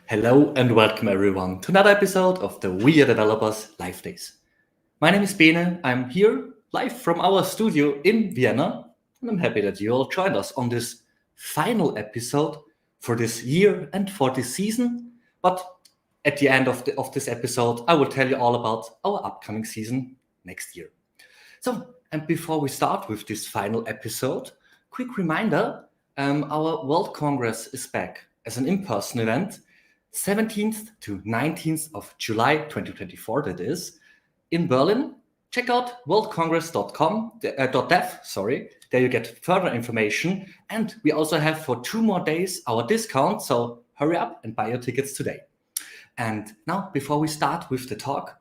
Hello and welcome everyone to another episode of the WeAreDevelopers Live Days. My name is Bene. I'm here live from our studio in Vienna, and I'm happy that you all joined us on this final episode for this year and for this season. But at the end of this episode, I will tell you all about our upcoming season next year. So, and before we start with this final episode, quick reminder, our World Congress is back as an in-person event 17th to 19th of July 2024, that is, in Berlin. Check out worldcongress.com.dev, there you get further information. And we also have for 2 more days our discount, so hurry up and buy your tickets today. And now, before we start with the talk,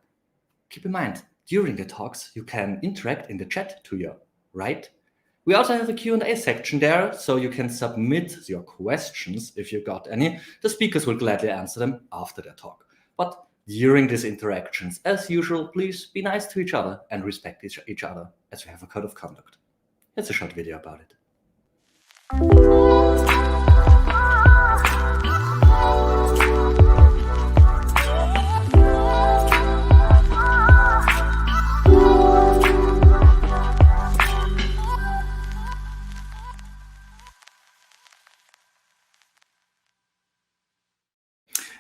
keep in mind, during the talks, you can interact in the chat to your right. We also have a Q&A section there, so you can submit your questions if you got any. The speakers will gladly answer them after their talk. But during these interactions, as usual, please be nice to each other and respect each other, as we have a code of conduct. Here's a short video about it.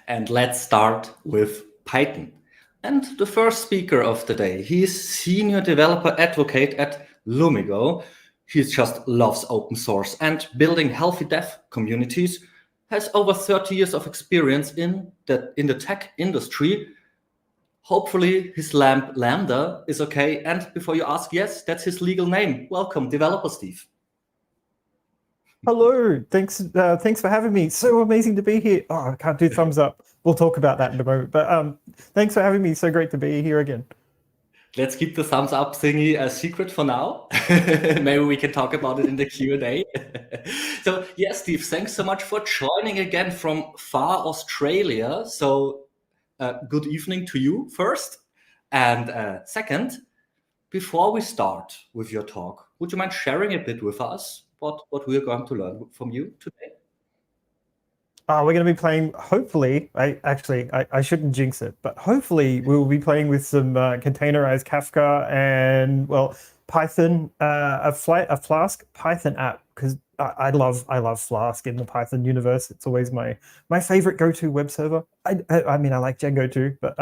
And let's start with Python. And the first speaker of the day, he is Senior Developer Advocate at Lumigo. He just loves open source and building healthy dev communities, has over 30 years of experience in the tech industry. Hopefully his Lambda is okay. And before you ask, yes, that's his legal name. Welcome, Developer Steve. Hello, thanks for having me. So amazing to be here. Oh, I can't do thumbs up. We'll talk about that in a moment. But thanks for having me. So great to be here again. Let's keep the thumbs up thingy a secret for now. Maybe we can talk about it in the Q&A. So yes, Steve, thanks so much for joining again from far Australia. So good evening to you first. And second, before we start with your talk, would you mind sharing a bit with us what we're going to learn from you today? We're going to be playing, hopefully, I shouldn't jinx it, but hopefully we will be playing with some containerized Kafka and, well, Python, a Flask Python app, because I love Flask in the Python universe. It's always my favorite go-to web server. I mean, I like Django too, but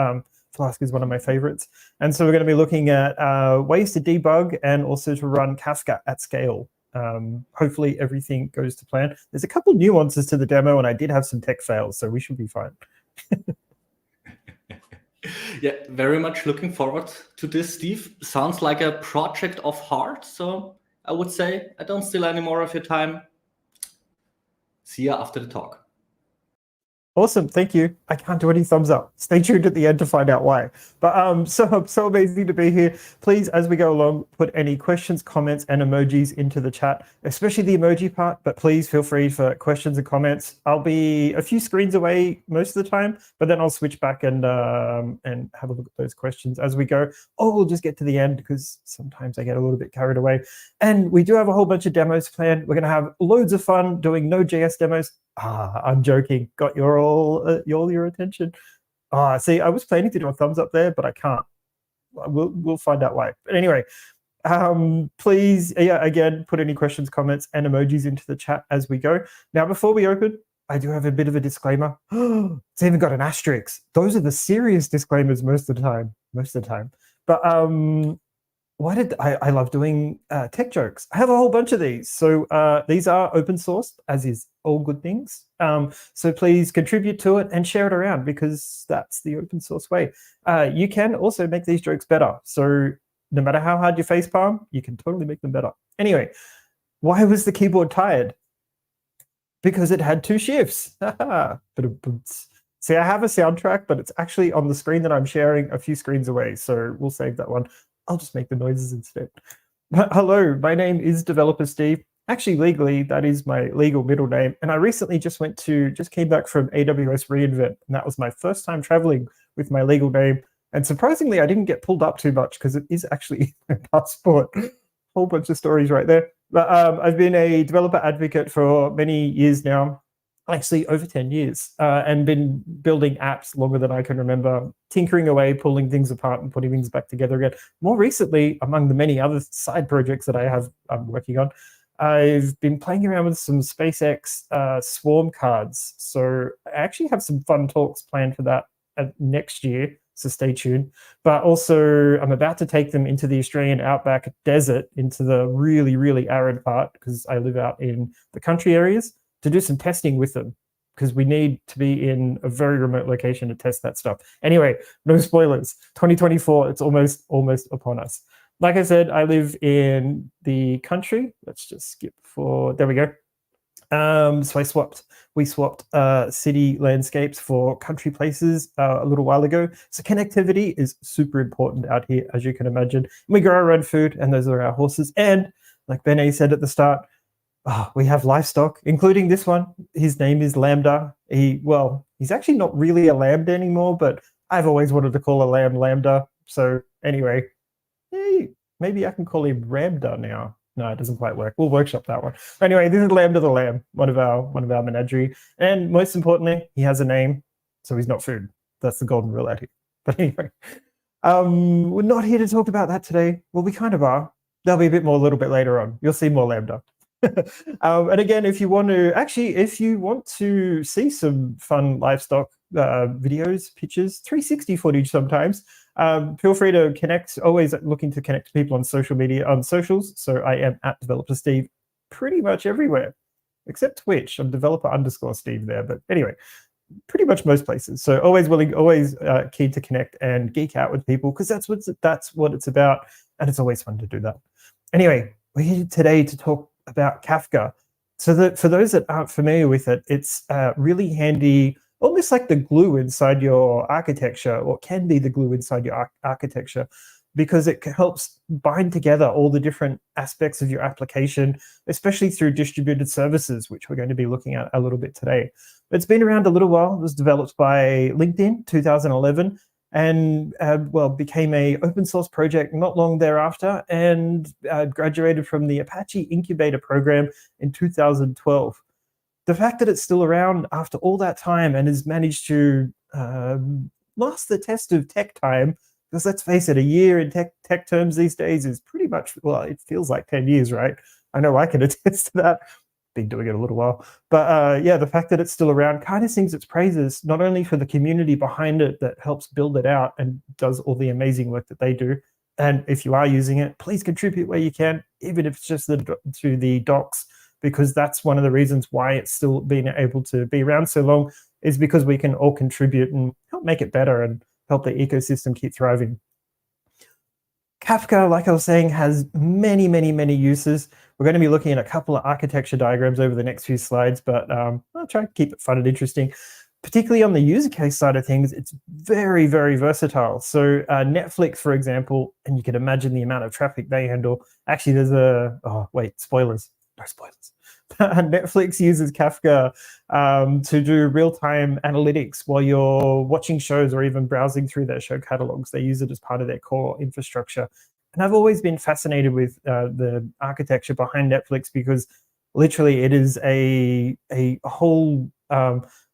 Flask is one of my favorites. And so we're going to be looking at ways to debug and also to run Kafka at scale. Hopefully everything goes to plan. There's a couple nuances to the demo, and I did have some tech fails, so we should be fine. Yeah, very much looking forward to this, Steve. Sounds like a project of heart, so I would say I don't steal any more of your time. See you after the talk. Awesome, thank you. I can't do any thumbs up. Stay tuned at the end to find out why. But so amazing to be here. Please, as we go along, put any questions, comments, and emojis into the chat, especially the emoji part. But please feel free for questions and comments. I'll be a few screens away most of the time, but then I'll switch back and have a look at those questions as we go. Or we'll just get to the end because sometimes I get a little bit carried away. And we do have a whole bunch of demos planned. We're going to have loads of fun doing Node.js demos. I'm joking. Got your attention. See, I was planning to do a thumbs up there, but I can't. We'll find out why. But anyway, please, again, put any questions, comments, and emojis into the chat as we go. Now, before we open, I do have a bit of a disclaimer. It's even got an asterisk. Those are the serious disclaimers most of the time. But I love doing tech jokes. I have a whole bunch of these. So these are open sourced, as is all good things. So please contribute to it and share it around, because that's the open source way. You can also make these jokes better. So no matter how hard you facepalm, you can totally make them better. Anyway, why was the keyboard tired? Because it had 2 shifts. See, I have a soundtrack, but it's actually on the screen that I'm sharing a few screens away. So we'll save that one. I'll just make the noises instead. Hello, my name is Developer Steve. Actually, legally, that is my legal middle name. And I recently just came back from AWS reInvent. And that was my first time traveling with my legal name. And surprisingly, I didn't get pulled up too much because it is actually my passport. Whole bunch of stories right there. But I've been a developer advocate for many years now, actually over 10 years, and been building apps longer than I can remember, tinkering away, pulling things apart and putting things back together again. More recently, among the many other side projects that I'm working on, I've been playing around with some SpaceX Swarm cards. So I actually have some fun talks planned for that next year. So stay tuned. But also, I'm about to take them into the Australian outback desert, into the really, really arid part, because I live out in the country areas, to do some testing with them, because we need to be in a very remote location to test that stuff. Anyway, no spoilers. 2024, it's almost upon us. Like I said, I live in the country. Let's just skip forward. There we go. So we swapped city landscapes for country places a little while ago. So connectivity is super important out here, as you can imagine. We grow our own food, and those are our horses. And like Bene said at the start, we have livestock, including this one. His name is Lambda. He's actually not really a lambda anymore, but I've always wanted to call a lamb Lambda. So anyway, maybe I can call him Ramda now. No, it doesn't quite work. We'll workshop that one. Anyway, this is Lambda the lamb, one of our menagerie. And most importantly, he has a name, so he's not food. That's the golden rule out here. But anyway, we're not here to talk about that today. Well, we kind of are. There'll be a little bit later on. You'll see more Lambda. And again, if you want to see some fun livestock videos, pictures, 360 footage sometimes, feel free to connect. Always looking to connect to people on social media, on socials. So I am at Developer Steve pretty much everywhere, except Twitch. I'm developer_Steve there. But anyway, pretty much most places. So always keen to connect and geek out with people, because that's what it's about, and it's always fun to do that. Anyway, we're here today to talk about Kafka. So that for those that aren't familiar with it, it's really handy, almost like the glue inside your architecture, or can be the glue inside your architecture, because it helps bind together all the different aspects of your application, especially through distributed services, which we're going to be looking at a little bit today. It's been around a little while. It was developed by LinkedIn 2011, and became a open source project not long thereafter, and graduated from the Apache Incubator program in 2012. The fact that it's still around after all that time and has managed to last the test of tech time, because let's face it, a year in tech terms these days is pretty much, it feels like 10 years, right? I know I can attest to that. Been doing it a little while. But the fact that it's still around kind of sings its praises, not only for the community behind it that helps build it out and does all the amazing work that they do. And if you are using it, please contribute where you can, even if it's just to the docs, because that's one of the reasons why it's still been able to be around so long, is because we can all contribute and help make it better and help the ecosystem keep thriving. Kafka, like I was saying, has many, many, many uses. We're going to be looking at a couple of architecture diagrams over the next few slides, but I'll try to keep it fun and interesting. Particularly on the user case side of things, it's very, very versatile. So Netflix, for example, and you can imagine the amount of traffic they handle. Actually, there's spoilers. No spoilers. Netflix uses Kafka to do real-time analytics while you're watching shows or even browsing through their show catalogs. They use it as part of their core infrastructure. And I've always been fascinated with the architecture behind Netflix, because literally it is a whole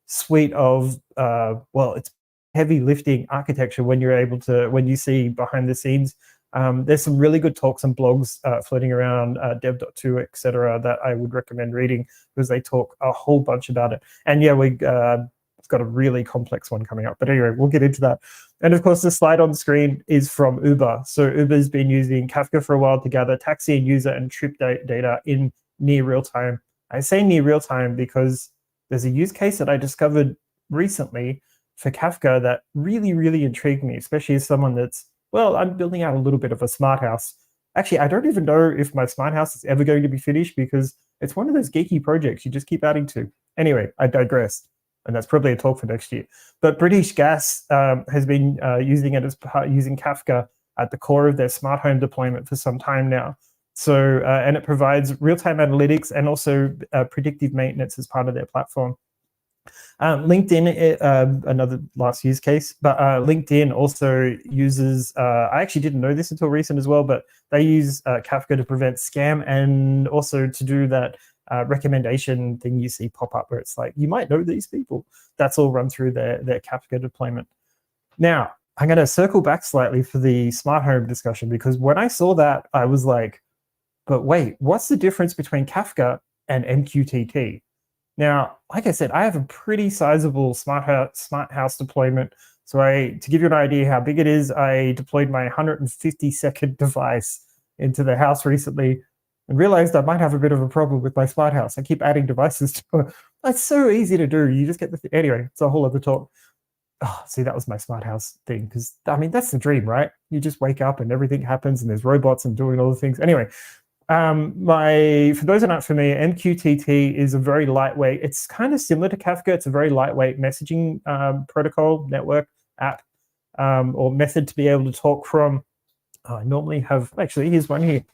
suite of, it's heavy lifting architecture when you see behind the scenes There's some really good talks and blogs floating around dev.to, etc., that I would recommend reading because they talk a whole bunch about it. And yeah, we've got a really complex one coming up. But anyway, we'll get into that. And of course, the slide on screen is from Uber. So Uber's been using Kafka for a while to gather taxi and user and trip data in near real time. I say near real time because there's a use case that I discovered recently for Kafka that really, really intrigued me, especially as someone that's, well, I'm building out a little bit of a smart house. Actually, I don't even know if my smart house is ever going to be finished because it's one of those geeky projects you just keep adding to. Anyway, I digress. And that's probably a talk for next year. But British Gas has been using it as using Kafka at the core of their smart home deployment for some time now. So, and it provides real-time analytics and also predictive maintenance as part of their platform. LinkedIn, another last use case, but LinkedIn also uses, I actually didn't know this until recent as well, but they use Kafka to prevent scam and also to do that recommendation thing you see pop up where it's like, you might know these people. That's all run through their Kafka deployment. Now, I'm going to circle back slightly for the smart home discussion because when I saw that, I was like, but wait, what's the difference between Kafka and MQTT? Now, like I said, I have a pretty sizable smart house deployment. So to give you an idea how big it is, I deployed my 150-second device into the house recently and realized I might have a bit of a problem with my smart house. I keep adding devices to it. It's so easy to do. You just get the thing. Anyway, it's a whole other talk. Oh, see, that was my smart house thing because, I mean, that's the dream, right? You just wake up and everything happens and there's robots and doing all the things. Anyway, for those who aren't familiar, MQTT is a very lightweight, it's kind of similar to Kafka. It's a very lightweight messaging protocol, network, app, or method to be able to talk from. I normally have, actually, here's one here.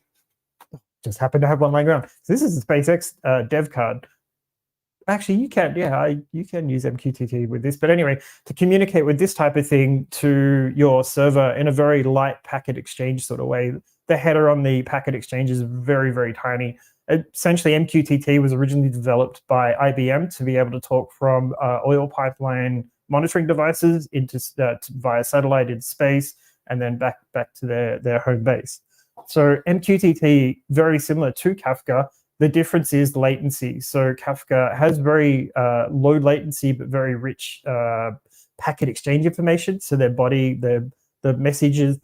Just happen to have one lying around. So this is a SpaceX dev card. Actually, you can, you can use MQTT with this. But anyway, to communicate with this type of thing to your server in a very light packet exchange sort of way. The header on the packet exchange is very, very tiny. Essentially, MQTT was originally developed by IBM to be able to talk from oil pipeline monitoring devices into via satellite in space and then back to their home base. So MQTT, very similar to Kafka. The difference is latency. So Kafka has very low latency but very rich packet exchange information. So the body messages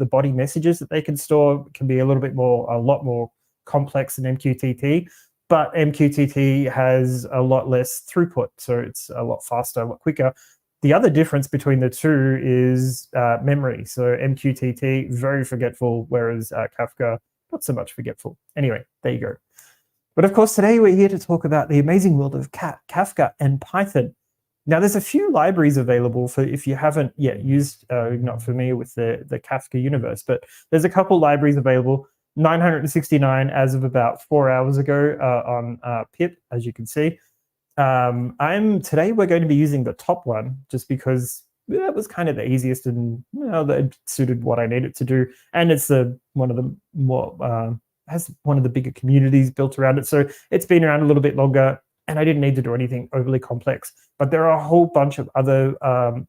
that they can store can be a lot more complex than MQTT, but MQTT has a lot less throughput, so it's a lot faster, a lot quicker. The other difference between the two is memory. So MQTT, very forgetful, whereas Kafka, not so much forgetful. Anyway, there you go. But of course, today we're here to talk about the amazing world of Kafka and Python. Now, there's a few libraries available for if you haven't yet used, not familiar with the Kafka universe, but there's a couple libraries available, 969 as of about 4 hours ago on pip, as you can see. Today we're going to be using the top one just because that was kind of the easiest and that suited what I needed to do. And it's one of the more, has one of the bigger communities built around it. So it's been around a little bit longer. And I didn't need to do anything overly complex. But there are a whole bunch of other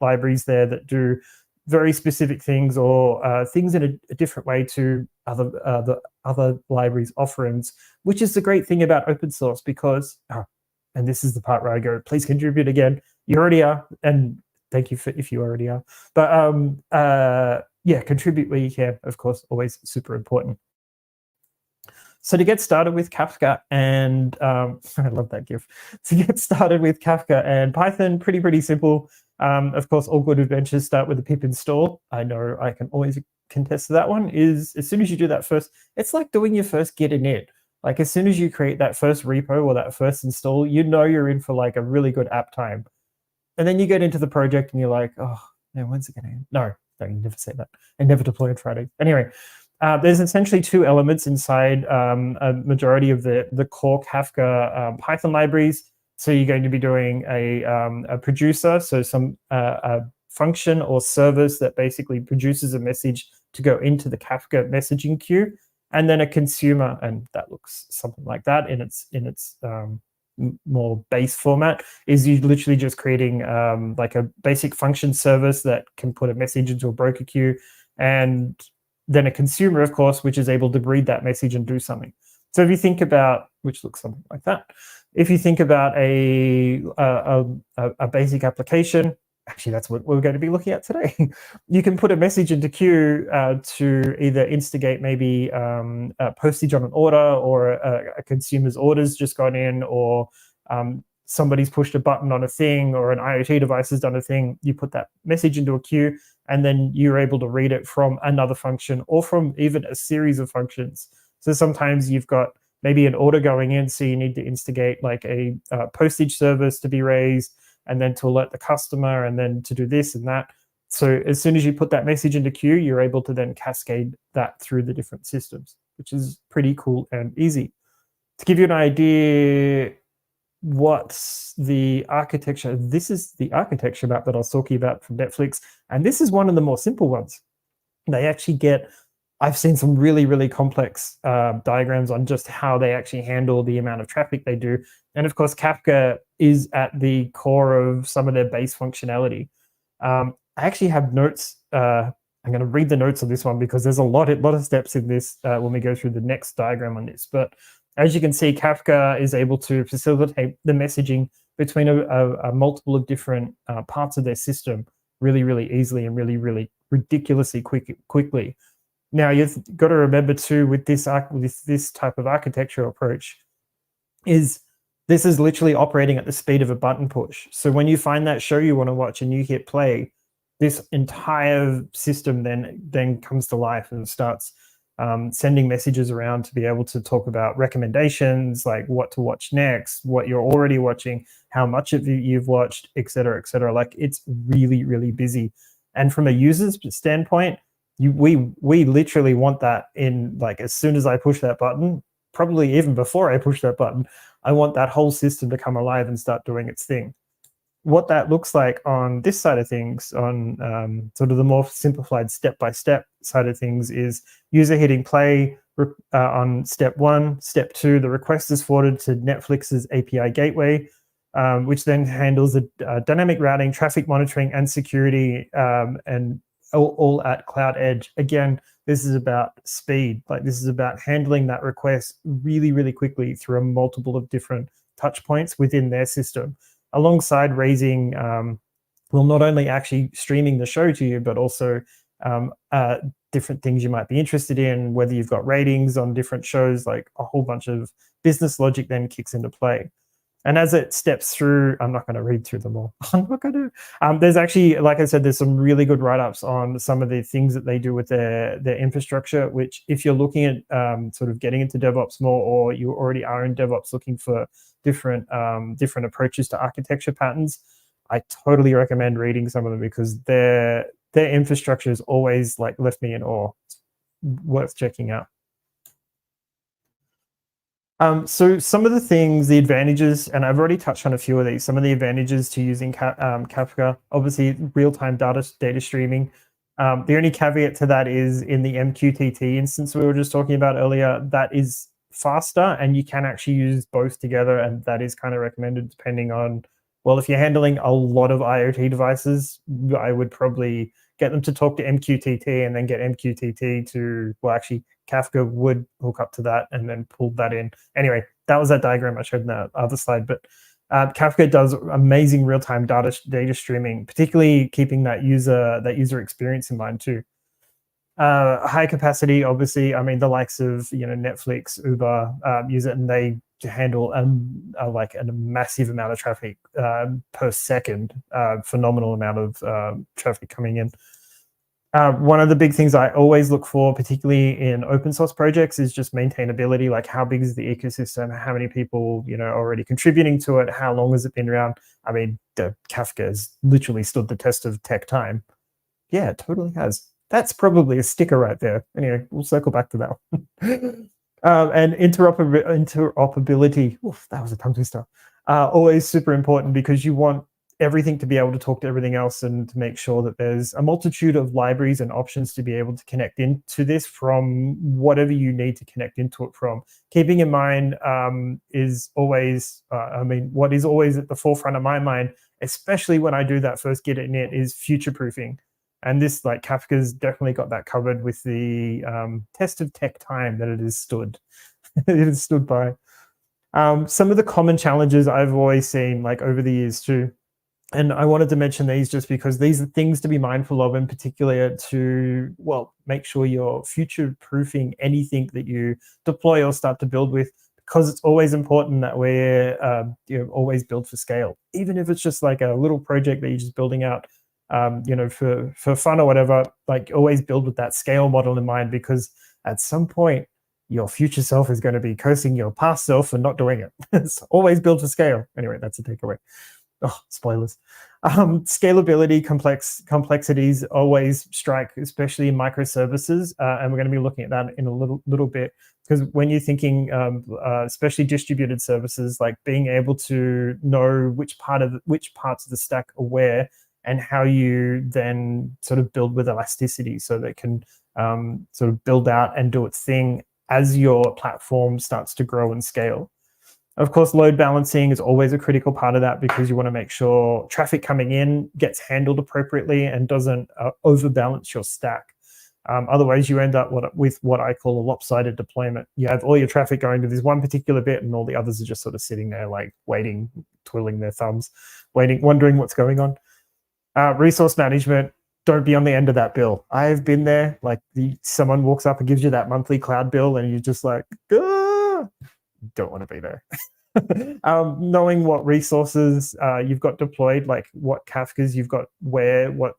libraries there that do very specific things or things in a different way to other libraries' offerings, which is the great thing about open source because, and this is the part where I go, please contribute again. You already are, and thank you if you already are. But yeah, contribute where you can, of course, always super important. So to get started with Kafka and I love that GIF. To get started with Kafka and Python, pretty simple. Of course, all good adventures start with a pip install. I know I can always contest to that one. Is as soon as you do that first, it's like doing your first git init. Like as soon as you create that first repo or that first install, you know you're in for like a really good app time. And then you get into the project and you're like, oh, man, when's it going to end? No, you never say that. I never deploy on Friday. Anyway. There's essentially two elements inside a majority of the core Kafka Python libraries. So you're going to be doing a producer, so some a function or service that basically produces a message to go into the Kafka messaging queue, and then a consumer, and that looks something like that in its more base format. Is you literally just creating like a basic function service that can put a message into a broker queue and then a consumer, of course, which is able to read that message and do something. So if you think about, which looks something like that, if you think about a basic application, actually that's what we're going to be looking at today. You can put a message into queue to either instigate maybe a postage on an order, or a consumer's order's just gone in, or somebody's pushed a button on a thing, or an IoT device has done a thing. You put that message into a queue, and then you're able to read it from another function, or from even a series of functions. So sometimes you've got maybe an order going in, so you need to instigate like a postage service to be raised, and then to alert the customer, and then to do this and that. So as soon as you put that message into queue, you're able to then cascade that through the different systems, which is pretty cool and easy. To give you an idea what's the architecture, this is the architecture map that I was talking about from Netflix, and this is one of the more simple ones. They actually get, I've seen some really, really complex diagrams on just how they actually handle the amount of traffic they do. And of course, Kafka is at the core of some of their base functionality. I actually have notes. I'm going to read the notes on this one because there's a lot of steps in this when we go through the next diagram on this. But as you can see, Kafka is able to facilitate the messaging between a multiple of different parts of their system really, really easily and really, really ridiculously quickly. Now, you've got to remember too, with this type of architecture approach, is this is literally operating at the speed of a button push. So when you find that show you want to watch and you hit play, this entire system then comes to life and starts sending messages around to be able to talk about recommendations, like what to watch next, what you're already watching, how much of it you've watched, et cetera, et cetera. Like, it's really, really busy. And from a user's standpoint, we literally want that in, like, as soon as I push that button, probably even before I push that button, I want that whole system to come alive and start doing its thing. What that looks like on this side of things, on sort of the more simplified step-by-step side of things, is user hitting play on step 1. Step 2, the request is forwarded to Netflix's API gateway, which then handles the dynamic routing, traffic monitoring, and security, and all at Cloud Edge. Again, this is about speed. Like, this is about handling that request really, really quickly through a multiple of different touch points within their system, alongside raising, well, not only actually streaming the show to you, but also different things you might be interested in, whether you've got ratings on different shows, like a whole bunch of business logic then kicks into play. And as it steps through, I'm not going to read through them all. I'm not going to. There's actually, like I said, there's some really good write-ups on some of the things that they do with their infrastructure, which, if you're looking at sort of getting into DevOps more, or you already are in DevOps looking for different approaches to architecture patterns, I totally recommend reading some of them, because their infrastructure is always, like, left me in awe. It's worth checking out. So some of the things, the advantages, and I've already touched on a few of these, some of the advantages to using Kafka, obviously real-time data streaming. The only caveat to that is in the MQTT instance we were just talking about earlier, that is faster, and you can actually use both together, and that is kind of recommended depending on, well, if you're handling a lot of IoT devices, I would probably get them to talk to MQTT and then get MQTT to, well, actually, Kafka would hook up to that and then pull that in. Anyway, that was that diagram I showed in the other slide. But Kafka does amazing real-time data streaming, particularly keeping that user experience in mind too. High capacity, obviously. I mean, the likes of Netflix, Uber use it, and they handle like a massive amount of traffic per second. Phenomenal amount of traffic coming in. One of the big things I always look for, particularly in open source projects, is just maintainability. Like, how big is the ecosystem? How many people are already contributing to it? How long has it been around? I mean, the Kafka has literally stood the test of tech time. Yeah, it totally has. That's probably a sticker right there. Anyway, we'll circle back to that one. And interoperability. Oof, that was a tongue twister. Always super important, because you want everything to be able to talk to everything else, and to make sure that there's a multitude of libraries and options to be able to connect into this from whatever you need to connect into it from. Keeping in mind is always, what is always at the forefront of my mind, especially when I do that first Git init, is future-proofing. And this, like, Kafka's definitely got that covered with the test of tech time that it has stood. It has stood by. Some of the common challenges I've always seen, like, over the years too, and I wanted to mention these just because these are things to be mindful of, in particular to, well, make sure you're future-proofing anything that you deploy or start to build with, because it's always important that we're always build for scale. Even if it's just like a little project that you're just building out, for fun or whatever, like, always build with that scale model in mind, because at some point, your future self is going to be cursing your past self for not doing it. So always build for scale. Anyway, that's a takeaway. Oh, spoilers. Scalability, complexities always strike, especially in microservices, and we're going to be looking at that in a little bit. Because when you're thinking, especially distributed services, like being able to know which parts of the stack are where, and how you then sort of build with elasticity, so that it can sort of build out and do its thing as your platform starts to grow and scale. Of course, load balancing is always a critical part of that, because you want to make sure traffic coming in gets handled appropriately and doesn't overbalance your stack. Otherwise, you end up with what I call a lopsided deployment. You have all your traffic going to this one particular bit, and all the others are just sort of sitting there, like, waiting, twiddling their thumbs, wondering what's going on. Resource management, don't be on the end of that bill. I've been there. Like, someone walks up and gives you that monthly cloud bill, and you're just like, don't want to be there. Knowing what resources you've got deployed, like what Kafkas you've got where, what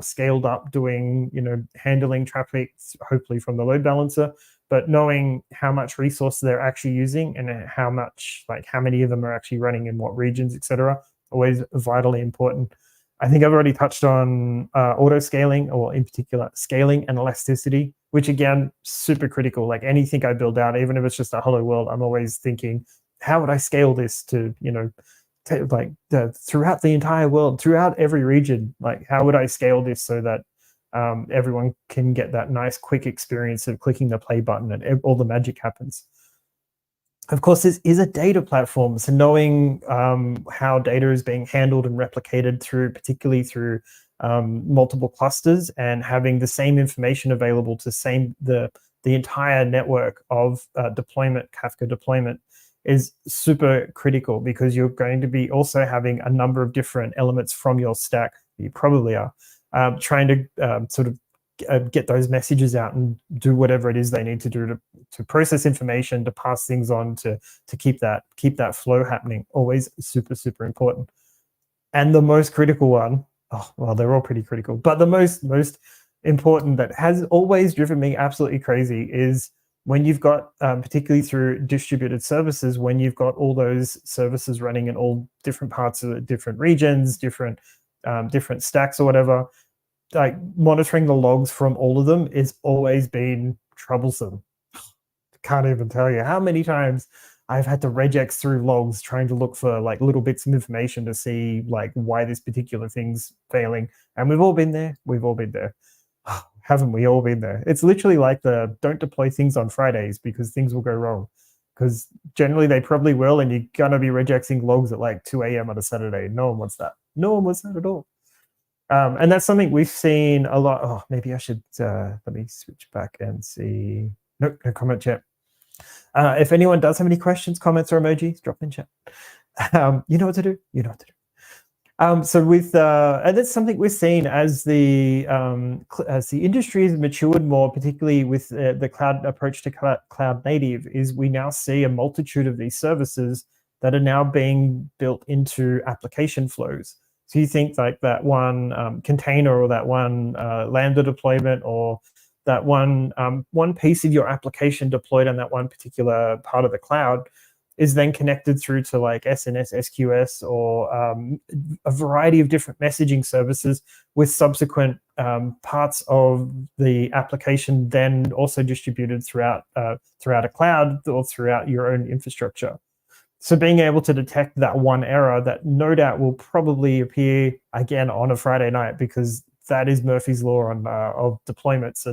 scaled up doing, handling traffic, hopefully from the load balancer, but knowing how much resource they're actually using, and how many of them are actually running in what regions, etc. Always vitally important. I think I've already touched on auto scaling, or in particular scaling and elasticity, which again, super critical. Like, anything I build out, even if it's just a hello world, I'm always thinking, how would I scale this to, throughout the entire world, throughout every region? Like, how would I scale this so that everyone can get that nice, quick experience of clicking the play button and all the magic happens? Of course, this is a data platform, so knowing how data is being handled and replicated particularly through multiple clusters, and having the same information available to the entire network of Kafka deployment, is super critical, because you're going to be also having a number of different elements from your stack. You probably are trying to sort of get those messages out and do whatever it is they need to do to process information, to pass things on, to keep that flow happening. Always super, super important. And the most critical one, well, they're all pretty critical, but the most important, that has always driven me absolutely crazy, is when you've got, particularly through distributed services, when you've got all those services running in all different parts of different regions, different stacks or whatever, like, monitoring the logs from all of them has always been troublesome. Can't even tell you how many times I've had to regex through logs trying to look for, like, little bits of information to see, like, why this particular thing's failing. And we've all been there. Haven't we all been there? It's literally like the don't deploy things on Fridays because things will go wrong. Because generally they probably will, and you're going to be rejecting logs at like 2 a.m. on a Saturday. No one wants that. No one wants that at all. And that's something we've seen a lot. Oh, maybe I should, let me switch back and see. Nope, no comment chat. If anyone does have any questions, comments, or emojis, drop in chat. You know what to do. So with, and that's something we're seeing as the industry has matured more, particularly with the cloud approach to cloud native, is we now see a multitude of these services that are now being built into application flows. So you think like that one container, or that one Lambda deployment, or that one piece of your application deployed on that one particular part of the cloud is then connected through to like SNS, SQS, or a variety of different messaging services with subsequent parts of the application then also distributed throughout a cloud or throughout your own infrastructure. So being able to detect that one error that no doubt will probably appear again on a Friday night, because that is Murphy's law of deployments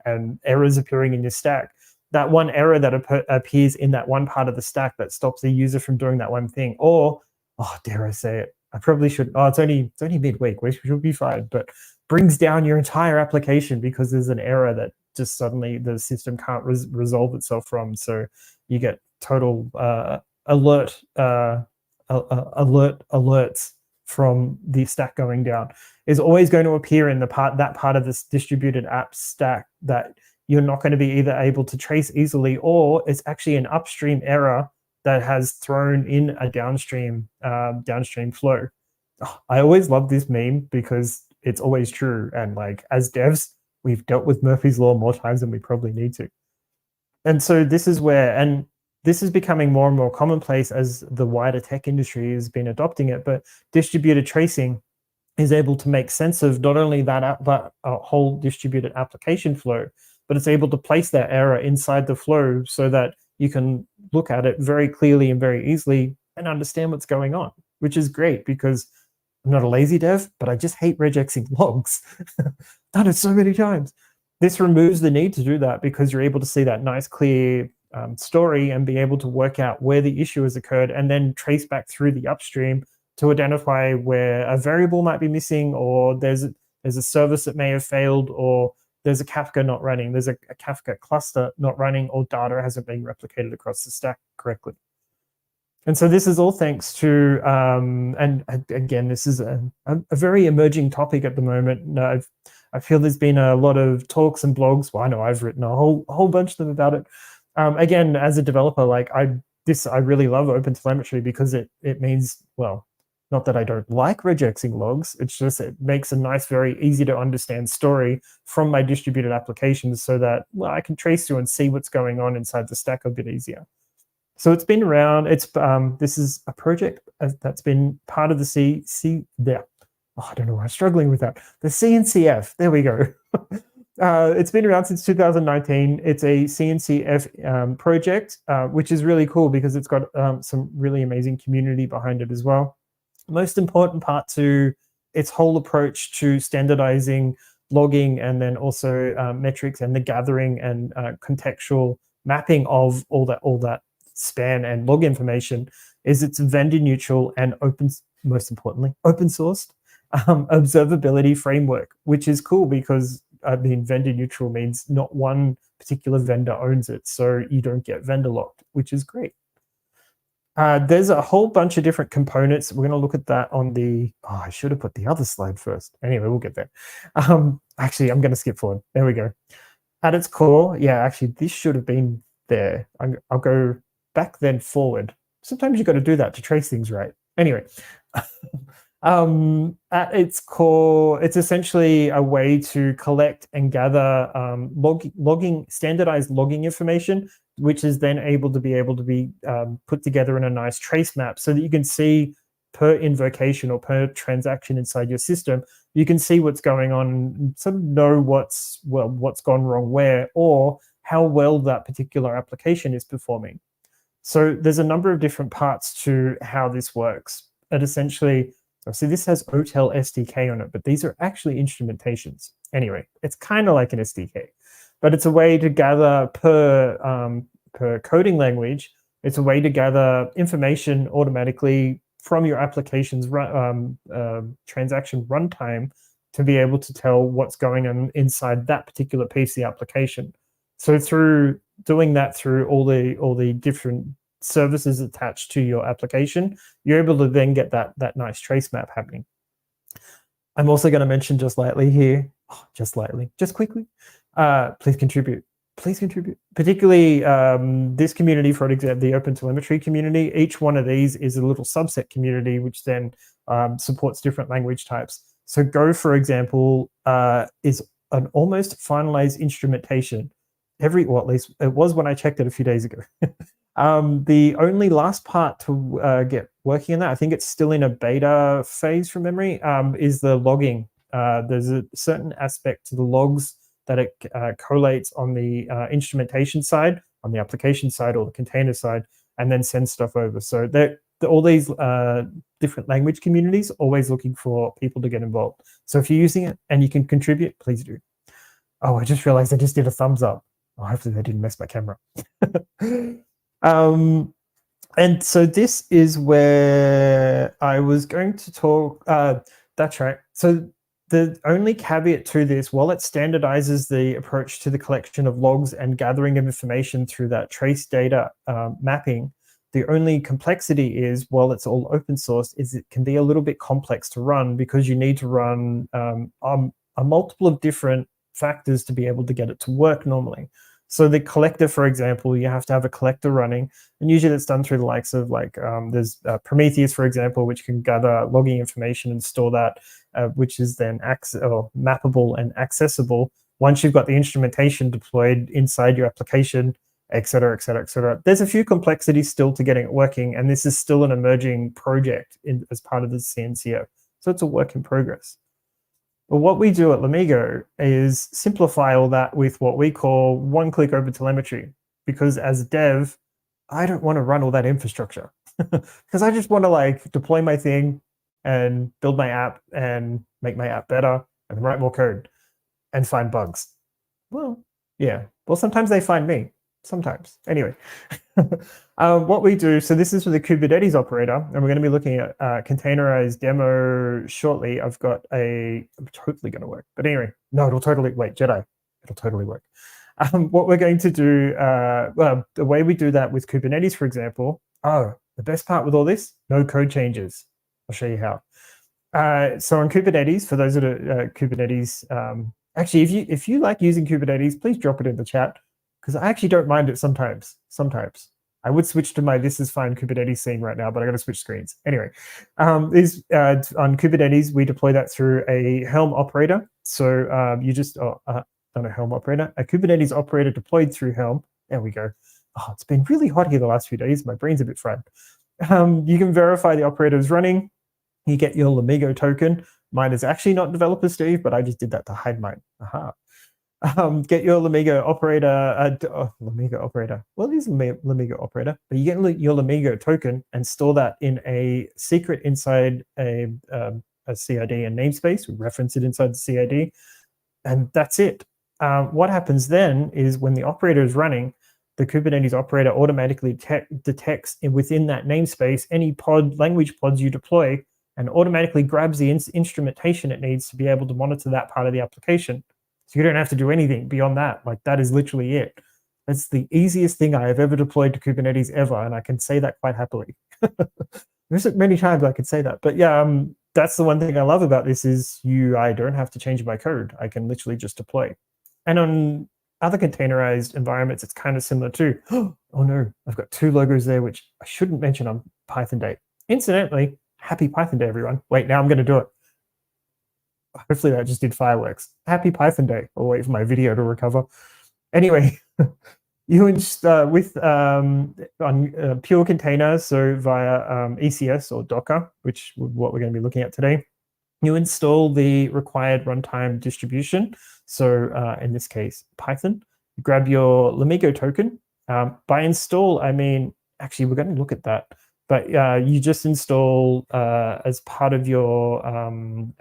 and errors appearing in your stack. That one error that appears in that one part of the stack that stops the user from doing that one thing, or, oh, dare I say it, I probably should. Oh, it's only midweek. We should be fine. But brings down your entire application because there's an error that just suddenly the system can't resolve itself from. So you get total alerts from the stack going down. Is always going to appear in that part of this distributed app stack that you're not going to be either able to trace easily, or it's actually an upstream error that has thrown in a downstream flow. I always love this meme because it's always true. And like, as devs, we've dealt with Murphy's Law more times than we probably need to. And so this is where, and this is becoming more and more commonplace as the wider tech industry has been adopting it, but distributed tracing is able to make sense of not only that but a whole distributed application flow, but it's able to place that error inside the flow so that you can look at it very clearly and very easily and understand what's going on, which is great because I'm not a lazy dev, but I just hate regexing logs. Done it so many times. This removes the need to do that because you're able to see that nice, clear story and be able to work out where the issue has occurred and then trace back through the upstream to identify where a variable might be missing, or there's a service that may have failed, or there's a Kafka not running, there's a Kafka cluster not running, or data hasn't been replicated across the stack correctly. And so this is all thanks to, and again, this is a very emerging topic at the moment. I feel there's been a lot of talks and blogs. Well, I know I've written a whole bunch of them about it. Again, as a developer, like I really love OpenTelemetry because it means, well, not that I don't like regexing logs, it's just it makes a nice, very easy to understand story from my distributed applications so that, well, I can trace through and see what's going on inside the stack a bit easier. So it's been around. This is a project that's been part of the I don't know why I'm struggling with that. The CNCF, there we go. It's been around since 2019. It's a CNCF project, which is really cool because it's got some really amazing community behind it as well. Most important part to its whole approach to standardizing logging and then also metrics and the gathering and contextual mapping of all that span and log information is it's vendor neutral and most importantly, open sourced observability framework, which is cool because vendor neutral means not one particular vendor owns it, so you don't get vendor locked, which is great. There's a whole bunch of different components. We're going to look at that on the, I should have put the other slide first. Anyway, we'll get there. Actually, I'm going to skip forward. There we go. At its core, yeah, actually, this should have been there. I'll go back then forward. Sometimes you've got to do that to trace things right. Anyway, at its core, it's essentially a way to collect and gather standardized logging information, which is then able to be put together in a nice trace map so that you can see per invocation or per transaction inside your system, you can see what's going on, sort of know what's gone wrong where, or how well that particular application is performing. So there's a number of different parts to how this works. And essentially, see, this has OTel SDK on it, but these are actually instrumentations. Anyway, it's kind of like an SDK, but it's a way to gather per coding language. It's a way to gather information automatically from your application's transaction runtime to be able to tell what's going on inside that particular piece of the application. So through doing that through all the different services attached to your application, you're able to then get that nice trace map happening. I'm also going to mention just lightly here, just quickly, please contribute. Please contribute. Particularly this community, for example, the OpenTelemetry community, each one of these is a little subset community, which then supports different language types. So Go, for example, is an almost finalized instrumentation. At least it was when I checked it a few days ago. The only last part to get working on that, I think it's still in a beta phase from memory, is the logging. There's a certain aspect to the logs that it collates on the instrumentation side, on the application side or the container side, and then sends stuff over. So all these different language communities always looking for people to get involved. So if you're using it and you can contribute, please do. Oh, I just realized I just did a thumbs up. Oh, hopefully they didn't mess my camera. And so this is where I was going to talk. That's right. So The only caveat to this, while it standardizes the approach to the collection of logs and gathering of information through that trace data mapping, the only complexity is, while it's all open source, is it can be a little bit complex to run because you need to run a multiple of different factors to be able to get it to work normally. So the collector, for example, you have to have a collector running, and usually it's done through the likes of there's Prometheus, for example, which can gather logging information and store that, which is then mappable and accessible once you've got the instrumentation deployed inside your application, et cetera, et cetera, et cetera. There's a few complexities still to getting it working, and this is still an emerging project as part of the CNCF. So it's a work in progress. But what we do at Lamigo is simplify all that with what we call one-click OpenTelemetry, because as a dev, I don't want to run all that infrastructure because I just want to deploy my thing and build my app and make my app better and write more code and find bugs. Well, yeah. Well, sometimes they find me. Sometimes. Anyway, what we do, so this is for the Kubernetes operator, and we're going to be looking at containerized demo shortly. I'm hopefully going to work. But anyway, no, it'll totally, Jedi, it'll totally work. What we're going to do, well, the way we do that with Kubernetes, for example, the best part with all this, no code changes. I'll show you how. So on Kubernetes, for those that are Kubernetes, actually, if you like using Kubernetes, please drop it in the chat, because I actually don't mind it sometimes. I would switch to my This Is Fine Kubernetes scene right now, but I got to switch screens. Anyway, on Kubernetes, we deploy that through a Helm operator. So you just, not a Helm operator, a Kubernetes operator deployed through Helm. There we go. Oh, it's been really hot here the last few days. My brain's a bit fried. You can verify the operator is running. You get your Lamigo token. Mine is actually not developer Steve, but I just did that to hide mine. Aha. Get your Lamigo operator, Lamigo operator. Well, it is Lamigo operator, but you get your Lamigo token and store that in a secret inside a CID and namespace. We reference it inside the CID, and that's it. What happens then is when the operator is running, the Kubernetes operator automatically detects within that namespace any language pods you deploy, and automatically grabs the instrumentation it needs to be able to monitor that part of the application. So you don't have to do anything beyond that. That is literally it. That's the easiest thing I have ever deployed to Kubernetes ever, and I can say that quite happily. There's many times I could say that, but yeah, that's the one thing I love about this is I don't have to change my code. I can literally just deploy. And on other containerized environments, it's kind of similar too. Oh no, I've got 2 logos there, which I shouldn't mention on Python Day. Incidentally, happy Python Day, everyone. Wait, now I'm going to do it. Hopefully that just did fireworks. Happy Python Day. I'll wait for my video to recover. Anyway, you with on pure containers, so via ECS or Docker, which is what we're going to be looking at today, you install the required runtime distribution. So in this case, Python. You grab your Lamigo token. By install, I mean, actually, we're going to look at that. But you just install as part of your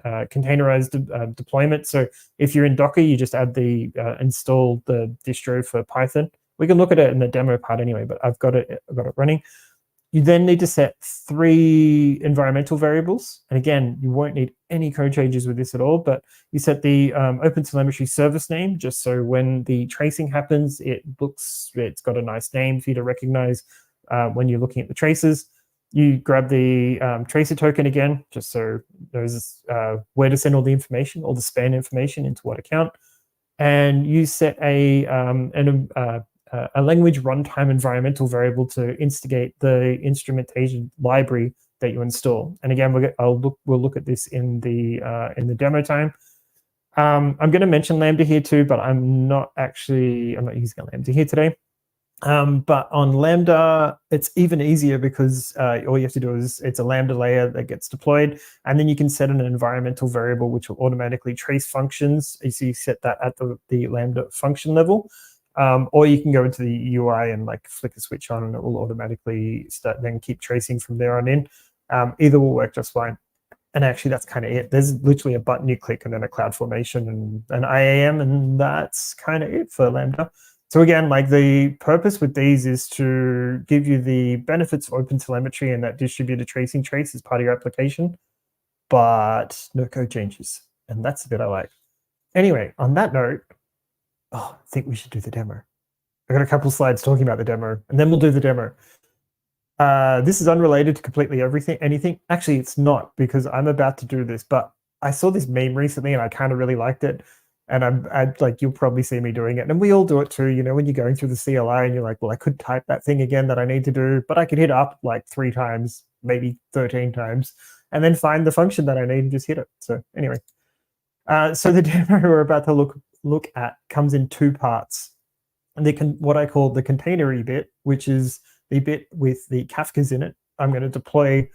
containerized deployment. So if you're in Docker, you just add install the distro for Python. We can look at it in the demo part anyway, but I've got it running. You then need to set 3 environmental variables. And again, you won't need any code changes with this at all, but you set the OpenTelemetry service name, just so when the tracing happens, it's got a nice name for you to recognize when you're looking at the traces. You grab the tracer token again, just so it knows where to send all the information, all the span information into what account. And you set a language runtime environmental variable to instigate the instrumentation library that you install. And again, we'll look at this in the demo time. I'm going to mention Lambda here too, but I'm not using a Lambda here today. But on Lambda, it's even easier because all you have to do is it's a Lambda layer that gets deployed, and then you can set an environmental variable which will automatically trace functions. So you set that at the Lambda function level, or you can go into the UI and flick a switch on, and it will automatically then keep tracing from there on in. Either will work just fine. And actually, that's kind of it. There's literally a button you click, and then a CloudFormation and an IAM, and that's kind of it for Lambda. So again, the purpose with these is to give you the benefits of OpenTelemetry and that distributed tracing trace as part of your application, but no code changes. And that's the bit I like. Anyway, on that note, I think we should do the demo. I got a couple slides talking about the demo, and then we'll do the demo. This is unrelated to completely anything. Actually, it's not, because I'm about to do this, but I saw this meme recently and I kind of really liked it. And I'd like, you'll probably see me doing it. And we all do it too, you know, when you're going through the CLI and you're like, well, I could type that thing again that I need to do, but I could hit up like 3 times, maybe 13 times, and then find the function that I need and just hit it. So anyway, so the demo we're about to look at comes in 2 parts. And what I call the containery bit, which is the bit with the Kafkas in it. I'm going to deploy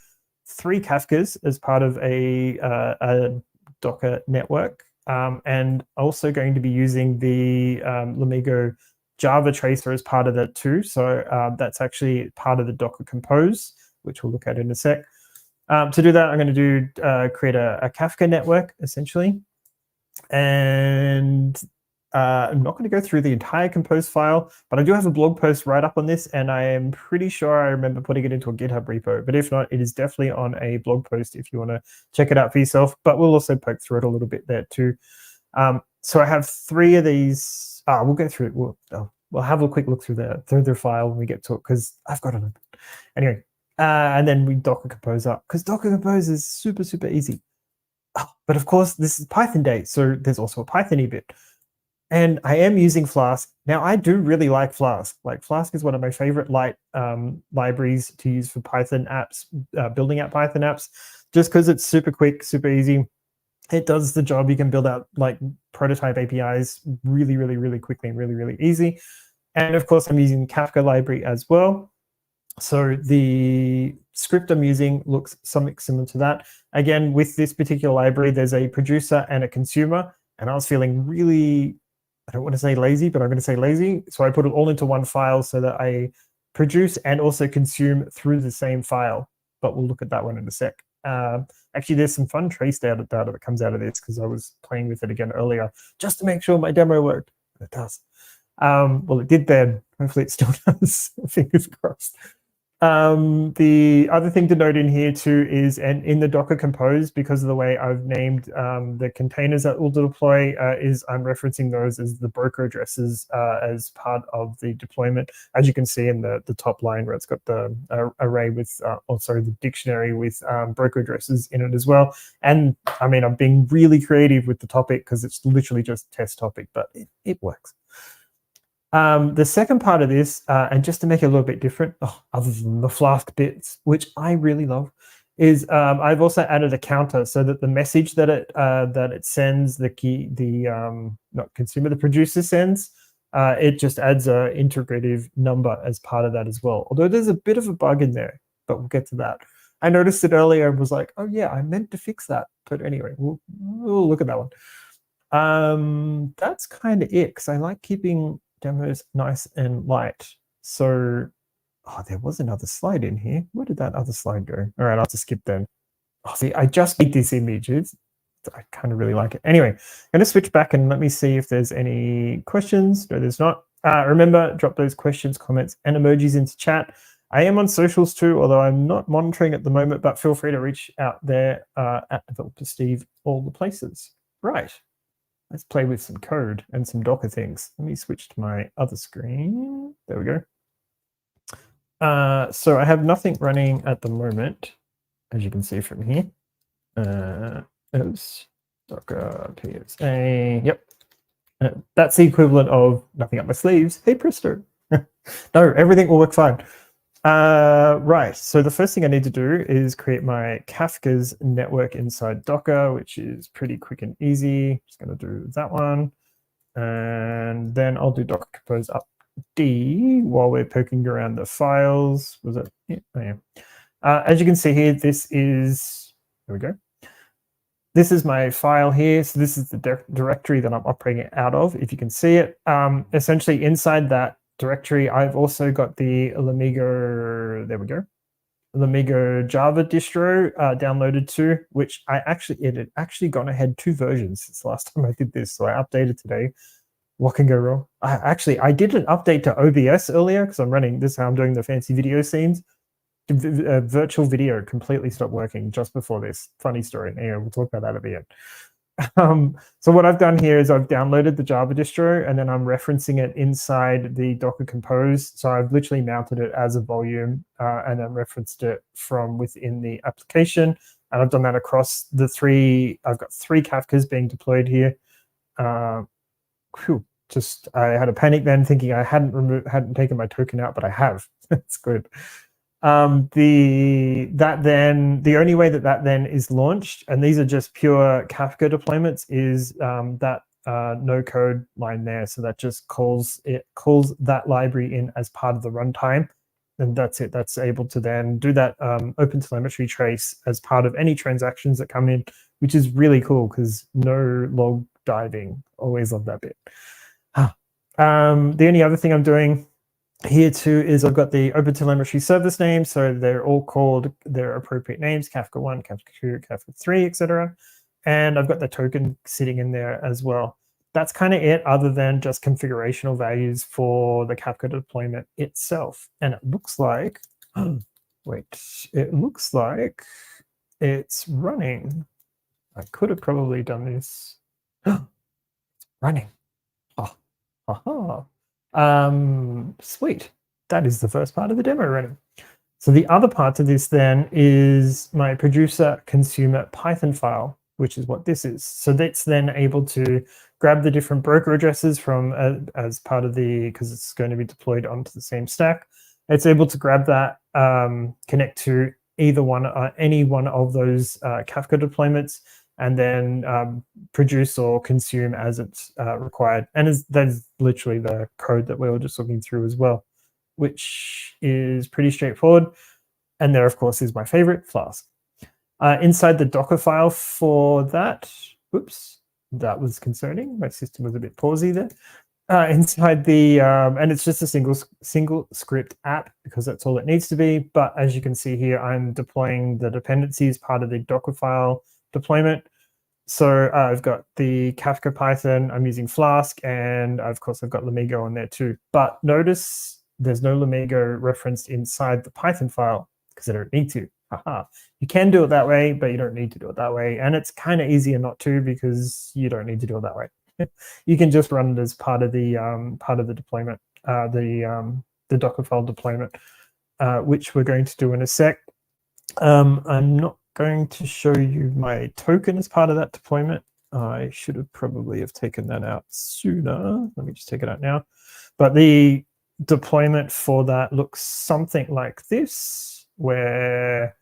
3 Kafkas as part of a Docker network, and also going to be using the Lamigo Java tracer as part of that too. So that's actually part of the Docker Compose, which we'll look at in a sec. To do that, I'm going to create a Kafka network, essentially. And I'm not going to go through the entire Compose file, but I do have a blog post right up on this, and I am pretty sure I remember putting it into a GitHub repo. But if not, it is definitely on a blog post if you want to check it out for yourself. But we'll also poke through it a little bit there too. So I have 3 of these. We'll go through it. We'll have a quick look through the file when we get to it, because I've got it open. Anyway, and then we Docker Compose up, because Docker Compose is super, super easy. But of course, this is Python day, so there's also a Python-y bit. And I am using Flask. Now, I do really like Flask. Like, Flask is one of my favorite light libraries to use for Python apps, building out Python apps, just because it's super quick, super easy. It does the job. You can build out like prototype APIs really, really, really quickly and really, really easy. And of course, I'm using Kafka library as well. So the script I'm using looks something similar to that. Again, with this particular library, there's a producer and a consumer. And I was feeling really, I don't want to say lazy, but I'm going to say lazy. So I put it all into one file so that I produce and also consume through the same file. But we'll look at that one in a sec. Actually, there's some fun trace data that comes out of this, because I was playing with it again earlier just to make sure my demo worked. It does. Well, it did then. Hopefully it still does. Fingers crossed. The other thing to note in here too is, and in the Docker Compose, because of the way I've named the containers that we'll deploy, is I'm referencing those as the broker addresses as part of the deployment. As you can see in the top line, where it's got the array with, the dictionary with broker addresses in it as well. And I mean, I'm being really creative with the topic, because it's literally just test topic, but it works. The second part of this, and just to make it a little bit different, other than the Flask bits, which I really love, is I've also added a counter so that the message that it sends, the producer sends, it just adds a integrative number as part of that as well. Although there's a bit of a bug in there, but we'll get to that. I noticed it earlier and was like, oh yeah, I meant to fix that. But anyway, we'll look at that one. That's kind of it, because I like keeping demos nice and light. So, there was another slide in here. Where did that other slide go? All right, I'll just skip then. See, I just made these images. I kind of really like it. Anyway, I'm going to switch back and let me see if there's any questions. No, there's not. Remember, drop those questions, comments, and emojis into chat. I am on socials too, although I'm not monitoring at the moment, but feel free to reach out there at Developer Steve, all the places. Right. Let's play with some code and some Docker things. Let me switch to my other screen. There we go. So I have nothing running at the moment, as you can see from here. Oops, Docker PSA. Yep. That's the equivalent of nothing up my sleeves. Hey, presto. No, everything will work fine. Right, so the first thing I need to do is create my Kafka's network inside Docker, which is pretty quick and easy. Just going to do that one. And then I'll do Docker Compose up D while we're poking around the files. Was it? Yeah, I am. As you can see here, this is, there we go. This is my file here. So this is the directory that I'm operating out of, if you can see it. Essentially inside that directory, I've also got the Lamigo, there we go, Lamigo Java distro downloaded too, which it had actually gone ahead 2 versions since the last time I did this. So I updated today. What can go wrong? I did an update to OBS earlier, because I'm running this, how I'm doing the fancy video scenes. Virtual video completely stopped working just before this. Funny story. Anyway, we'll talk about that at the end. So what I've done here is I've downloaded the Java distro and then I'm referencing it inside the Docker Compose. So I've literally mounted it as a volume and then referenced it from within the application. And I've done that across the three. I've got 3 Kafkas being deployed here. I had a panic then, thinking I hadn't taken my token out, but I have. That's good. The only way that then is launched, and these are just pure Kafka deployments, is that no code line there. So that just calls that library in as part of the runtime, and that's it. That's able to then do that OpenTelemetry trace as part of any transactions that come in, which is really cool because no log diving. Always love that bit. The only other thing I'm doing here too is I've got the OpenTelemetry service names, so they're all called their appropriate names: Kafka 1, Kafka 2, Kafka 3, etc. And I've got the token sitting in there as well. That's kind of it, other than just configurational values for the Kafka deployment itself. And it looks like, it looks like it's running. I could have probably done this. Running. Sweet. That is the first part of the demo running. So the other part of this then is my producer consumer Python file, which is what this is. So that's then able to grab the different broker addresses from as part of because it's going to be deployed onto the same stack. It's able to grab that, connect to either any one of those Kafka deployments, and then produce or consume as it's required. And that is literally the code that we were just looking through as well, which is pretty straightforward. And there, of course, is my favorite, Flask. Inside the Docker file for that, oops, that was concerning. My system was a bit pausy there. Inside the, and it's just a single script app because that's all it needs to be. But as you can see here, I'm deploying the dependencies part of the Docker file deployment. So I've got the Kafka Python, I'm using Flask, and of course I've got Lamigo on there too. But notice there's no Lamigo referenced inside the Python file because I don't need to. You can do it that way, but you don't need to do it that way. And it's kind of easier not to because you don't need to do it that way. You can just run it as part of the deployment, the Docker file deployment, which we're going to do in a sec. I'm not going to show you my token as part of that deployment. I should have probably have taken that out sooner. Let me just take it out now. But the deployment for that looks something like this, where,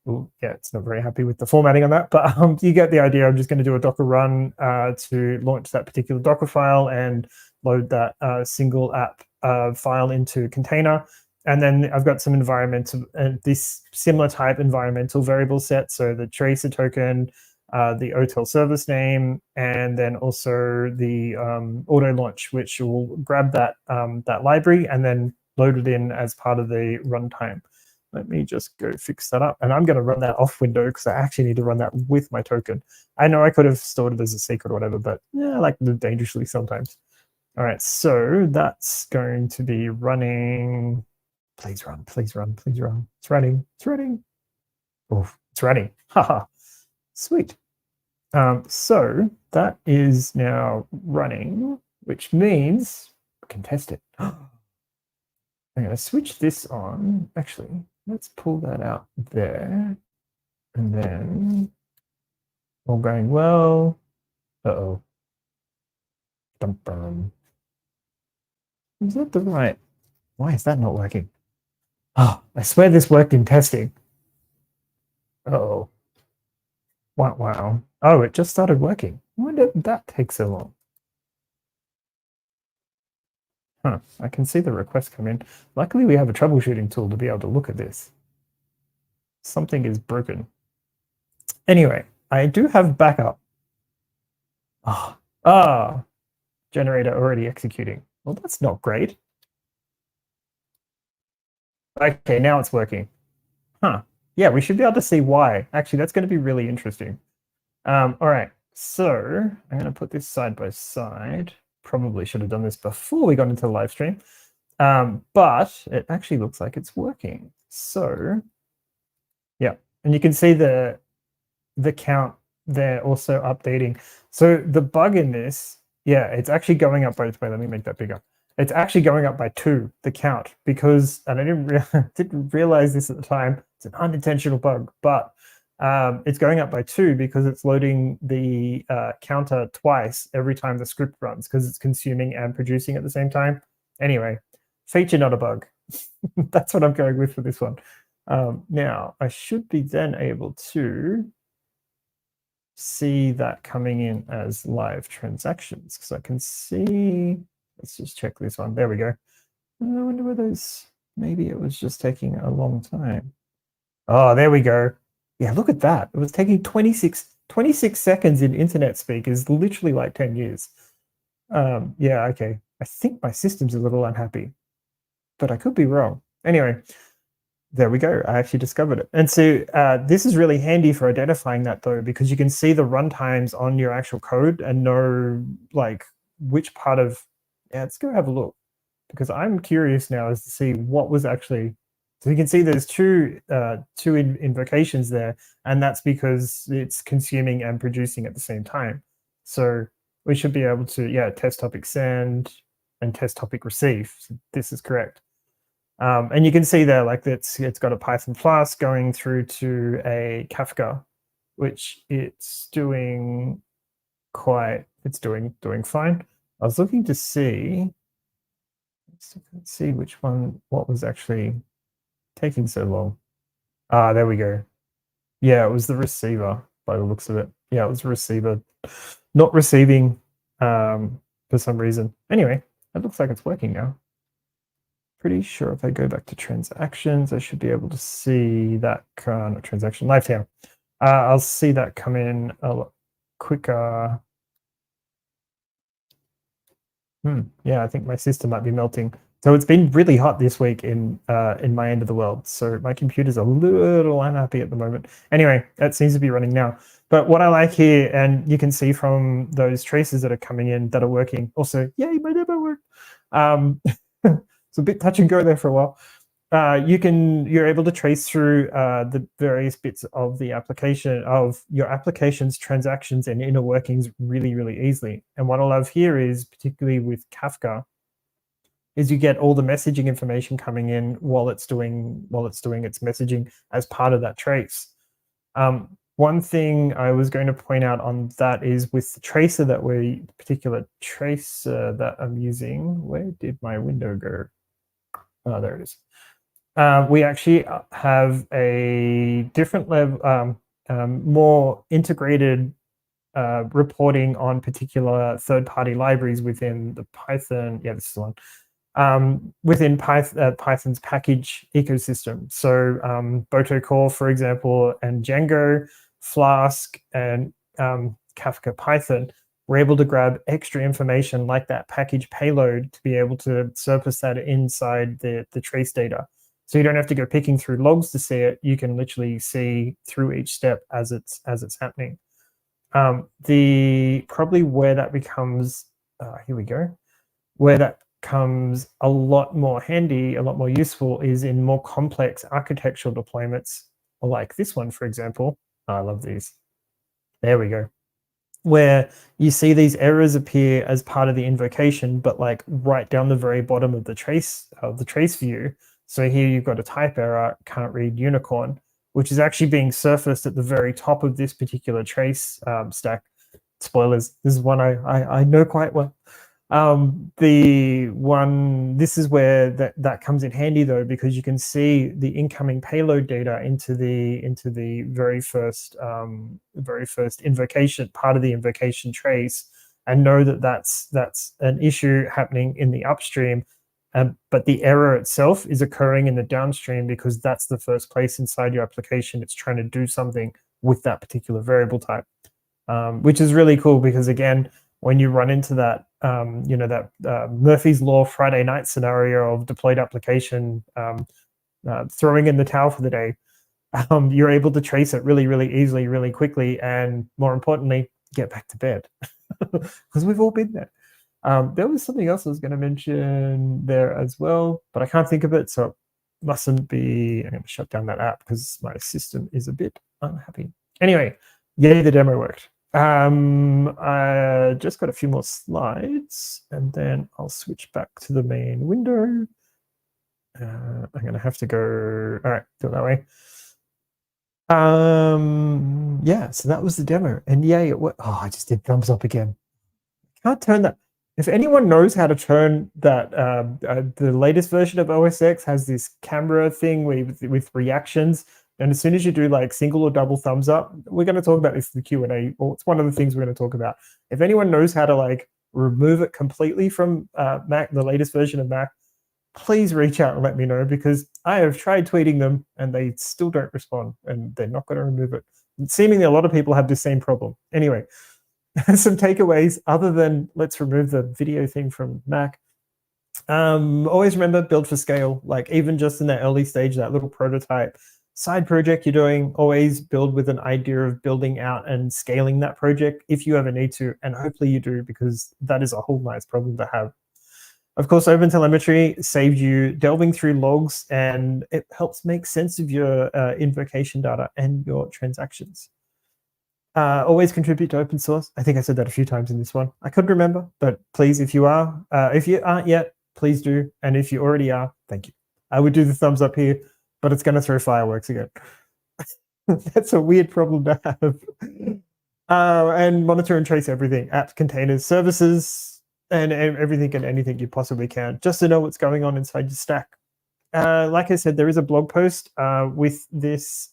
yeah, it's not very happy with the formatting on that, but you get the idea. I'm just going to do a Docker run to launch that particular Docker file and load that single app file into a container. And then I've got some environmental, this similar type environmental variable set. So the tracer token, the OTel service name, and then also the auto launch, which will grab that library and then load it in as part of the runtime. Let me just go fix that up. And I'm going to run that off window because I actually need to run that with my token. I know I could have stored it as a secret or whatever, but yeah, I like to live dangerously sometimes. All right, so that's going to be running. Please run, please run, please run. It's running, it's running. Oh, it's running. Haha, sweet. So that is now running, which means we can test it. I'm going to switch this on. Actually, let's pull that out there. And then all going well. Uh-oh. Dum-bum. Is that the right? Why is that not working? Oh, I swear this worked in testing. Uh-oh. Wow. Oh, it just started working. Why did that take so long? Huh, I can see the request come in. Luckily, we have a troubleshooting tool to be able to look at this. Something is broken. Anyway, I do have backup. Generator already executing. Well, that's not great. Okay, now it's working. Huh. Yeah, we should be able to see why. Actually, that's going to be really interesting. All right, so I'm going to put this side by side. Probably should have done this before we got into the live stream, but it actually looks like it's working. So, yeah, and you can see the count they're also updating. So the bug in this, yeah, it's actually going up by, let me make that bigger. It's actually going up by 2, the count, because, and I didn't realize this at the time, it's an unintentional bug, but it's going up by 2 because it's loading the counter twice every time the script runs, because it's consuming and producing at the same time. Anyway, feature, not a bug. That's what I'm going with for this one. Now, I should be then able to see that coming in as live transactions, because I can see, let's just check this one. There we go. I wonder where those, maybe it was just taking a long time. Oh, there we go. Yeah, look at that. It was taking 26 seconds in internet speak is literally like 10 years. Yeah, okay. I think my system's a little unhappy, but I could be wrong. Anyway, there we go. I actually discovered it. And so this is really handy for identifying that, though, because you can see the runtimes on your actual code and know like which part of, yeah, let's go have a look, because I'm curious now as to see what was actually, so you can see there's two invocations there, and that's because it's consuming and producing at the same time. So we should be able to, yeah, test topic send and test topic receive. So this is correct. And you can see there, like it's got a Python Flask going through to a Kafka, which it's doing it's doing fine. I was looking to see, let's see which one, what was actually taking so long. Ah, there we go. Yeah, it was the receiver by the looks of it. Yeah, it was the receiver not receiving for some reason. Anyway, it looks like it's working now. Pretty sure if I go back to transactions, I should be able to see that, not transaction, Lifetime. I'll see that come in a lot quicker. Yeah, I think my system might be melting. So it's been really hot this week in my end of the world. So my computer's a little unhappy at the moment. Anyway, that seems to be running now. But what I like here, and you can see from those traces that are coming in that are working. Also, yay, my demo worked. It's a bit touch and go there for a while. You're able to trace through the various bits of the application, of your application's transactions and inner workings really, really easily. And what I love here is, particularly with Kafka, is you get all the messaging information coming in while it's doing its messaging as part of that trace. One thing I was going to point out on that is with the tracer particular tracer that I'm using. Where did my window go? Oh, there it is. We actually have a different level, more integrated reporting on particular third-party libraries within the Python. Yeah, this is one. Within Python's package ecosystem. So Boto Core, for example, and Django, Flask, and Kafka Python, we're able to grab extra information like that package payload to be able to surface that inside the trace data. So you don't have to go picking through logs to see it. You can literally see through each step as it's happening. Probably where that becomes, here we go, where that comes a lot more handy, a lot more useful, is in more complex architectural deployments like this one, for example. I love these. There we go. Where you see these errors appear as part of the invocation, but like right down the very bottom of the trace view. So here you've got a type error, can't read unicorn, which is actually being surfaced at the very top of this particular trace stack. Spoilers, this is one I know quite well. This is where that comes in handy, though, because you can see the incoming payload data into the very first invocation, part of the invocation trace, and know that that's an issue happening in the upstream. But the error itself is occurring in the downstream because that's the first place inside your application it's trying to do something with that particular variable type, which is really cool because, again, when you run into that, Murphy's Law Friday night scenario of deployed application throwing in the towel for the day, you're able to trace it really, really easily, really quickly, and more importantly, get back to bed because we've all been there. There was something else I was going to mention there as well, but I can't think of it, so it mustn't be. I'm going to shut down that app because my system is a bit unhappy. Anyway, Yay, the demo worked. I just got a few more slides, and then I'll switch back to the main window. I'm going to have to go. All right, do it that way. Yeah, so that was the demo, and yay, it worked. Oh, I just did thumbs up again. Can't turn that. If anyone knows how to turn that, the latest version of OS X has this camera thing with reactions, and as soon as you do like single or double thumbs up, we're going to talk about this in the Q&A, or it's one of the things we're going to talk about. If anyone knows how to like remove it completely from Mac, the latest version of Mac, please reach out and let me know, because I have tried tweeting them and they still don't respond, and they're not going to remove it. Seemingly a lot of people have the same problem. Anyway, some takeaways other than let's remove the video thing from Mac. Always remember, build for scale. Like even just in that early stage, that little prototype side project you're doing, always build with an idea of building out and scaling that project if you ever need to, and hopefully you do, because that is a whole nice problem to have. Of course, OpenTelemetry saved you delving through logs, and it helps make sense of your invocation data and your transactions. Always contribute to open source. I think I said that a few times in this one. I couldn't remember, but please, if you aren't yet, please do. And if you already are, thank you. I would do the thumbs up here, but it's going to throw fireworks again. That's a weird problem to have. And monitor and trace everything, apps, containers, services, and everything and anything you possibly can, just to know what's going on inside your stack. Like I said, there is a blog post with this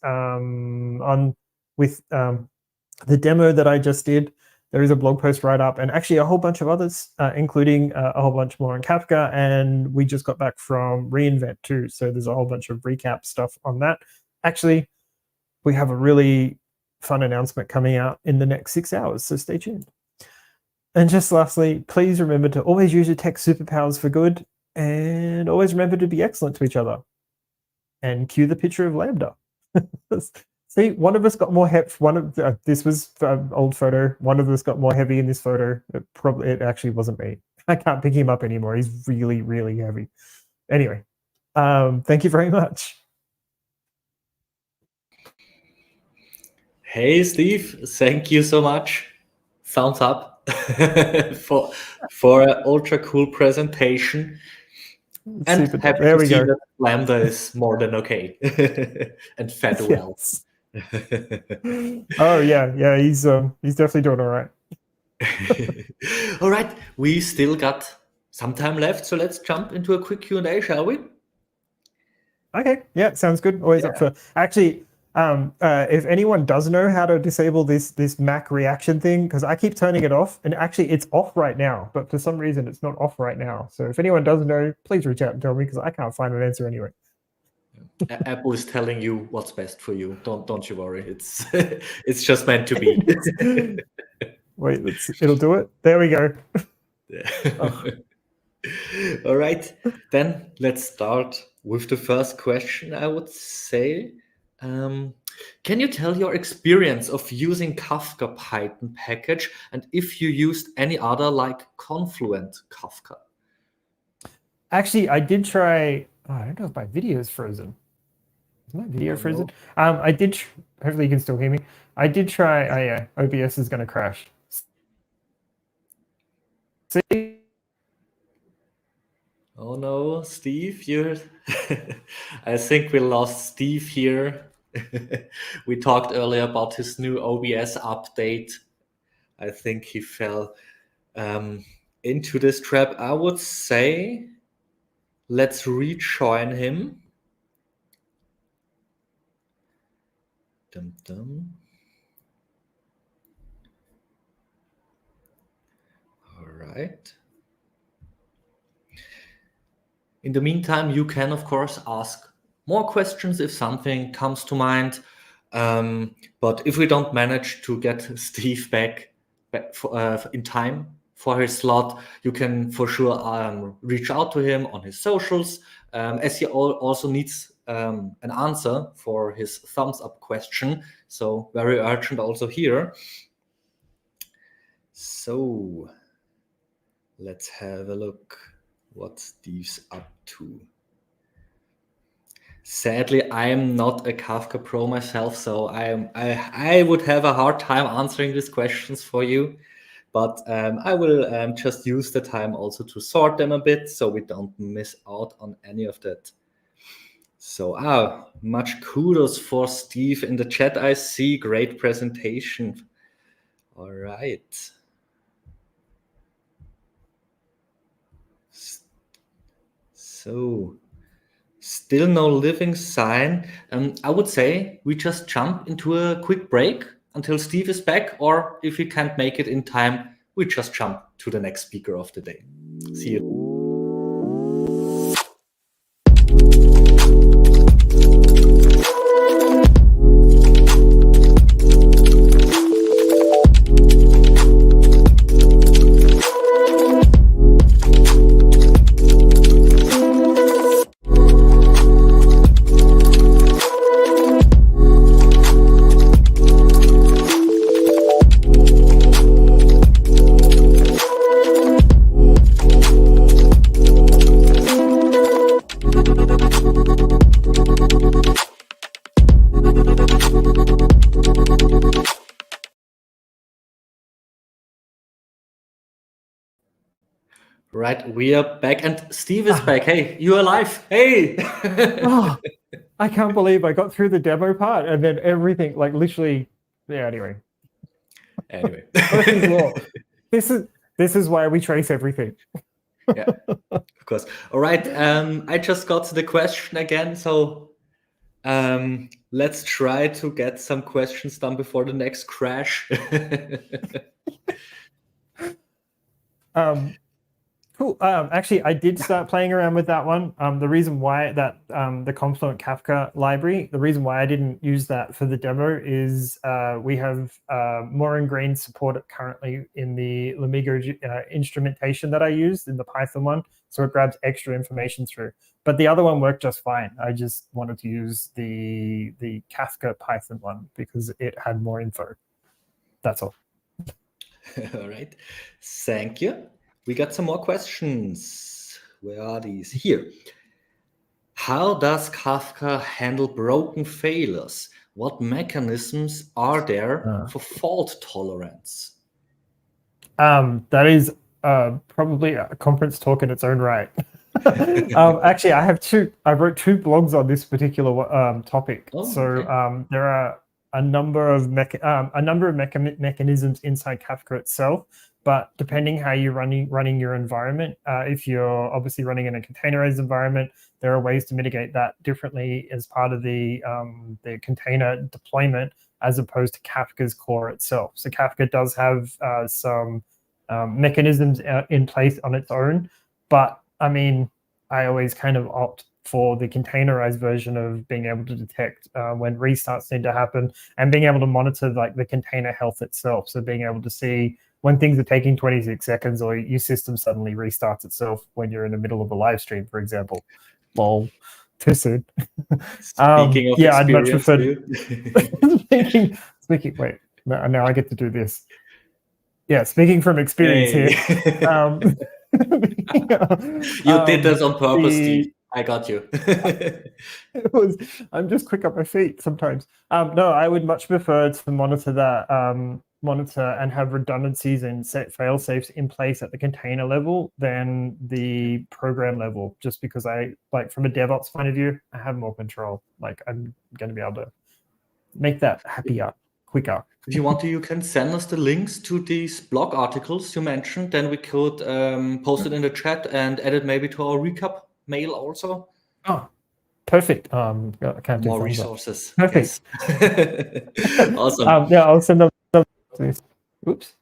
the demo that I just did. There is a blog post right up, and actually a whole bunch of others, including a whole bunch more on Kafka. And we just got back from reInvent too, so there's a whole bunch of recap stuff on that. Actually, we have a really fun announcement coming out in the next 6 hours, so stay tuned. And just lastly, please remember to always use your tech superpowers for good, and always remember to be excellent to each other. And cue the picture of Lambda. See, one of us got more heavy. This was an old photo. One of us got more heavy in this photo. It actually wasn't me. I can't pick him up anymore. He's really, really heavy. Anyway, thank you very much. Hey, Steve, thank you so much. Thumbs up for an ultra cool presentation. And Super. happy There to we see go. that Lambda is more than okay and fed well. Oh yeah, he's definitely doing all right. All right, we still got some time left, so let's jump into a quick Q&A, shall we? Okay, yeah, sounds good. Always up for. Actually, if anyone does know how to disable this Mac reaction thing, because I keep turning it off, and actually it's off right now, but for some reason it's not off right now. So if anyone does know, please reach out and tell me, because I can't find an answer anyway. Apple is telling you what's best for you. Don't you worry. It's it's just meant to be. Wait, it'll do it. There we go. Oh. All right, then let's start with the first question. I would say, can you tell your experience of using Kafka Python package, and if you used any other like Confluent Kafka? Actually, I did try. Oh, I don't know if my video is frozen. Is my video frozen? No. I did. Hopefully, you can still hear me. I did try. Oh yeah, OBS is going to crash. See. Oh no, Steve, you're. I think we lost Steve here. We talked earlier about his new OBS update. I think he fell into this trap. I would say let's rejoin him. Dum dum. All right. In the meantime, you can, of course, ask more questions if something comes to mind. But if we don't manage to get Steve back in time for his slot, you can for sure reach out to him on his socials, as he also needs an answer for his thumbs up question. So very urgent also here. So let's have a look what Steve's up to. Sadly, I'm not a Kafka pro myself, so I would have a hard time answering these questions for you. But I will just use the time also to sort them a bit so we don't miss out on any of that. So, much kudos for Steve in the chat. I see. Great presentation. All right. So, still no living sign. I would say we just jump into a quick break until Steve is back, or if we can't make it in time, we just jump to the next speaker of the day. See you. Right, we are back, and Steve is back. Hey, you're alive. Hey. Oh, I can't believe I got through the demo part and then everything, like literally. Yeah. Anyway. Murphy's Law. This is why we trace everything. Yeah, of course. All right. I just got to the question again, so let's try to get some questions done before the next crash. Cool. Actually, I did start playing around with that one. The reason why that the Confluent Kafka library, the reason why I didn't use that for the demo is we have more ingrained support currently in the Lamigo instrumentation that I used in the Python one, so it grabs extra information through. But the other one worked just fine. I just wanted to use the Kafka Python one because it had more info. That's all. All right. Thank you. We got some more questions. Where are these? Here. How does Kafka handle broken failures? What mechanisms are there for fault tolerance? That is probably a conference talk in its own right. Actually, I wrote two blogs on this particular topic. Okay. There are a number of mechanisms inside Kafka itself, but depending how you're running your environment, if you're obviously running in a containerized environment, there are ways to mitigate that differently as part of the container deployment as opposed to Kafka's core itself. So Kafka does have some mechanisms in place on its own, but I mean, I always kind of opt for the containerized version of being able to detect when restarts need to happen and being able to monitor like the container health itself. So being able to see when things are taking 26 seconds or your system suddenly restarts itself when you're in the middle of a live stream, for example. Lol, too soon. Speaking of I'd much prefer. Speaking. Wait, now I get to do this. Yeah, speaking from experience here. You did this on purpose, Steve. I got you. I'm just quick up my feet sometimes. No, I would much prefer to monitor that, monitor and have redundancies and set fail safes in place at the container level than the program level, just because from a DevOps point of view, I have more control. Like I'm going to be able to make that happier, quicker. If you want to, you can send us the links to these blog articles you mentioned. Then we could post it in the chat and add it maybe to our recap mail also. Oh, perfect. I can't do more resources. Perfect. Yes. Awesome. I'll send them. Oops.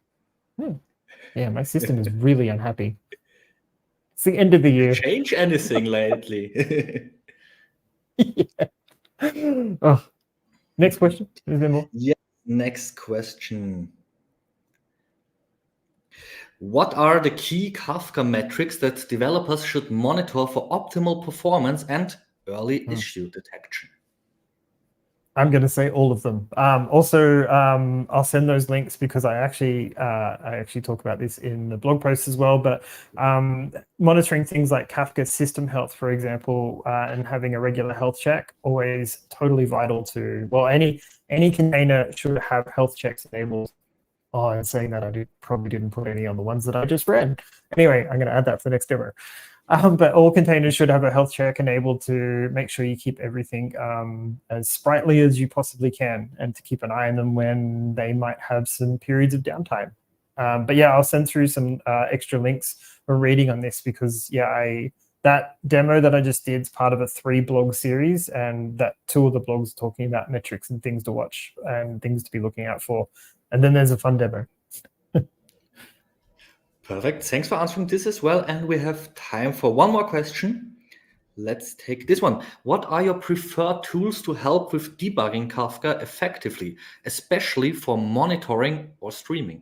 Yeah, my system is really unhappy. It's the end of the year. Change anything lately? Yeah. Oh. Next question. Is there more? Yeah. Next question. What are the key Kafka metrics that developers should monitor for optimal performance and early issue detection? I'm going to say all of them. Also, I'll send those links because I actually talk about this in the blog post as well. But monitoring things like Kafka system health, for example, and having a regular health check, always totally vital to. Well, any container should have health checks enabled. Oh, and saying that, I probably didn't put any on the ones that I just read. Anyway, I'm going to add that for the next demo. But all containers should have a health check enabled to make sure you keep everything as sprightly as you possibly can, and to keep an eye on them when they might have some periods of downtime. But yeah, I'll send through some extra links for reading on this because that demo that I just did is part of a 3-blog series, and that 2 of the blogs talking about metrics and things to watch and things to be looking out for. And then there's a fun demo. Perfect. Thanks for answering this as well. And we have time for one more question. Let's take this one. What are your preferred tools to help with debugging Kafka effectively, especially for monitoring or streaming?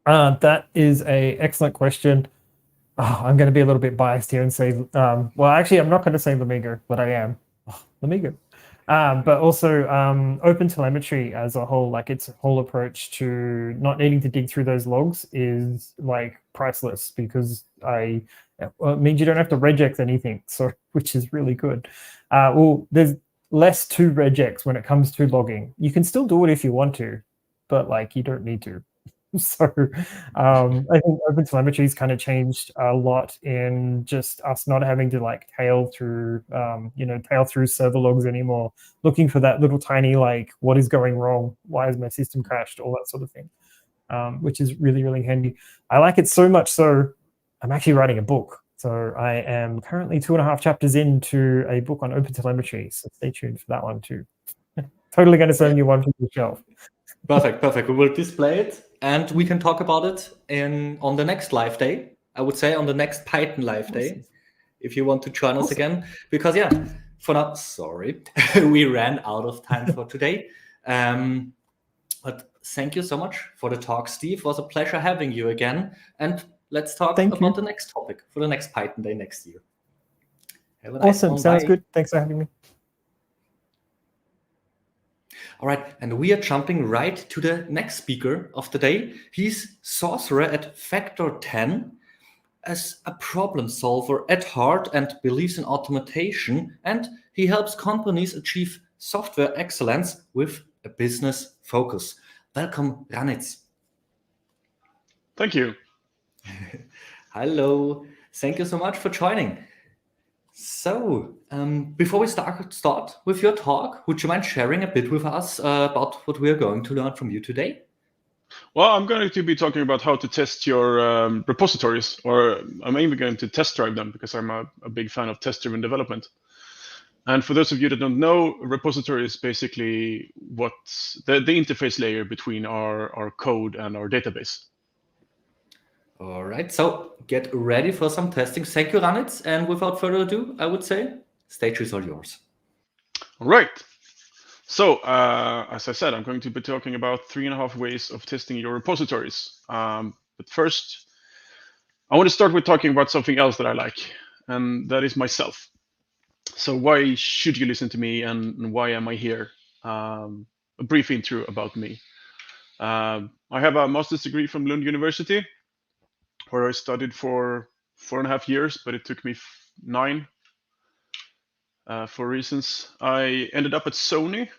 That is an excellent question. I'm going to be a little bit biased here and say, well, actually, I'm not going to say Lamigo, but I am. Lamigo. But also OpenTelemetry as a whole, like its whole approach to not needing to dig through those logs is like priceless, because it means you don't have to regex anything, so which is really good. Well, there's less to regex when it comes to logging. You can still do it if you want to, but like you don't need to. So I think OpenTelemetry's kind of changed a lot in just us not having to like tail through server logs anymore, looking for that little tiny like, what is going wrong? Why is my system crashed? All that sort of thing, which is really, really handy. I like it so much so I'm actually writing a book. So I am currently 2.5 chapters into a book on OpenTelemetry. So stay tuned for that one too. Totally going to send you one from the shelf. Perfect. We will display it and we can talk about it on the next live day. I would say on the next Python live day, if you want to join us again. Because for now, sorry, we ran out of time for today. But thank you so much for the talk, Steve. It was a pleasure having you again. And let's talk about the next topic for the next Python day next year. Have a nice one. Sounds Bye. good. Thanks for having me. All right, and we are jumping right to the next speaker of the day. He's sorcerer at Factor 10 as a problem solver at heart and believes in automation, and he helps companies achieve software excellence with a business focus. Welcome, Ranitz. Thank you. Hello. Thank you so much for joining. So, before we start with your talk, would you mind sharing a bit with us about what we are going to learn from you today? Well, I'm going to be talking about how to test your repositories, or I'm even going to test drive them because I'm a big fan of test-driven development. And for those of you that don't know, a repository is basically what's the interface layer between our code and our database. All right, so get ready for some testing. Thank you, Ranitz. And without further ado, I would say, stage is all yours. All right. So, as I said, I'm going to be talking about 3.5 ways of testing your repositories. But first, I want to start with talking about something else that I like, and that is myself. So why should you listen to me, and why am I here? A brief intro about me. I have a master's degree from Lund University, where I studied for 4.5 years, but it took me 9 for reasons. I ended up at Sony,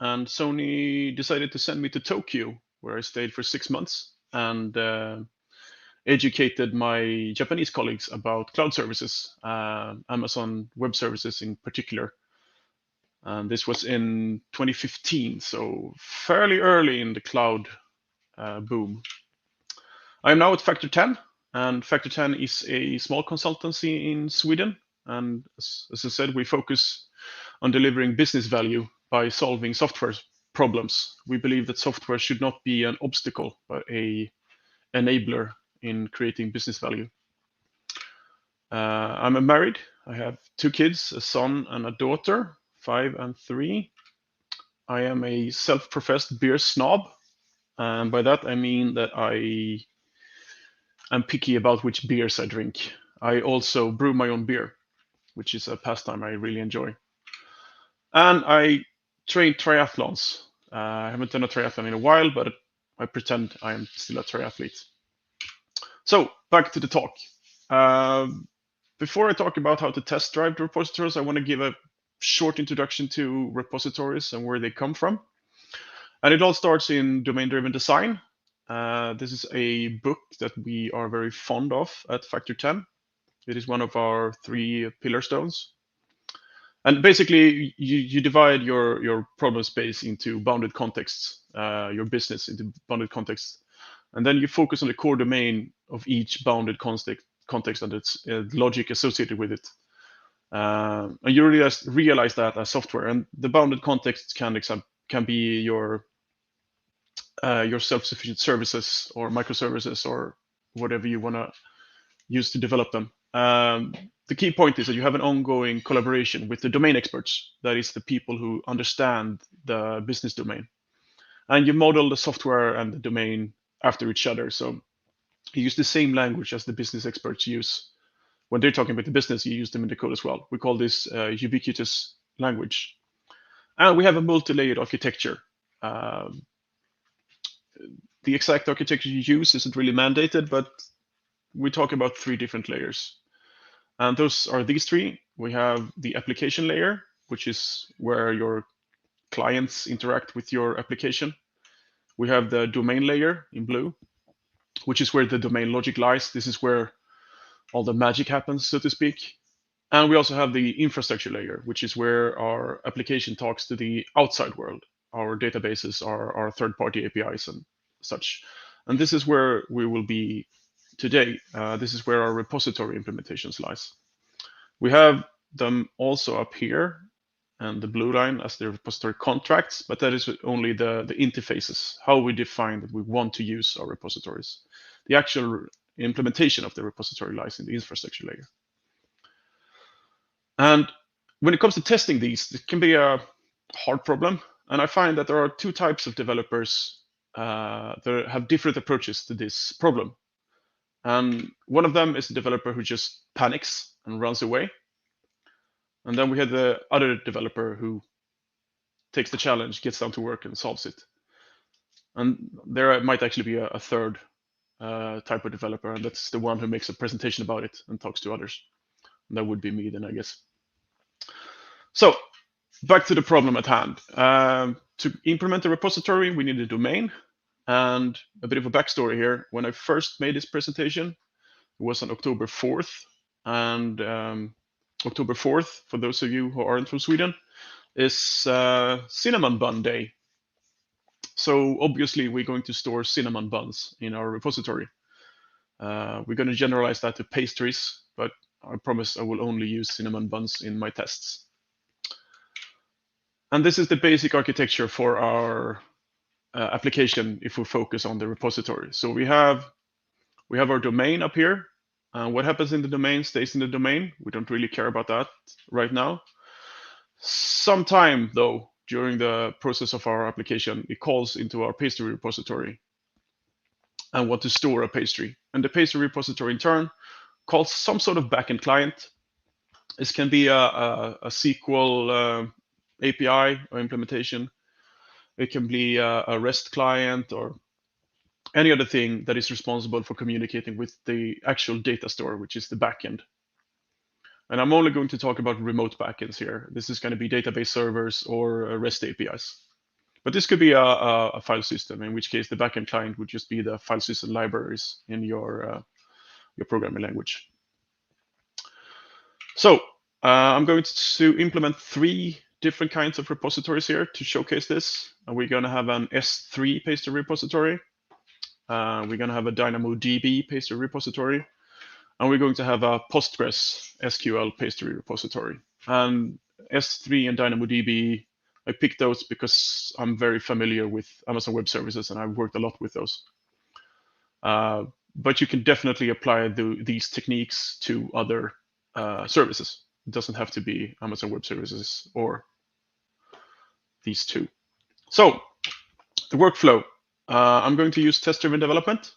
and Sony decided to send me to Tokyo, where I stayed for 6 months and educated my Japanese colleagues about cloud services, Amazon Web Services in particular. And this was in 2015, so fairly early in the cloud boom. I'm now at Factor 10, and Factor 10 is a small consultancy in Sweden. And as I said, we focus on delivering business value by solving software problems. We believe that software should not be an obstacle, but an enabler in creating business value. I'm married. I have 2 kids, a son and a daughter, 5 and 3. I am a self-professed beer snob. And by that, I mean that I am picky about which beers I drink. I also brew my own beer, which is a pastime I really enjoy. And I train triathlons. I haven't done a triathlon in a while, but I pretend I am still a triathlete. So back to the talk. Before I talk about how to test drive the repositories, I want to give a short introduction to repositories and where they come from. And it all starts in domain-driven design. This is a book that we are very fond of at Factor 10. It is one of our 3 pillar stones. And basically, you divide your problem space into bounded contexts, your business into bounded contexts. And then you focus on the core domain of each bounded context and its logic associated with it. And you realize that as software. And the bounded context can be your self-sufficient services or microservices or whatever you want to use to develop them. The key point is that you have an ongoing collaboration with the domain experts. That is the people who understand the business domain. And you model the software and the domain after each other. So you use the same language as the business experts use. When they're talking about the business, you use them in the code as well. We call this ubiquitous language. And we have a multi-layered architecture. The exact architecture you use isn't really mandated, but we talk about 3 different layers. And those are these 3. We have the application layer, which is where your clients interact with your application. We have the domain layer in blue, which is where the domain logic lies. This is where all the magic happens, so to speak. And we also have the infrastructure layer, which is where our application talks to the outside world, our databases, our third-party APIs and such. And this is where we will be today. This is where our repository implementations lies. We have them also up here, and the blue line as the repository contracts, but that is only the interfaces, how we define that we want to use our repositories. The actual implementation of the repository lies in the infrastructure layer. And when it comes to testing these, it can be a hard problem. And I find that there are 2 types of developers that have different approaches to this problem. And one of them is the developer who just panics and runs away. And then we have the other developer who takes the challenge, gets down to work, and solves it. And there might actually be a third type of developer, and that's the one who makes a presentation about it and talks to others. And that would be me then, I guess. So back to the problem at hand. To implement a repository, we need a domain. And a bit of a backstory here. When I first made this presentation, it was on October 4th. And October 4th, for those of you who aren't from Sweden, is Cinnamon Bun Day. So obviously, we're going to store cinnamon buns in our repository. We're going to generalize that to pastries, but I promise I will only use cinnamon buns in my tests. And this is the basic architecture for our application if we focus on the repository. So we have our domain up here. What happens in the domain stays in the domain. We don't really care about that right now. Sometime, though, during the process of our application, it calls into our pastry repository and want to store a pastry. And the pastry repository, in turn, calls some sort of backend client. This can be a SQL API or implementation. It can be a REST client or any other thing that is responsible for communicating with the actual data store, which is the backend. And I'm only going to talk about remote backends here. This is going to be database servers or REST APIs. But this could be a file system, in which case the backend client would just be the file system libraries in your programming language. So I'm going to implement 3 different kinds of repositories here to showcase this. And we're going to have an S3 pastry repository. We're going to have a DynamoDB pastry repository. And we're going to have a Postgres SQL pastry repository. And S3 and DynamoDB, I picked those because I'm very familiar with Amazon Web Services and I've worked a lot with those. But you can definitely apply these techniques to other services. It doesn't have to be Amazon Web Services or these 2. So the workflow, I'm going to use test-driven development.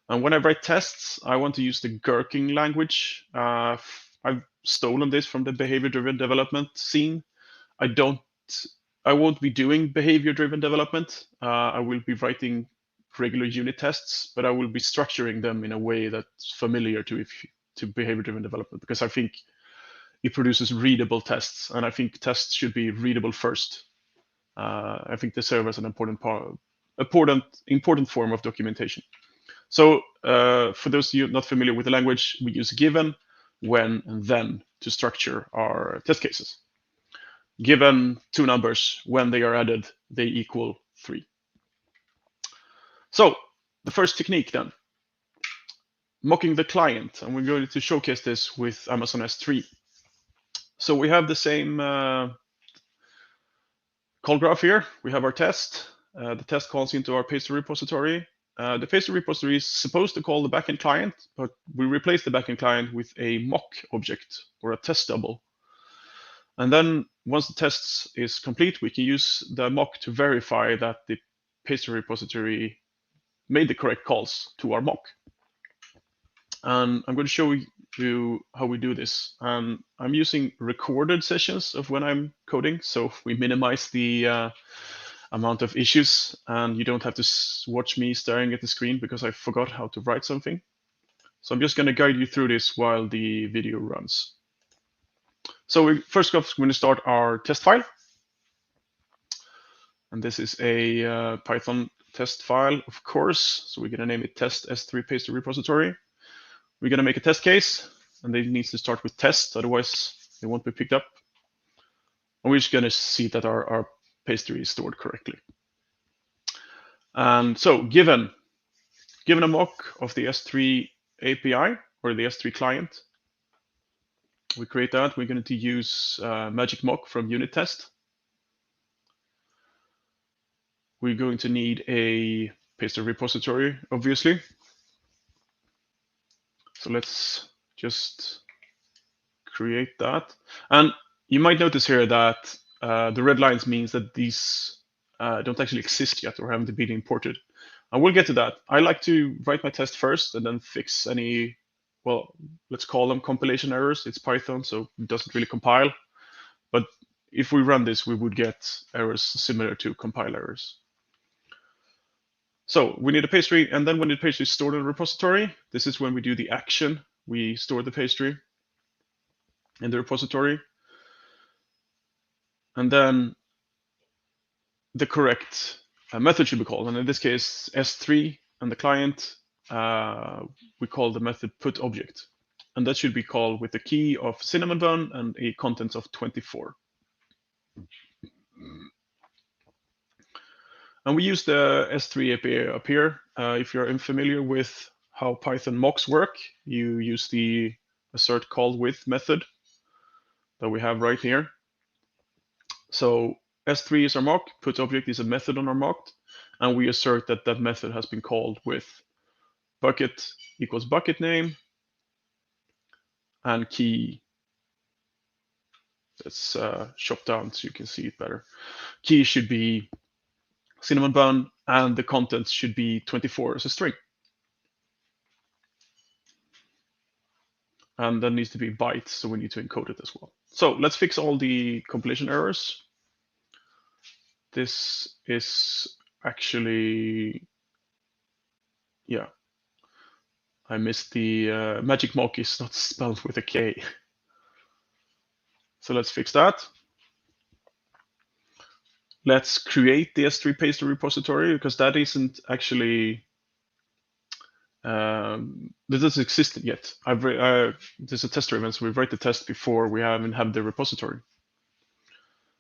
And when I write tests, I want to use the gherking language. I've stolen this from the behavior-driven development scene. I won't be doing behavior-driven development. I will be writing regular unit tests, but I will be structuring them in a way that's familiar to behavior-driven development, because I think it produces readable tests, and I think tests should be readable first. I think they serve as an important form of documentation. So for those of you not familiar with the language, we use given, when, and then to structure our test cases. Given two numbers, when they are added, they equal 3. So the first technique then, mocking the client, and we're going to showcase this with Amazon S3. So we have the same call graph here. We have our test. The test calls into our pastry repository. The pastry repository is supposed to call the backend client, but we replace the backend client with a mock object or a test double. And then once the test is complete, we can use the mock to verify that the pastry repository made the correct calls to our mock. And I'm going to show you how we do this. I'm using recorded sessions of when I'm coding, so we minimize the amount of issues, and you don't have to watch me staring at the screen because I forgot how to write something. So I'm just going to guide you through this while the video runs. So we first off going to start our test file. And this is a Python test file, of course. So we're going to name it test S3 pastry repository. We're going to make a test case, and it needs to start with test, otherwise it won't be picked up. And we're just going to see that our pastry is stored correctly. And so given a mock of the S3 API or the S3 client, we create that. We're going to use magic mock from unit test. We're going to need a pastry repository, obviously. So let's just create that. And you might notice here that the red lines means that these don't actually exist yet or haven't been imported. And we'll get to that. I like to write my test first and then fix any, well, let's call them compilation errors. It's Python, so it doesn't really compile. But if we run this, we would get errors similar to compile errors. So we need a pastry, and then when the pastry is stored in a repository, this is when we do the action. We store the pastry in the repository. And then the correct method should be called. And in this case, S3 and the client, we call the method put object. And that should be called with a key of cinnamon bun and a contents of 24. And we use the S3 API up here. If you're unfamiliar with how Python mocks work, you use the assert call with method that we have right here. So S3 is our mock, put object is a method on our mock, and we assert that that method has been called with bucket equals bucket name and key. Let's chop down so you can see it better. Key should be cinnamon bun, and the contents should be 24 as a string. And that needs to be bytes, so we need to encode it as well. So let's fix all the compilation errors. This is actually, yeah, I missed the magic mock is not spelled with a K. So let's fix that. Let's create the S3 pastry repository, because that isn't actually, this doesn't exist yet. There's a tester event, so we write the test before we haven't had the repository.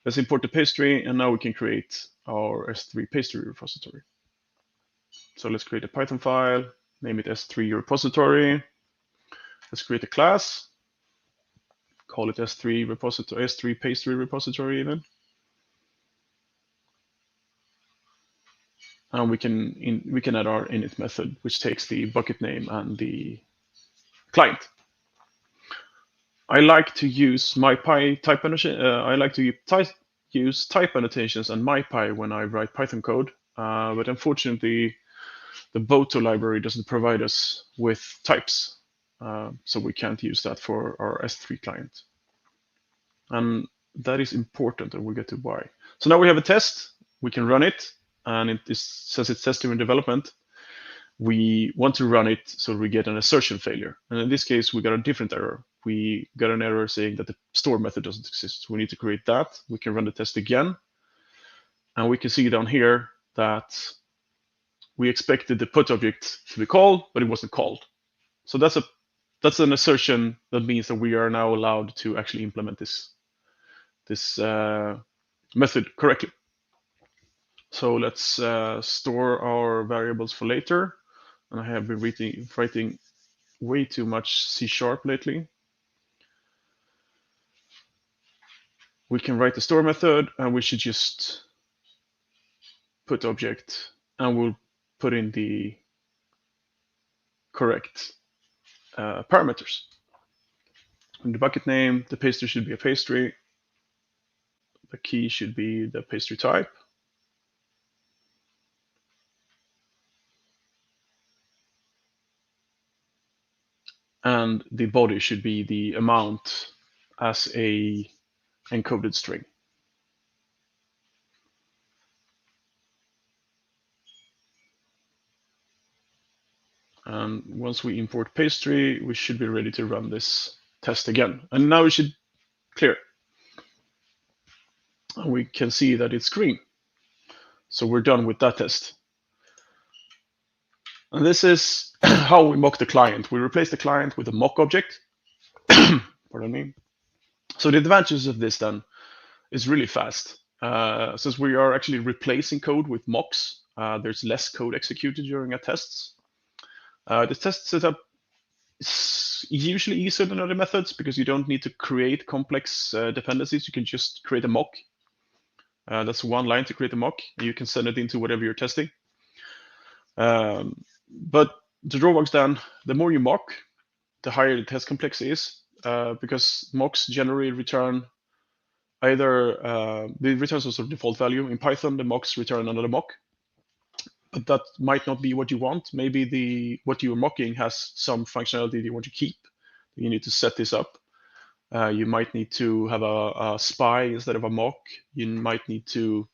Let's import the pastry, and now we can create our S3 pastry repository. So let's create a Python file, name it S3 repository. Let's create a class, call it S3 repository, S3 pastry repository even. And we can add our init method, which takes the bucket name and the client. I like to use MyPy type annotation. I like to use type annotations and MyPy when I write Python code, but unfortunately, the Boto library doesn't provide us with types, so we can't use that for our S3 client. And that is important, and we'll get to why. So now we have a test. We can run it, and says it's testing in development. We want to run it so we get an assertion failure. And in this case, we got a different error. We got an error saying that the store method doesn't exist. We need to create that. We can run the test again. And we can see down here that we expected the put object to be called, but it wasn't called. So that's an assertion that means that we are now allowed to actually implement this method correctly. So let's store our variables for later. And I have been writing way too much C# lately. We can write the store method, and we should just put object, and we'll put in the correct parameters. In the bucket name, the pastry should be a pastry. The key should be the pastry type. And the body should be the amount as a encoded string. And once we import pastry, we should be ready to run this test again. And now we should clear it. And we can see that it's green. So we're done with that test. And this is how we mock the client. We replace the client with a mock object. Pardon me. So the advantages of this then is really fast. Since we are actually replacing code with mocks, there's less code executed during our tests. The test setup is usually easier than other methods because you don't need to create complex dependencies. You can just create a mock. That's one line to create a mock. You can send it into whatever you're testing. But the drawbacks then, the more you mock, the higher the test complexity is, because mocks generally return either, they return some sort of default value. In Python, the mocks return another mock, but that might not be what you want. Maybe what you're mocking has some functionality you want to keep. You need to set this up. You might need to have a spy instead of a mock. You might need to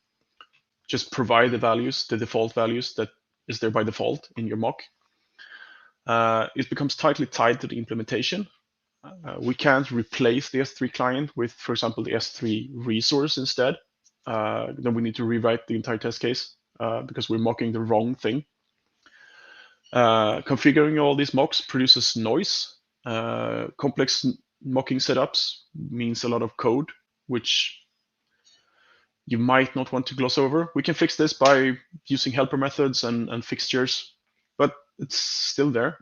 just provide the values, the default values that is there by default in your mock. It becomes tightly tied to the implementation. We can't replace the S3 client with, for example, the S3 resource instead. Then we need to rewrite the entire test case because we're mocking the wrong thing. Configuring all these mocks produces noise. Complex mocking setups means a lot of code, which you might not want to gloss over. We can fix this by using helper methods and fixtures, but it's still there.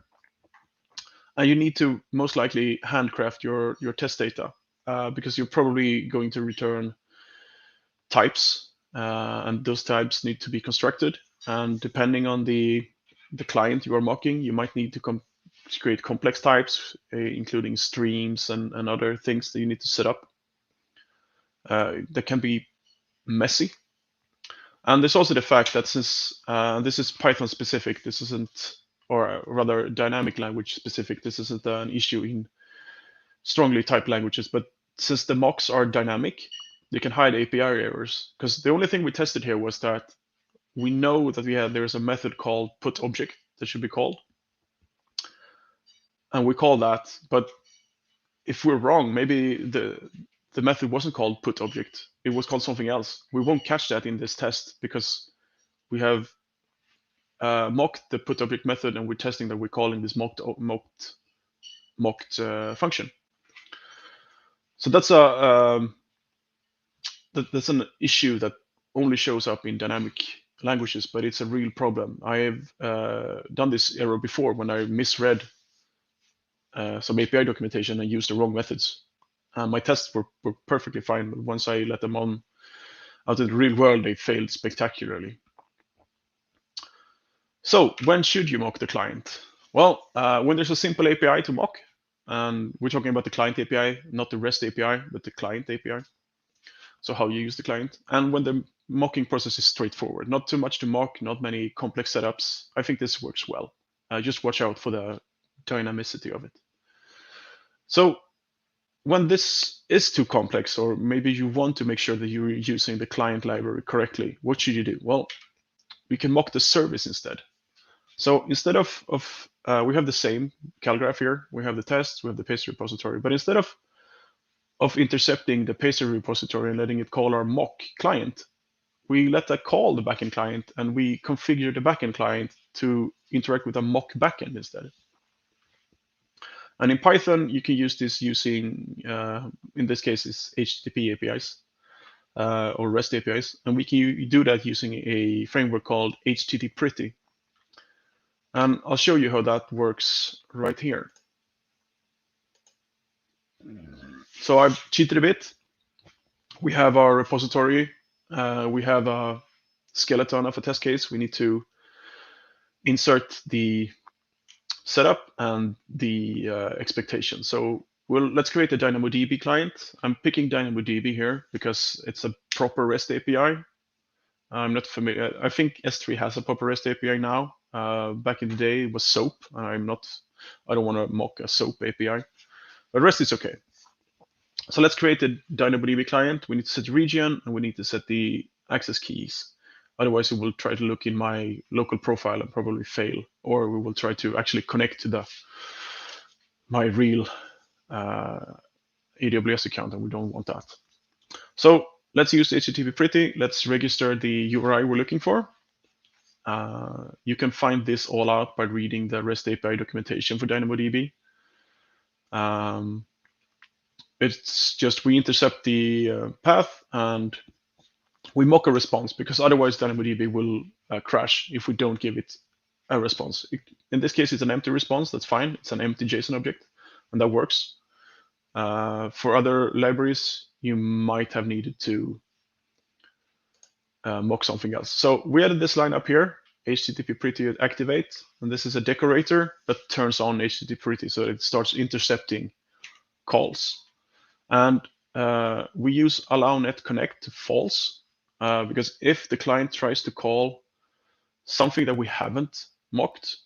And you need to most likely handcraft your test data because you're probably going to return types, and those types need to be constructed. And depending on the client you are mocking, you might need to create complex types, including streams and other things that you need to set up. That can be messy. And there's also the fact that since this is Python specific, this isn't, or rather dynamic language specific, this isn't an issue in strongly typed languages, but since the mocks are dynamic, they can hide API errors. Because the only thing we tested here was that we know that there's a method called put object that should be called. And we call that, but if we're wrong, maybe the method wasn't called put object. It was called something else. We won't catch that in this test because we have mocked the put object method, and we're testing that we're calling this mocked function. So that's that's an issue that only shows up in dynamic languages, but it's a real problem. I have done this error before when I misread some API documentation and used the wrong methods. My tests were perfectly fine, but once I let them out in the real world, they failed spectacularly. So when should you mock the client? Well, when there's a simple API to mock, and we're talking about the client API, not the REST API, but the client API. So how you use the client. And when the mocking process is straightforward, not too much to mock, not many complex setups. I think this works well. Just watch out for the dynamicity of it. So when this is too complex, or maybe you want to make sure that you're using the client library correctly, what should you do? Well, we can mock the service instead. So instead of we have the same cal graph here, we have the tests, we have the pastry repository, but instead of intercepting the pastry repository and letting it call our mock client, we let that call the backend client, and we configure the backend client to interact with a mock backend instead. And in Python, you can use this using, in this case, is HTTP APIs or REST APIs, and we can do that using a framework called HTTP. And I'll show you how that works right here. So I've cheated a bit. We have our repository. We have a skeleton of a test case. We need to insert the setup and the expectation. So let's create a DynamoDB client. I'm picking DynamoDB here because it's a proper REST API. I'm not familiar. I think S3 has a proper REST API now. Back in the day, it was SOAP. I don't want to mock a SOAP API, but REST is okay. So let's create a DynamoDB client. We need to set the region, and we need to set the access keys. Otherwise, it will try to look in my local profile and probably fail, or we will try to actually connect to my real AWS account, and we don't want that. So let's use HTTP pretty. Let's register the URI we're looking for. You can find this all out by reading the REST API documentation for DynamoDB. It's just we intercept the path and we mock a response, because otherwise DynamoDB will crash if we don't give it a response. In this case, it's an empty response. That's fine. It's an empty JSON object, and that works. For other libraries, you might have needed to mock something else. So we added this line up here, HTTP pretty activate, and this is a decorator that turns on HTTP pretty, so it starts intercepting calls. And we use allow net connect to false, because if the client tries to call something that we haven't mocked,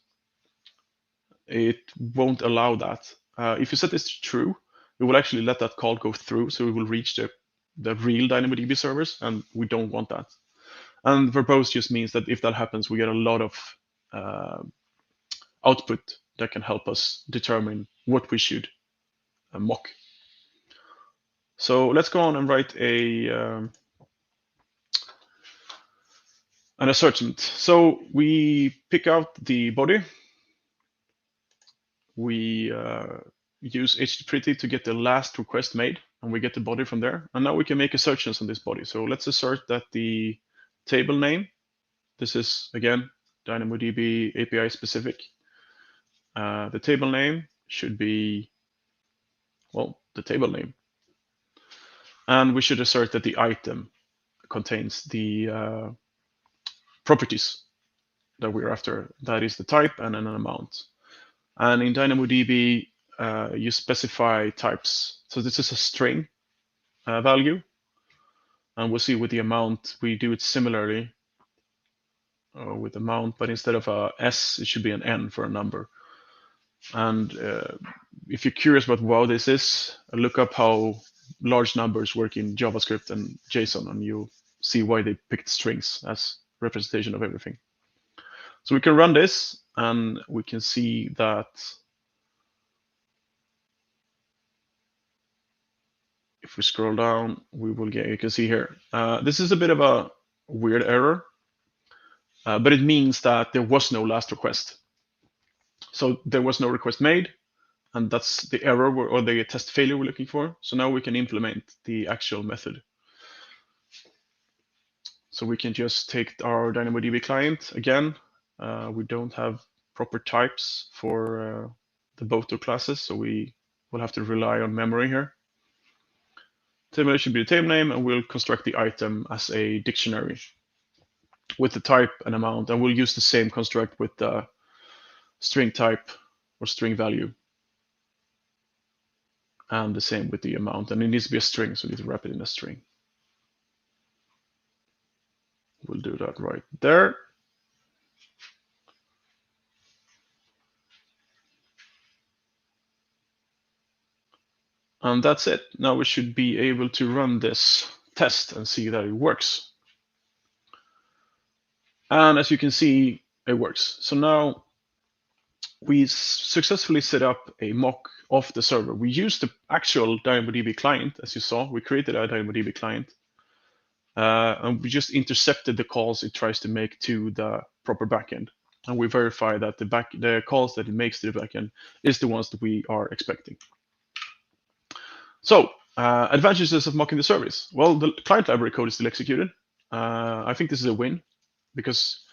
it won't allow that. If you set this to true, we will actually let that call go through, so we will reach the real DynamoDB servers, and we don't want that. And verbose just means that if that happens, we get a lot of output that can help us determine what we should mock. So let's go on and write an assertment. So we pick out the body. We use HTTP to get the last request made, and we get the body from there. And now we can make assertions on this body. So let's assert that the table name, this is again DynamoDB API specific. The table name should be, well, the table name. And we should assert that the item contains the properties that we're after. That is the type and an amount. And in DynamoDB, you specify types. So this is a string value. And we'll see with the amount, we do it similarly with amount, but instead of a S, it should be an N for a number. And if you're curious about what this is, look up how large numbers work in JavaScript and JSON, and you'll see why they picked strings as representation of everything. So we can run this, and we can see that if we scroll down, we will get, you can see here, this is a bit of a weird error, but it means that there was no last request. So there was no request made, and that's the error or the test failure we're looking for. So now we can implement the actual method. So we can just take our DynamoDB client again. We don't have proper types for the both classes, so we will have to rely on memory here. Table name should be the table name, and we'll construct the item as a dictionary with the type and amount, and we'll use the same construct with the string type or string value, and the same with the amount. And it needs to be a string, so we need to wrap it in a string. We'll do that right there. And that's it. Now we should be able to run this test and see that it works. And as you can see, it works. So now we successfully set up a mock of the server. We used the actual DynamoDB client, as you saw. We created a DynamoDB client. And we just intercepted the calls it tries to make to the proper backend. And we verify that the calls that it makes to the backend is the ones that we are expecting. So advantages of mocking the service. Well, the client library code is still executed. I think this is a win because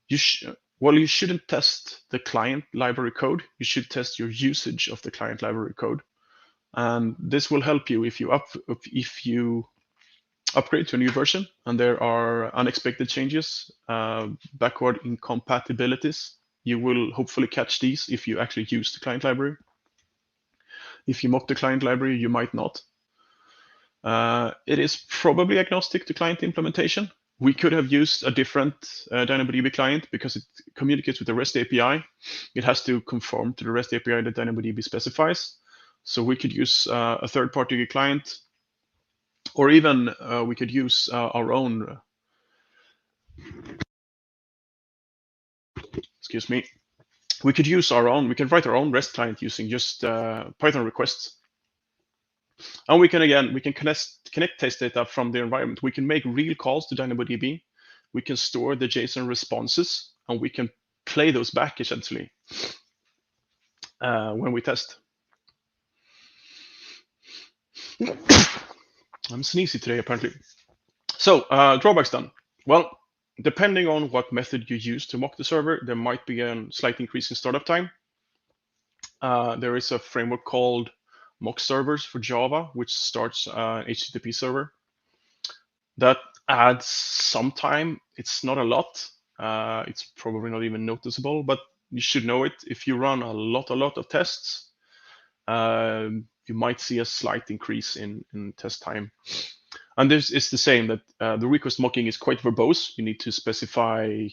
you shouldn't test the client library code. You should test your usage of the client library code. And this will help you if you upgrade to a new version and there are unexpected changes, backward incompatibilities. You will hopefully catch these if you actually use the client library. If you mock the client library, you might not. It is probably agnostic to client implementation. We could have used a different DynamoDB client because it communicates with the REST API. It has to conform to the REST API that DynamoDB specifies. So we could use a third-party client, or even we could use our own. Excuse me. We could use our own. We can write our own REST client using just Python requests. And we can connect test data from the environment. We can make real calls to DynamoDB. We can store the JSON responses, and we can play those back essentially when we test. I'm sneezy today, apparently. So drawbacks then. Well, depending on what method you use to mock the server, there might be a slight increase in startup time. There is a framework called mock servers for Java, which starts an HTTP server. That adds some time. It's not a lot. It's probably not even noticeable, but you should know it. If you run a lot of tests, you might see a slight increase in test time. And this is the same, that the request mocking is quite verbose. You need to specify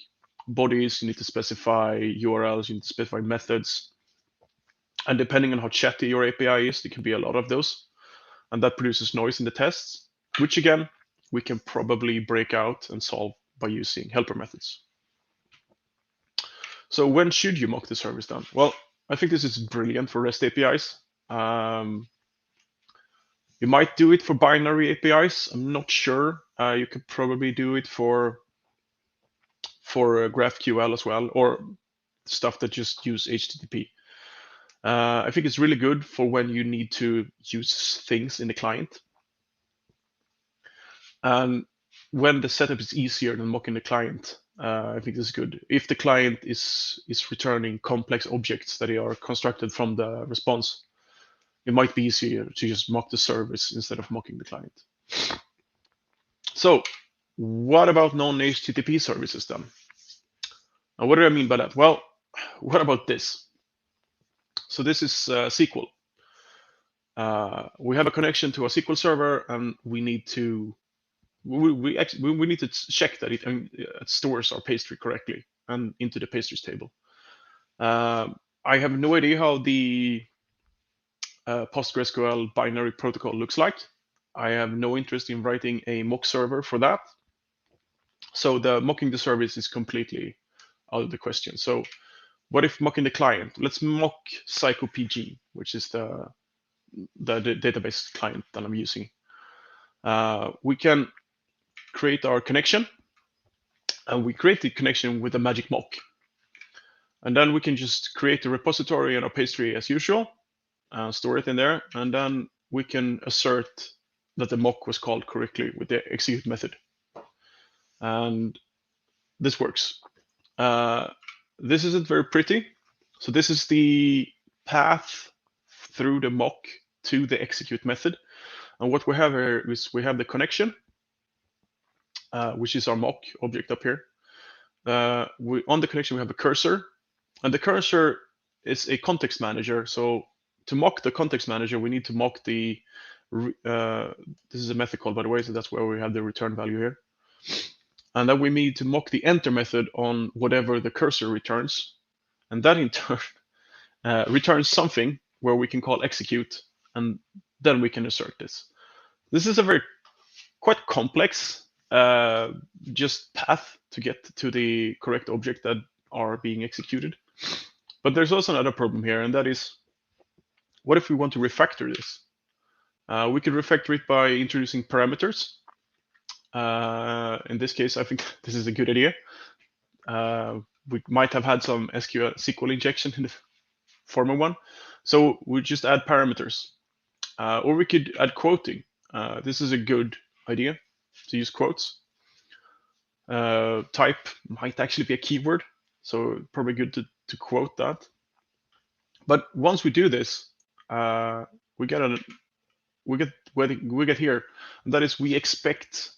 bodies, you need to specify URLs, you need to specify methods. And depending on how chatty your API is, there can be a lot of those. And that produces noise in the tests, which again, we can probably break out and solve by using helper methods. So when should you mock the service then? Well, I think this is brilliant for REST APIs. You might do it for binary APIs. I'm not sure. You could probably do it for GraphQL as well, or stuff that just use HTTP. I think it's really good for when you need to use things in the client. And when the setup is easier than mocking the client, I think this is good. If the client is returning complex objects that are constructed from the response, it might be easier to just mock the service instead of mocking the client. So what about non-HTTP services then? And what do I mean by that? Well, what about this? So this is SQL. We have a connection to a SQL server, and we need to need to check that it stores our pastry correctly and into the pastries table. I have no idea how the PostgreSQL binary protocol looks like. I have no interest in writing a mock server for that. So the mocking the service is completely out of the question. So what if mocking the client? Let's mock PsychoPG, which is the database client that I'm using. We can create our connection, and we create the connection with a magic mock. And then we can just create a repository in our pastry as usual, store it in there, and then we can assert that the mock was called correctly with the execute method. And this works. This isn't very pretty. So this is the path through the mock to the execute method. And what we have here is we have the connection, which is our mock object up here. On the connection, we have a cursor. And the cursor is a context manager. So to mock the context manager, we need to mock the, this is a method call, by the way, so that's where we have the return value here. And then we need to mock the enter method on whatever the cursor returns. And that in turn returns something where we can call execute. And then we can insert this. This is a very quite complex just path to get to the correct object that are being executed. But there's also another problem here, and that is, what if we want to refactor this? We could refactor it by introducing parameters. In this case, I think this is a good idea. We might have had some SQL injection in the former one. So we just add parameters. Or we could add quoting. This is a good idea, to use quotes. Type might actually be a keyword, so probably good to quote that. But once we do this, we get here, and that is we expect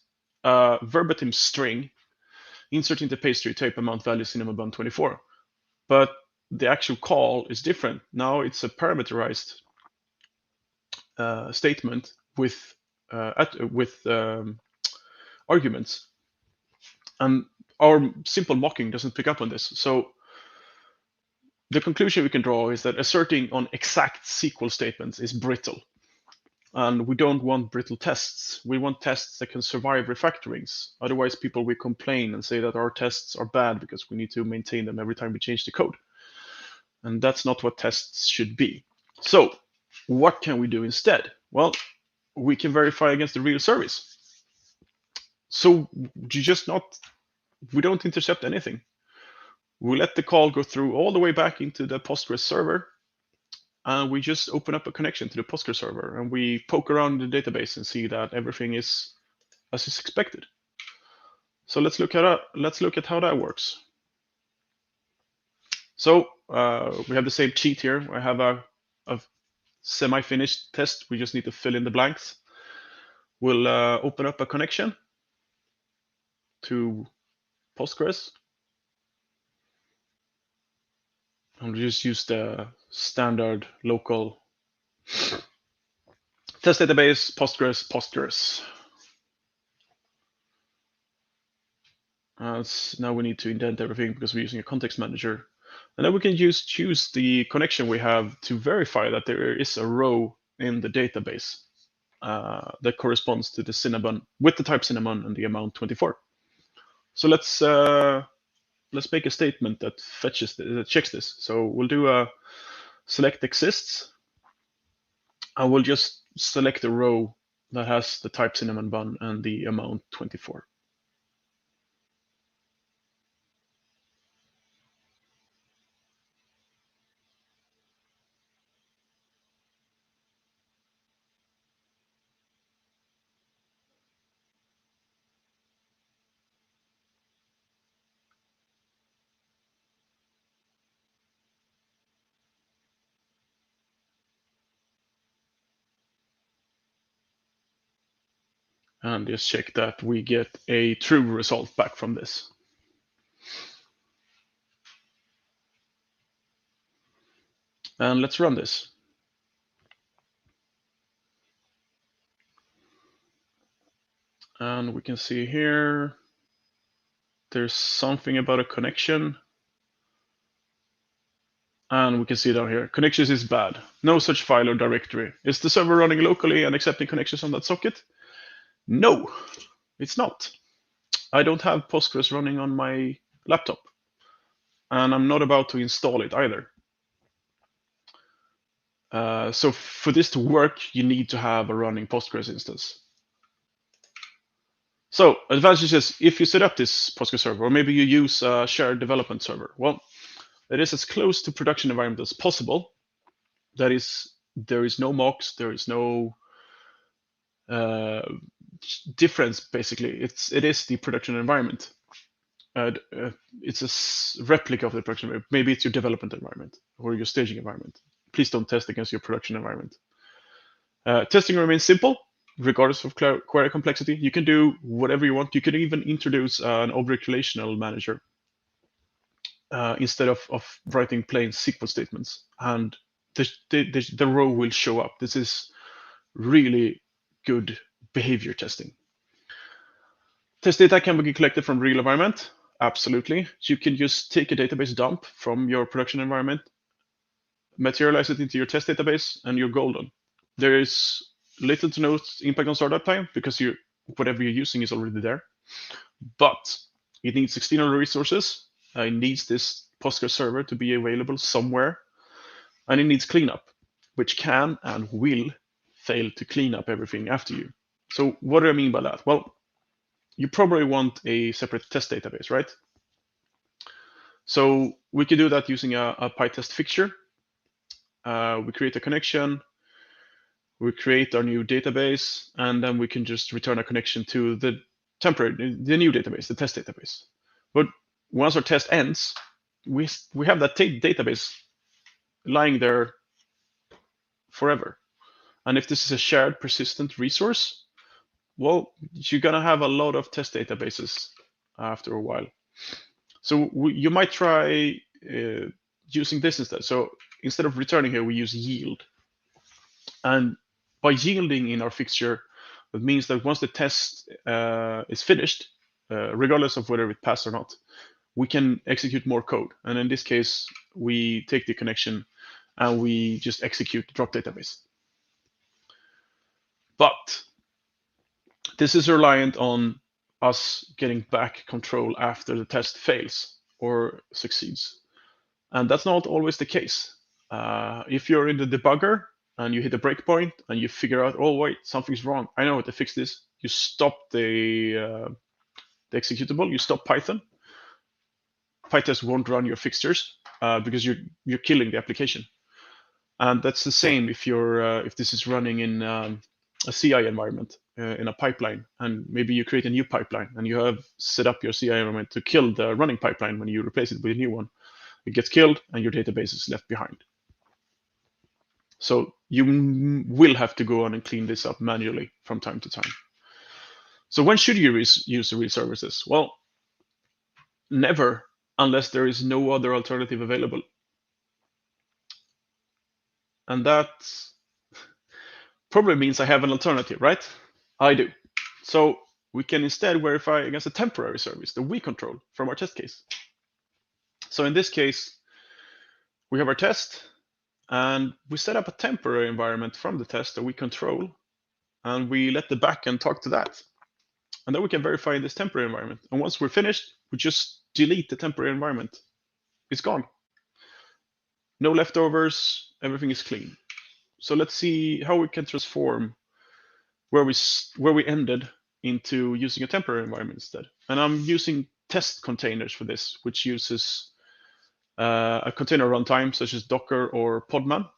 a verbatim string insert into pastry type amount value cinnamon bun 24. But the actual call is different. Now it's a parameterized statement with arguments, and our simple mocking doesn't pick up on this. So the conclusion we can draw is that asserting on exact SQL statements is brittle, and we don't want brittle tests. We want tests that can survive refactorings. Otherwise, people will complain and say that our tests are bad because we need to maintain them every time we change the code. And that's not what tests should be. So what can we do instead? Well, we can verify against the real service. So we don't intercept anything. We let the call go through all the way back into the Postgres server, and we just open up a connection to the Postgres server, and we poke around the database and see that everything is as is expected. So let's look at how that works. So we have the same cheat here. I have a semi-finished test. We just need to fill in the blanks. We'll open up a connection to Postgres. And we'll just use the standard local test database, Postgres. Now we need to indent everything because we're using a context manager. And then we can choose the connection we have to verify that there is a row in the database that corresponds to the cinnamon with the type cinnamon and the amount 24. So let's make a statement that checks this. So we'll do a select exists, and we'll just select a row that has the type cinnamon bun and the amount 24. And just check that we get a true result back from this. And let's run this. And we can see here, there's something about a connection. And we can see down here, connections is bad. No such file or directory. Is the server running locally and accepting connections on that socket? No, it's not. I don't have Postgres running on my laptop. And I'm not about to install it either. So for this to work, you need to have a running Postgres instance. So advantages, if you set up this Postgres server, or maybe you use a shared development server, well, it is as close to production environment as possible. That is, there is no mocks, there is no difference, basically. It is the production environment. It's a replica of the production environment. Maybe it's your development environment or your staging environment. Please don't test against your production environment. Testing remains simple, regardless of query complexity. You can do whatever you want. You can even introduce an object relational manager instead of writing plain SQL statements, and the row will show up. This is really good behavior testing. Test data can be collected from real environment. Absolutely. You can just take a database dump from your production environment, materialize it into your test database, and you're golden. There is little to no impact on startup time because whatever you're using is already there. But it needs external resources. It needs this Postgres server to be available somewhere. And it needs cleanup, which can and will fail to clean up everything after you. So what do I mean by that? Well, you probably want a separate test database, right? So we could do that using a PyTest fixture. We create a connection, we create our new database, and then we can just return a connection to the new database, the test database. But once our test ends, we have that database lying there forever. And if this is a shared persistent resource, well, you're gonna have a lot of test databases after a while. So you might try using this instead. So instead of returning here, we use yield. And by yielding in our fixture, that means that once the test is finished, regardless of whether it passed or not, we can execute more code. And in this case, we take the connection and we just execute the drop database. But this is reliant on us getting back control after the test fails or succeeds. And that's not always the case. If you're in the debugger and you hit a breakpoint and you figure out, oh, wait, something's wrong, I know how to fix this, you stop the executable, you stop Python. PyTest won't run your fixtures because you're killing the application. And that's the same if this is running in a CI environment, in a pipeline, and maybe you create a new pipeline and you have set up your CI environment to kill the running pipeline when you replace it with a new one. It gets killed and your database is left behind. So you will have to go on and clean this up manually from time to time. So when should you use the real services? Well, never, unless there is no other alternative available. And that probably means I have an alternative, right? I do. So we can instead verify against a temporary service that we control from our test case. So in this case, we have our test, and we set up a temporary environment from the test that we control, and we let the backend talk to that. And then we can verify in this temporary environment. And once we're finished, we just delete the temporary environment. It's gone. No leftovers, everything is clean. So let's see how we can transform where we ended into using a temporary environment instead. And I'm using test containers for this, which uses a container runtime such as Docker or Podman.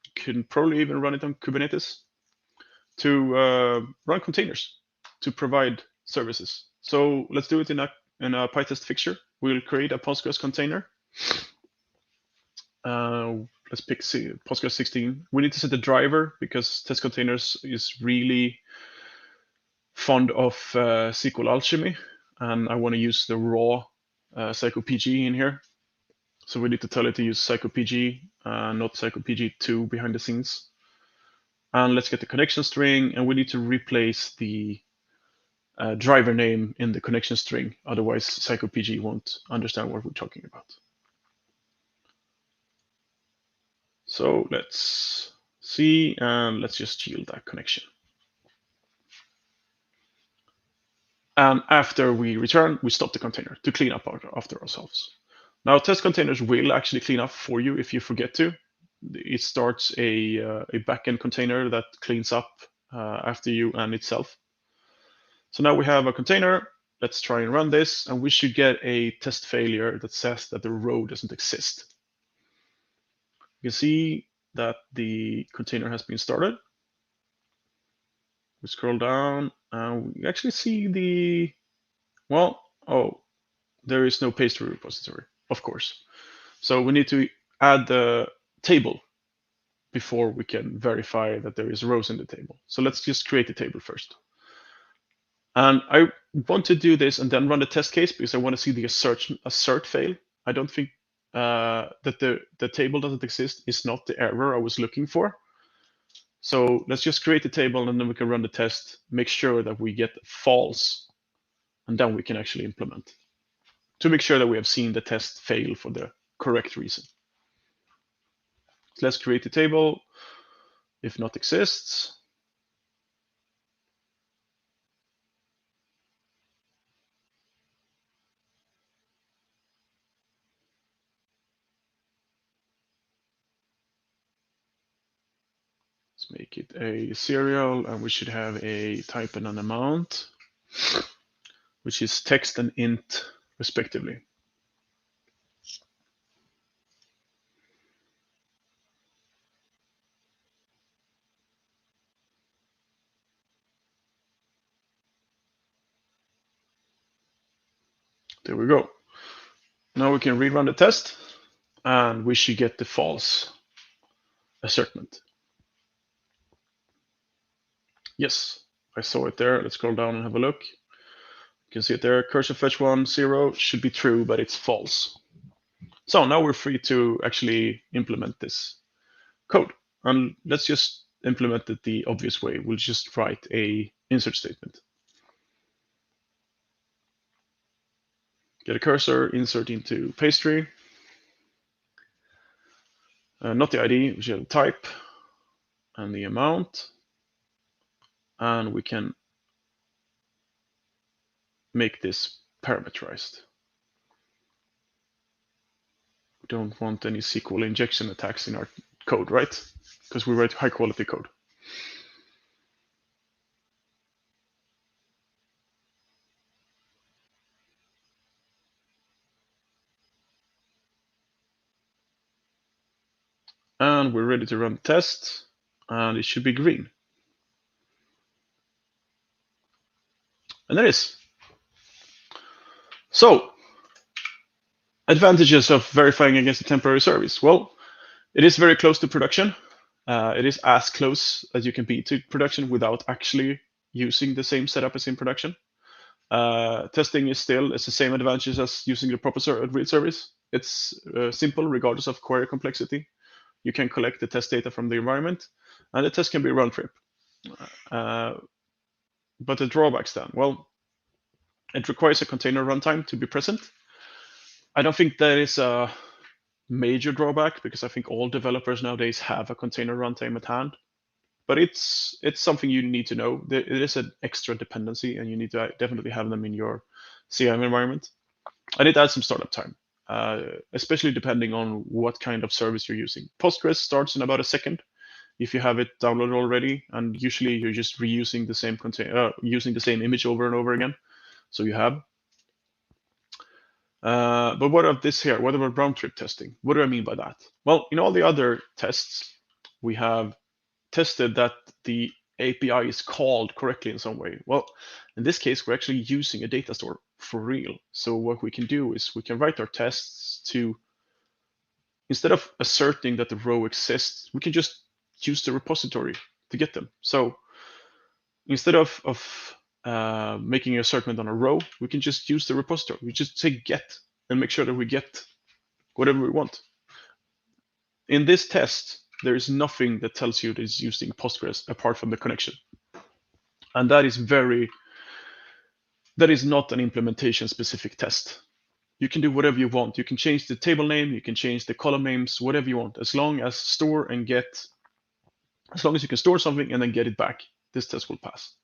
You can probably even run it on Kubernetes to run containers to provide services. So let's do it in a PyTest fixture. We'll create a Postgres container. Let's pick Postgres 16. We need to set the driver because test containers is really fond of SQL Alchemy, and I want to use the raw PsychoPG in here. So we need to tell it to use PsychoPG, not PsychoPG2 behind the scenes. And let's get the connection string, and we need to replace the driver name in the connection string. Otherwise, PsychoPG won't understand what we're talking about. So let's see, and let's just yield that connection. And after we return, we stop the container to clean up after ourselves. Now, test containers will actually clean up for you if you forget to. It starts a backend container that cleans up after you and itself. So now we have a container. Let's try and run this, and we should get a test failure that says that the row doesn't exist. You can see that the container has been started. We scroll down and we actually see there is no pastry repository, of course. So we need to add the table before we can verify that there is rows in the table. So let's just create the table first. And I want to do this and then run the test case because I want to see the assert fail. I don't think that the table doesn't exist is not the error I was looking for. So let's just create the table and then we can run the test, make sure that we get false, and then we can actually implement to make sure that we have seen the test fail for the correct reason. So let's create the table. if not exists. Let's make it a serial, and we should have a type and an amount, which is text and int respectively. There we go. Now we can rerun the test, and we should get the false assertment. Yes, I saw it there. Let's scroll down and have a look. You can see it there. Cursor fetch 1, 0 should be true, but it's false. So now we're free to actually implement this code. And let's just implement it the obvious way. We'll just write a insert statement. Get a cursor, insert into pastry. Not the ID, we should have type and the amount. And we can make this parameterized. We don't want any SQL injection attacks in our code, right? Because we write high quality code. And we're ready to run the test, and it should be green. And there it is. So, advantages of verifying against a temporary service. Well, it is very close to production. It is as close as you can be to production without actually using the same setup as in production. Testing is the same advantages as using the proper read service. It's simple regardless of query complexity. You can collect the test data from the environment, and the test can be round trip. But the drawbacks then, well, it requires a container runtime to be present. I don't think that is a major drawback because I think all developers nowadays have a container runtime at hand. But it's something you need to know. It is an extra dependency, and you need to definitely have them in your CM environment. And it adds some startup time, especially depending on what kind of service you're using. Postgres starts in about a second if you have it downloaded already, and usually you're just reusing the same using the same image over and over again. So you have. But what about this here? What about round trip testing? What do I mean by that? Well, in all the other tests, we have tested that the API is called correctly in some way. Well, in this case, we're actually using a data store for real. So what we can do is we can write our tests to, instead of asserting that the row exists, we can just use the repository to get them. So instead of making an assertment on a row, we can just use the repository. We just say get and make sure that we get whatever we want. In this test, there is nothing that tells you that it's using Postgres apart from the connection. And that is not an implementation specific test. You can do whatever you want. You can change the table name, you can change the column names, whatever you want, as long as you can store something and then get it back, this test will pass.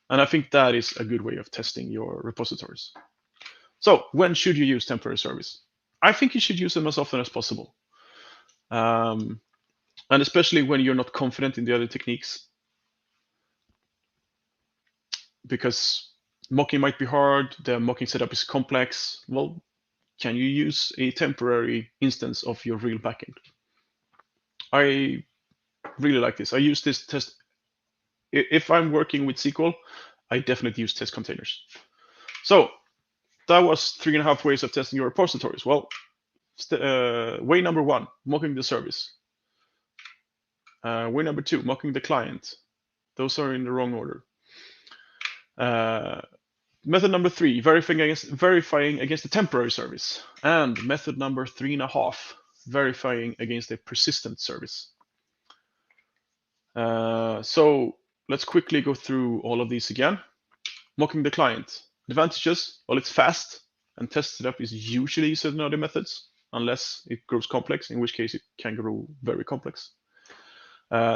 And I think that is a good way of testing your repositories. So when should you use temporary service? I think you should use them as often as possible. And especially when you're not confident in the other techniques. Because mocking might be hard, the mocking setup is complex. Well, can you use a temporary instance of your real backend? I really like this. I use this test. If I'm working with SQL, I definitely use test containers. So that was 3.5 ways of testing your repositories. Well, way number 1, mocking the service. Way number 2, mocking the client. Those are in the wrong order. Method number 3, verifying against the temporary service. And method number 3.5, verifying against a persistent service. So let's quickly go through all of these again. Mocking the client. Advantages, well, it's fast, and test setup is usually easier than other methods, unless it grows complex, in which case it can grow very complex.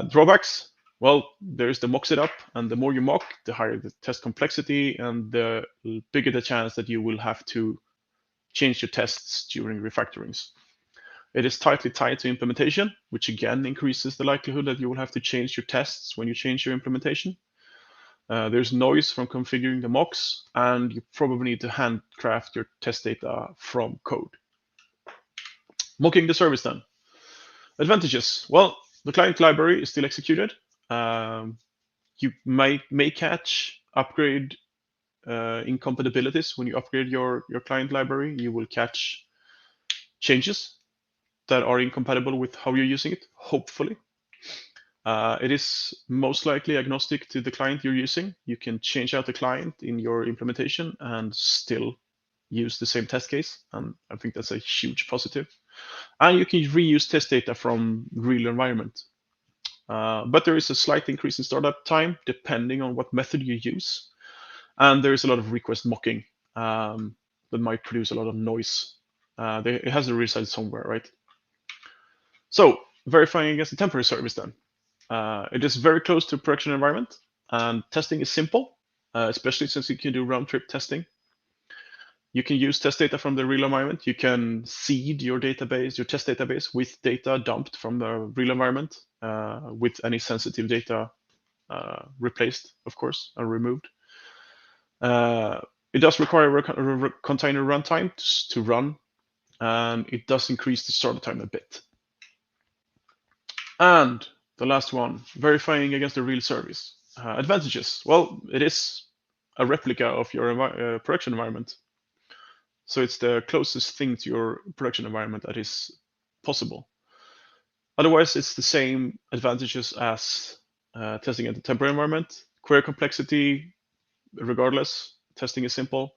Drawbacks, well, there's the mock setup, and the more you mock, the higher the test complexity, and the bigger the chance that you will have to change your tests during refactorings. It is tightly tied to implementation, which again increases the likelihood that you will have to change your tests when you change your implementation. There's noise from configuring the mocks, and you probably need to handcraft your test data from code. Mocking the service then. Advantages. Well, the client library is still executed. You may catch upgrade incompatibilities when you upgrade your client library. You will catch changes that are incompatible with how you're using it, hopefully. It is most likely agnostic to the client you're using. You can change out the client in your implementation and still use the same test case. And I think that's a huge positive. And you can reuse test data from real environment. But there is a slight increase in startup time depending on what method you use. And there is a lot of request mocking that might produce a lot of noise. It has to reside somewhere, right? So verifying against the temporary service then. It is very close to production environment, and testing is simple, especially since you can do round-trip testing. You can use test data from the real environment. You can seed your database, your test database, with data dumped from the real environment, with any sensitive data replaced, of course, or removed. It does require a container runtime to run, and it does increase the startup time a bit. And the last one, verifying against the real service. Advantages. Well, it is a replica of your production environment. So it's the closest thing to your production environment that is possible. Otherwise, it's the same advantages as testing at the temporary environment. Query complexity, regardless, testing is simple.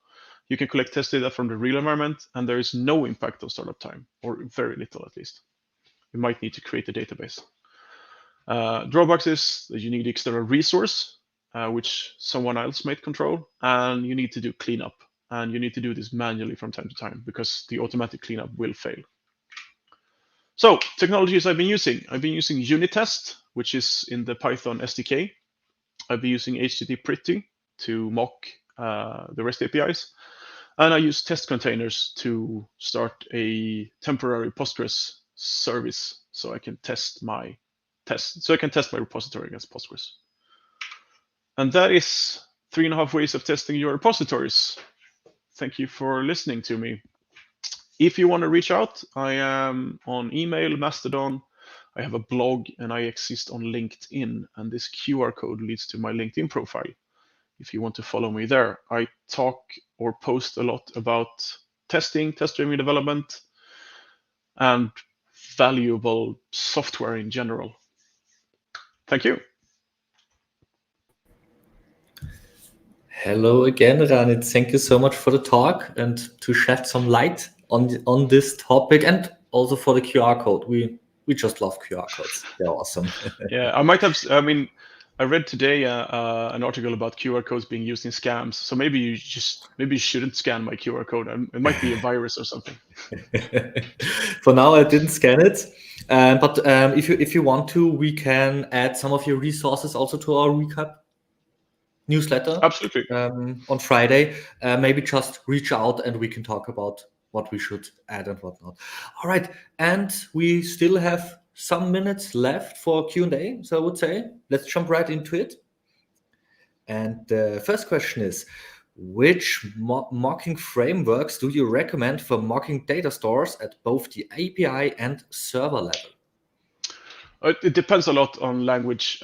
You can collect test data from the real environment, and there is no impact on startup time, or very little at least. You might need to create a database. Drawbacks is that you need external resource, which someone else might control, and you need to do cleanup. And you need to do this manually from time to time because the automatic cleanup will fail. So technologies I've been using unit test, which is in the Python SDK. I've been using HTTP Pretty to mock the REST APIs. And I use test containers to start a temporary Postgres service so I can test my repository against Postgres. And that is 3.5 ways of testing your repositories. Thank you for listening to me. If you want to reach out, I am on email, Mastodon, I have a blog, and I exist on LinkedIn. And this QR code leads to my LinkedIn profile. If you want to follow me there, I talk or post a lot about testing, test-driven development, and valuable software in general. Thank you. Hello again, Ranit. Thank you so much for the talk and to shed some light on this topic, and also for the QR code. We just love QR codes. They're awesome. Yeah, I read today an article about QR codes being used in scams. So maybe you shouldn't scan my QR code. It might be a virus or something. For now, I didn't scan it. But if you want to, we can add some of your resources also to our recap newsletter. Absolutely. On Friday. Maybe just reach out and we can talk about what we should add and whatnot. All right. And we still have some minutes left for Q&A. So I would say, let's jump right into it. And the first question is, which mocking frameworks do you recommend for mocking data stores at both the API and server level? It depends a lot on language.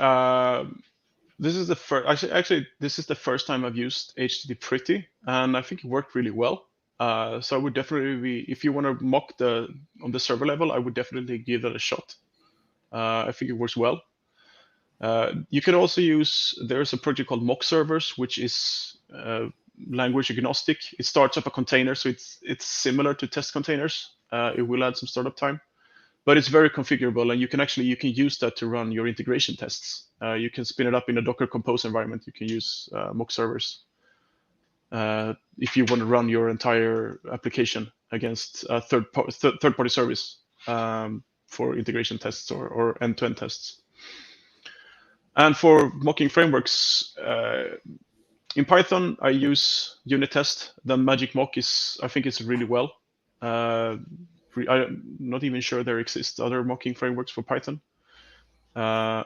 This is the first. Actually, this is the first time I've used HTTP Pretty, and I think it worked really well. So I would definitely if you want to mock on the server level, I would definitely give that a shot. I think it works well. You can also use. There's a project called Mock Servers, which is language agnostic. It starts up a container, so it's similar to test containers. It will add some startup time. But it's very configurable, and you can use that to run your integration tests. You can spin it up in a Docker Compose environment. You can use mock servers if you want to run your entire application against a third-party service for integration tests or end-to-end tests. And for mocking frameworks, in Python, I use unit test. The magic mock I think it's really well. I'm not even sure there exist other mocking frameworks for Python.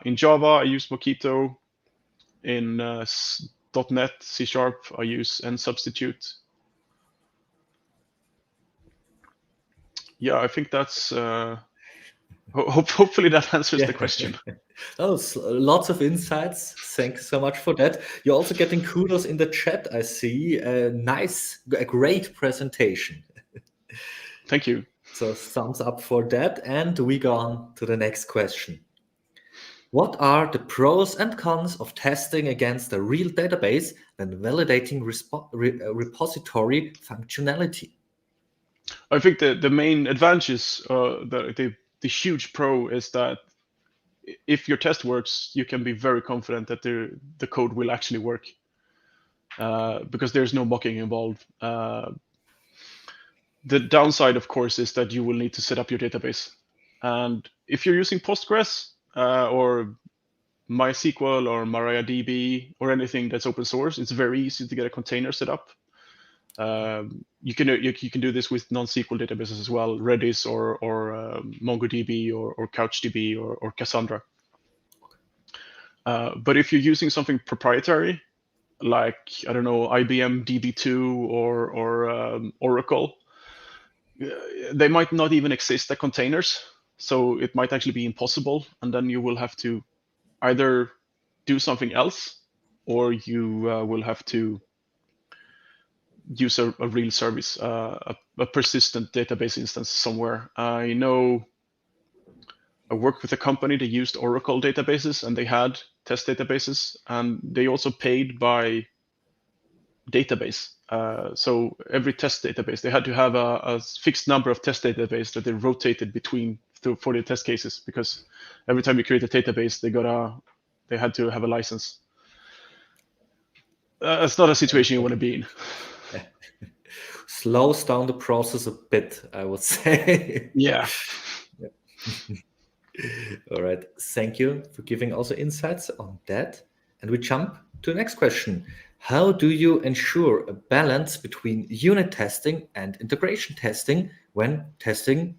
In Java, I use Mockito. In .NET, C#, I use nsubstitute. Yeah, I think that's hopefully that answers the question. Oh, lots of insights. Thanks so much for that. You're also getting kudos in the chat, I see. A great presentation. Thank you. So thumbs up for that. And we go on to the next question. What are the pros and cons of testing against a real database when validating repository functionality? I think the main advantages, the huge pro is that if your test works, you can be very confident that the code will actually work because there's no mocking involved. The downside, of course, is that you will need to set up your database. And if you're using Postgres or MySQL or MariaDB or anything that's open source, it's very easy to get a container set up. You can do this with non-SQL databases as well, Redis or MongoDB or CouchDB or Cassandra. But if you're using something proprietary, like, I don't know, IBM DB2 or Oracle, they might not even exist as containers. So it might actually be impossible. And then you will have to either do something else, or you will have to use a real service, a persistent database instance somewhere. I know I worked with a company that used Oracle databases, and they had test databases, and they also paid by database. So every test database, they had to have a fixed number of test database that they rotated between for the test cases, because every time you create a database, they had to have a license. It's not a situation you want to be in. Slows down the process a bit, I would say. Yeah. All right. Thank you for giving also insights on that. And we jump to the next question. How do you ensure a balance between unit testing and integration testing when testing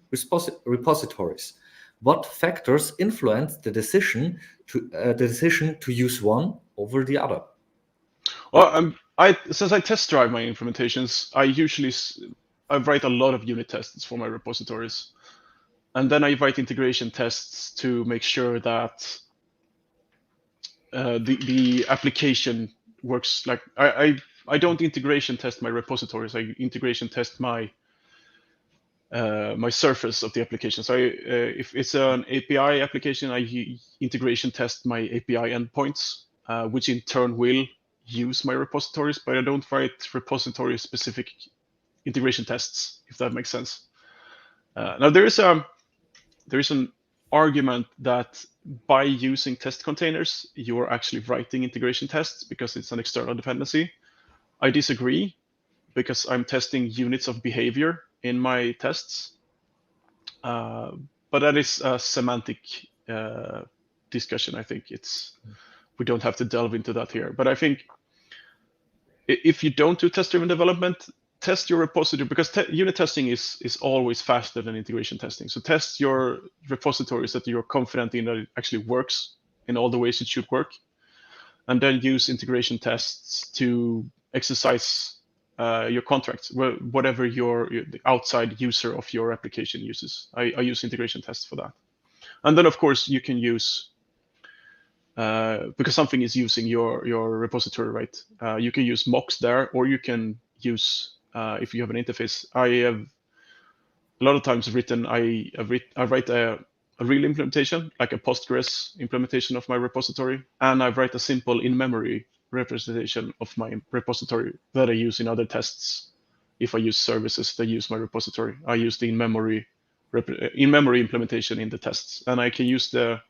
repositories? What factors influence the decision to use one over the other? Well, since I test drive my implementations, I write a lot of unit tests for my repositories, and then I write integration tests to make sure that the application works. Like I don't integration test my repositories. I integration test my surface of the application. So if it's an API application, I integration test my API endpoints, which in turn will use my repositories, but I don't write repository-specific integration tests, if that makes sense. Now there is an argument that by using test containers, you are actually writing integration tests because it's an external dependency. I disagree, because I'm testing units of behavior in my tests. But that is a semantic discussion. I think we don't have to delve into that here. But I think if you don't do test-driven development, test your repository, because unit testing is always faster than integration testing. So test your repositories that you're confident in that it actually works in all the ways it should work, and then use integration tests to exercise your contracts, whatever the outside user of your application uses. I use integration tests for that. And then, of course, you can use, because something is using your repository, right? You can use mocks there, or you can use, if you have an interface. I have a lot of times I write a real implementation, like a Postgres implementation of my repository, and I write a simple in-memory representation of my repository that I use in other tests. If I use services that use my repository, I use the in-memory implementation in the tests, and I can use the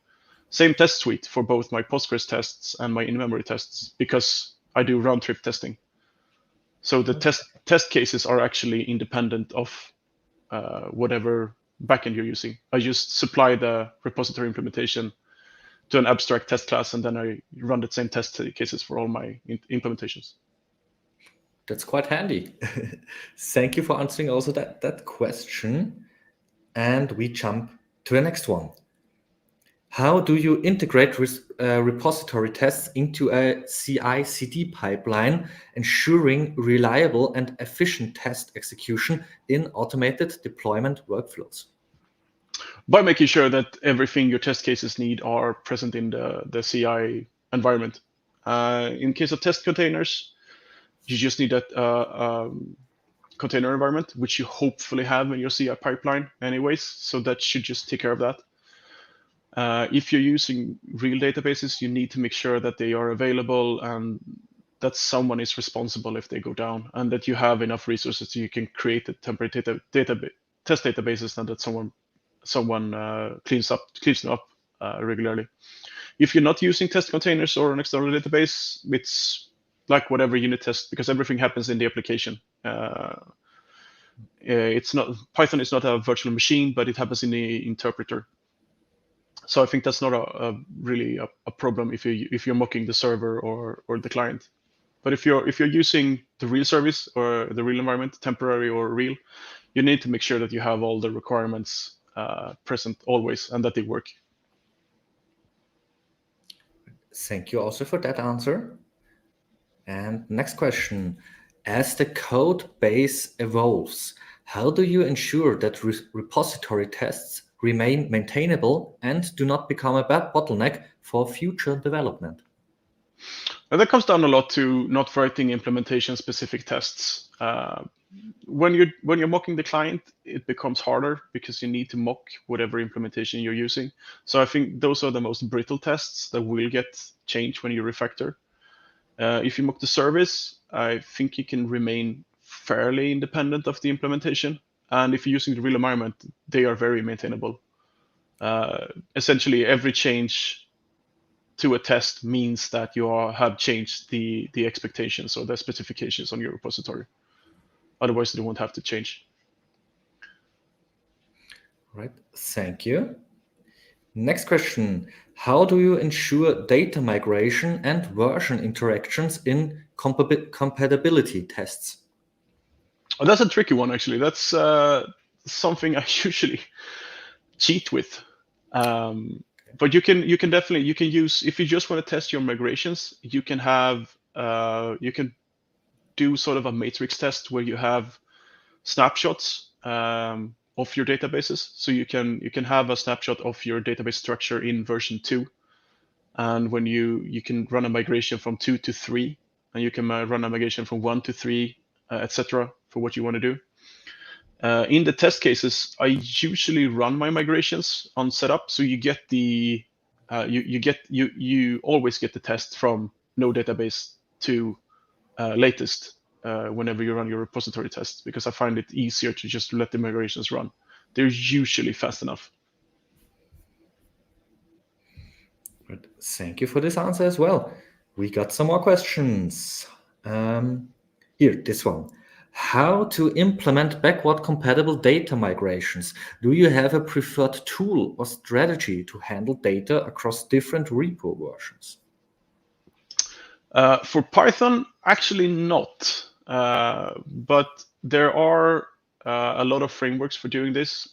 same test suite for both my Postgres tests and my in-memory tests, because I do round-trip testing. So the test cases are actually independent of whatever backend you're using. I just supply the repository implementation to an abstract test class, and then I run the same test cases for all my implementations. That's quite handy. Thank you for answering also that question. And we jump to the next one. How do you integrate repository tests into a CI/CD pipeline, ensuring reliable and efficient test execution in automated deployment workflows? By making sure that everything your test cases need are present in the CI environment. In case of test containers, you just need that container environment, which you hopefully have in your CI pipeline anyways. So that should just take care of that. If you're using real databases, you need to make sure that they are available and that someone is responsible if they go down, and that you have enough resources so you can create a temporary test databases, and that someone cleans them up regularly. If you're not using test containers or an external database, it's like whatever unit test, because everything happens in the application. It's not, Python is not a virtual machine, but it happens in the interpreter. So I think that's not really a problem if you're mocking the server or the client. But if you're using the real service or the real environment, temporary or real, you need to make sure that you have all the requirements present always and that they work. Thank you also for that answer. And next question. As the code base evolves, how do you ensure that repository tests remain maintainable and do not become a bad bottleneck for future development? And that comes down a lot to not writing implementation-specific tests. When you're mocking the client, it becomes harder because you need to mock whatever implementation you're using. So I think those are the most brittle tests that will get changed when you refactor. If you mock the service, I think you can remain fairly independent of the implementation. And if you're using the real environment, they are very maintainable. Essentially, every change to a test means that you have changed the expectations or the specifications on your repository. Otherwise, they won't have to change. Right, thank you. Next question. How do you ensure data migration and version interactions in compatibility tests? Oh, that's a tricky one, actually. That's something I usually cheat with. But you can use, if you just want to test your migrations, you can do sort of a matrix test where you have snapshots of your databases. So you can have a snapshot of your database structure in version 2, and when you can run a migration from 2 to 3, and you can run a migration from 1 to 3, etc. for what you want to do. In the test cases, I usually run my migrations on setup, so you get the you always get the test from no database to latest whenever you run your repository tests, because I find it easier to just let the migrations run. They're usually fast enough. Good. Thank you for this answer as well. We got some more questions. Here, this one. How to implement backward compatible data migrations? Do you have a preferred tool or strategy to handle data across different repo versions? For Python, actually not. But there are a lot of frameworks for doing this.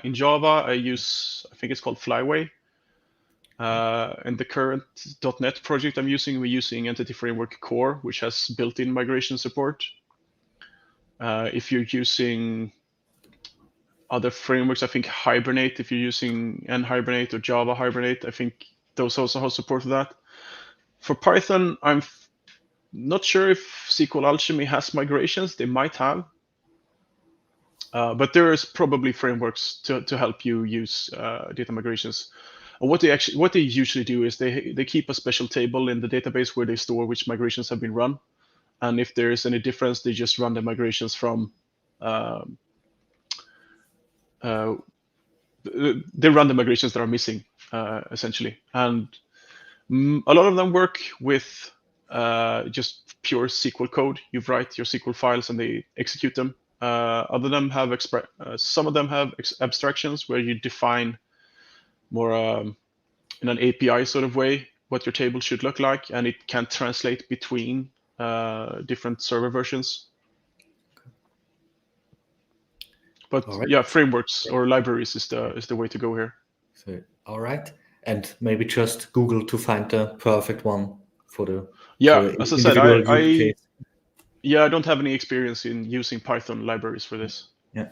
In Java, I think it's called Flyway. In the current .NET project we're using Entity Framework Core, which has built-in migration support. If you're using other frameworks, I think Hibernate, if you're using NHibernate or Java Hibernate, I think those also have support for that. For Python, I'm not sure if SQL Alchemy has migrations. They might have. But there is probably frameworks to help you use data migrations. And what they usually do is they keep a special table in the database where they store which migrations have been run. And if there is any difference, they just run the migrations from they run the migrations that are missing, essentially. And a lot of them work with just pure SQL code. You write your SQL files and they execute them. Some of them have abstractions where you define more in an API sort of way what your table should look like, and it can translate between different server versions. But yeah, frameworks or libraries is the way to go here. So, all right, and maybe just Google to find the perfect one for the as I said, I don't have any experience in using Python libraries for this. Yeah.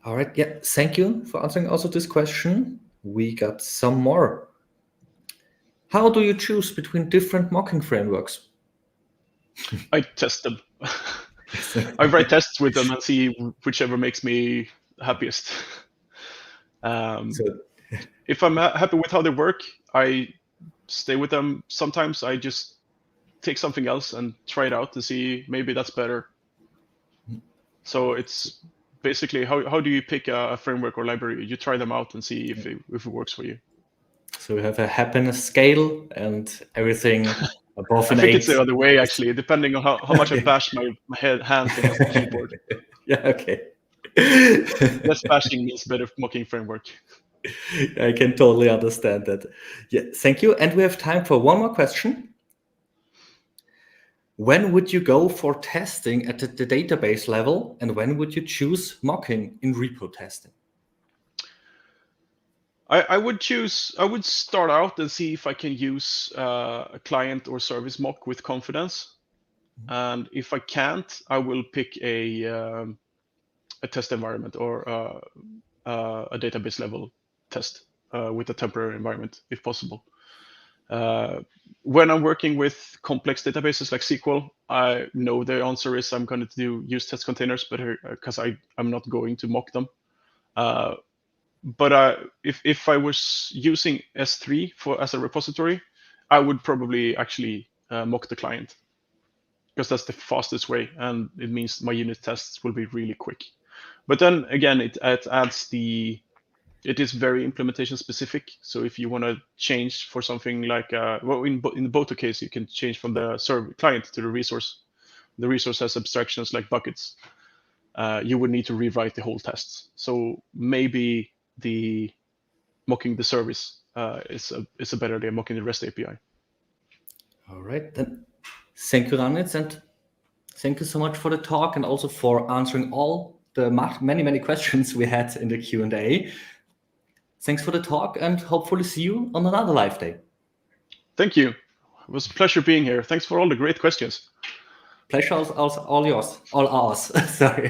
All right. Yeah. Thank you for answering also this question. We got some more. How do you choose between different mocking frameworks? I test them. I write tests with them and see whichever makes me happiest. If I'm happy with how they work, I stay with them. Sometimes I just take something else and try it out to see maybe that's better. So it's basically how do you pick a framework or library? You try them out and see if it works for you. So you have a happiness scale and everything above an 8. I think it's the other way, actually, depending on how much I bash my hands against the keyboard. Yeah, okay. Less bashing means better mocking framework. I can totally understand that. Yeah, thank you. And we have time for one more question. When would you go for testing at the database level, and when would you choose mocking in repo testing? I would start out and see if I can use a client or service mock with confidence. And if I can't, I will pick a test environment or a database level test with a temporary environment, if possible. When I'm working with complex databases like SQL, I know the answer is I'm going to use test containers, but because I'm not going to mock them. But if I was using S3 as a repository, I would probably actually mock the client, because that's the fastest way, and it means my unit tests will be really quick. But then again, it adds it is very implementation specific. So if you want to change for something like, in the Boto case, you can change from the server client to the resource. The resource has abstractions like buckets. You would need to rewrite the whole test. So maybe the mocking the service is a better idea, mocking the REST API. All right, then thank you, Ranitz, and thank you so much for the talk and also for answering all the many questions we had in the Q&A. Thanks for the talk, and hopefully see you on another live day. Thank you. It was a pleasure being here. Thanks for all the great questions. Pleasure all yours, all ours. Sorry.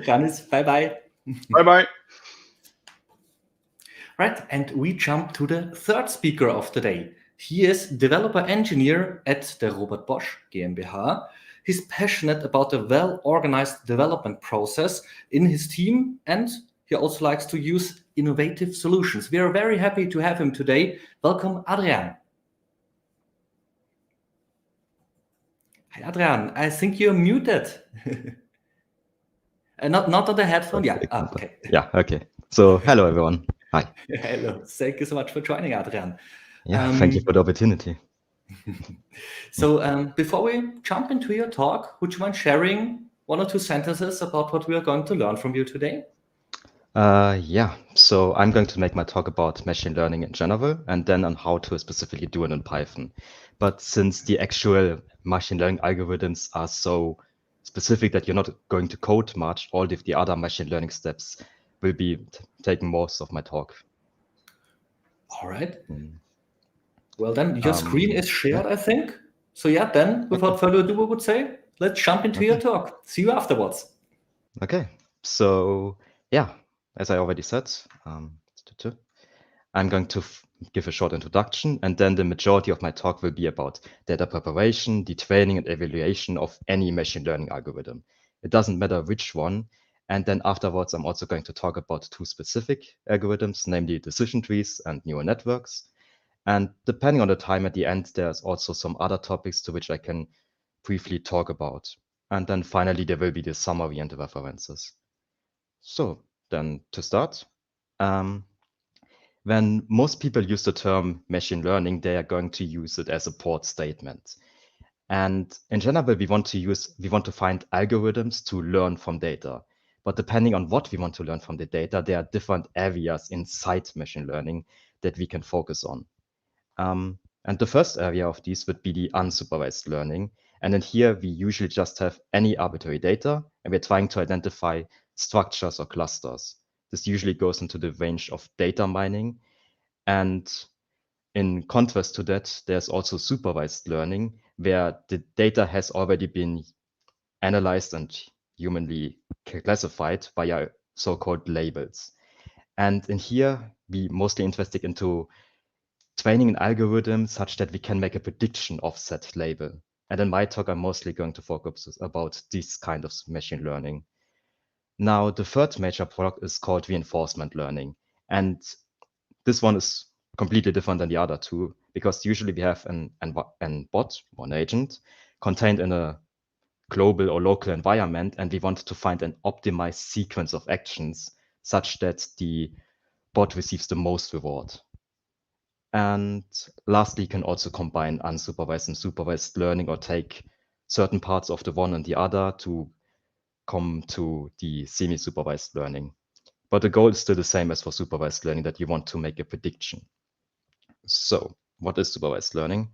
Ranitz, bye-bye. Bye-bye. Right, and we jump to the third speaker of the day. He is developer engineer at the Robert Bosch GmbH. He's passionate about the well-organized development process in his team, and he also likes to use innovative solutions. We are very happy to have him today. Welcome, Adrian. Hi, Adrian. I think you're muted. Not on the headphone. Yeah. Okay. Yeah. Okay. So, hello everyone. Hi. Hello. Thank you so much for joining, Adrian. Yeah. Thank you for the opportunity. So, before we jump into your talk, would you mind sharing 1 or 2 sentences about what we are going to learn from you today? Yeah. So I'm going to make my talk about machine learning in general, and then on how to specifically do it in Python. But since the actual machine learning algorithms are so specific that you're not going to code much, all of the other machine learning steps will be taking most of my talk. All right. Well, then your screen is shared, I think. So yeah, then without further ado, I would say, let's jump into your talk. See you afterwards. Okay. So yeah, as I already said, I'm going to give a short introduction, and then the majority of my talk will be about data preparation, the training and evaluation of any machine learning algorithm. It doesn't matter which one. And then afterwards, I'm also going to talk about 2 specific algorithms, namely decision trees and neural networks. And depending on the time at the end, there's also some other topics to which I can briefly talk about. And then finally, there will be the summary and the references. So then to start, when most people use the term machine learning, they are going to use it as a port statement. And in general, we want to find algorithms to learn from data. But depending on what we want to learn from the data, there are different areas inside machine learning that we can focus on. And the first area of these would be the unsupervised learning. And in here, we usually just have any arbitrary data, and we're trying to identify structures or clusters. This usually goes into the range of data mining. And in contrast to that, there's also supervised learning, where the data has already been analyzed and humanly classified via so-called labels. And in here, we mostly interested into training an algorithm such that we can make a prediction of said label. And in my talk, I'm mostly going to focus about this kind of machine learning. Now, the third major product is called reinforcement learning. And this one is completely different than the other two, because usually we have an bot or an agent contained in a global or local environment, and we want to find an optimized sequence of actions such that the bot receives the most reward. And lastly, you can also combine unsupervised and supervised learning, or take certain parts of the one and the other to come to the semi-supervised learning. But the goal is still the same as for supervised learning, that you want to make a prediction. So what is supervised learning?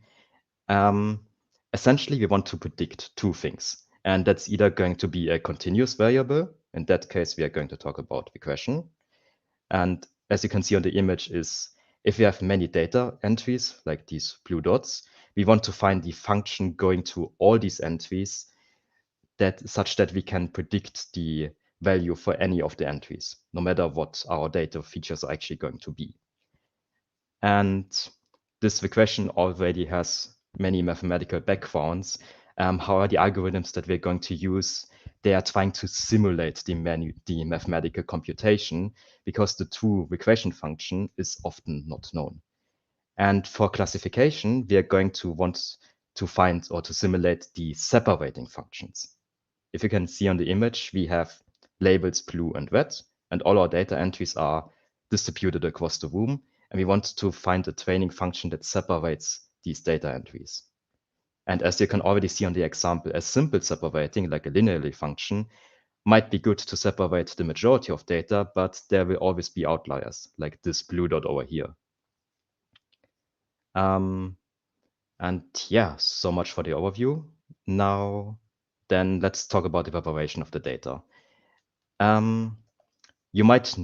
Essentially, we want to predict two things. And that's either going to be a continuous variable. In that case, we are going to talk about regression. And as you can see on the image is, if we have many data entries, like these blue dots, we want to find the function going to all these entries such that we can predict the value for any of the entries, no matter what our data features are actually going to be. And this regression already has many mathematical backgrounds. However, the algorithms that we're going to use, they are trying to simulate the mathematical computation, because the true regression function is often not known. And for classification, we are going to want to find or to simulate the separating functions. If you can see on the image, we have labels blue and red, and all our data entries are distributed across the room. And we want to find a training function that separates these data entries. And as you can already see on the example, a simple separating, like a linearly function, might be good to separate the majority of data, but there will always be outliers, like this blue dot over here. And yeah, so much for the overview. Now, then let's talk about the preparation of the data. You might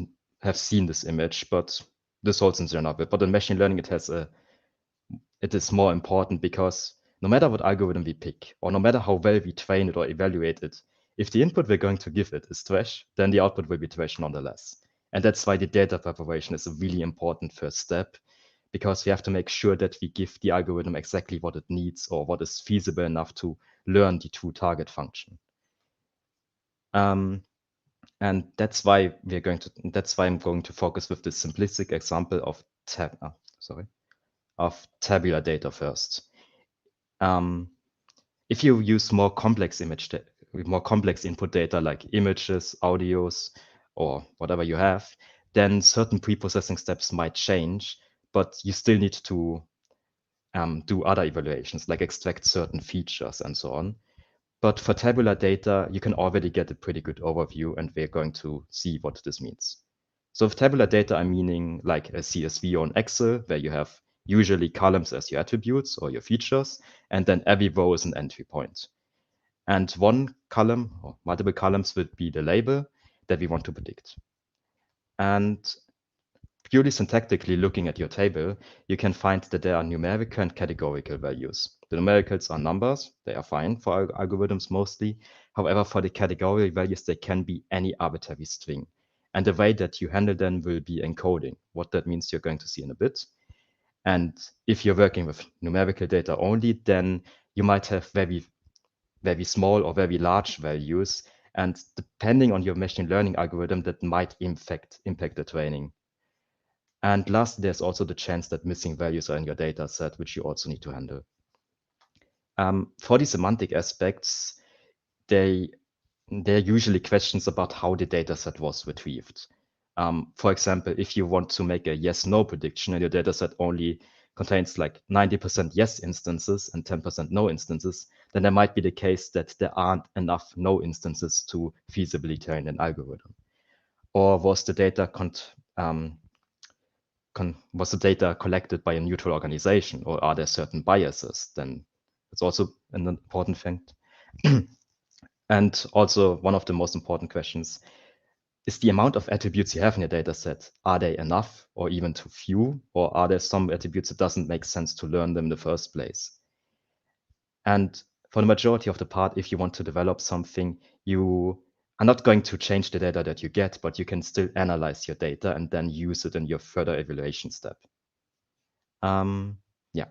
have seen this image, but this holds in general. But in machine learning, it is more important, because no matter what algorithm we pick, or no matter how well we train it or evaluate it, if the input we're going to give it is trash, then the output will be trash nonetheless. And that's why the data preparation is a really important first step, because we have to make sure that we give the algorithm exactly what it needs, or what is feasible enough to learn the true target function. And that's why I'm going to focus with this simplistic example of tabular data first. If you use more complex input data, like images, audios, or whatever you have, then certain pre-processing steps might change, but you still need to do other evaluations, like extract certain features and so on. But for tabular data, you can already get a pretty good overview, and we're going to see what this means. So with tabular data, I'm meaning like a CSV or an Excel, where you have usually columns as your attributes or your features, and then every row is an entry point. And one column or multiple columns would be the label that we want to predict. And purely syntactically looking at your table, you can find that there are numerical and categorical values. The numericals are numbers. They are fine for algorithms mostly. However, for the categorical values, they can be any arbitrary string. And the way that you handle them will be encoding. What that means, you're going to see in a bit. And if you're working with numerical data only, then you might have very, very small or very large values. And depending on your machine learning algorithm, that might impact the training. And lastly, there's also the chance that missing values are in your data set, which you also need to handle. For the semantic aspects, they're usually questions about how the data set was retrieved. For example, if you want to make a yes-no prediction and your data set only contains like 90% yes instances and 10% no instances, then there might be the case that there aren't enough no instances to feasibly train an algorithm. Or was the data was the data collected by a neutral organization, or are there certain biases? Then it's also an important fact. And also one of the most important questions is the amount of attributes you have in your data set. Are they enough or even too few? Or are there some attributes that doesn't make sense to learn them in the first place? And for the majority of the part, if you want to develop something, you are not going to change the data that you get, but you can still analyze your data and then use it in your further evaluation step. Yeah.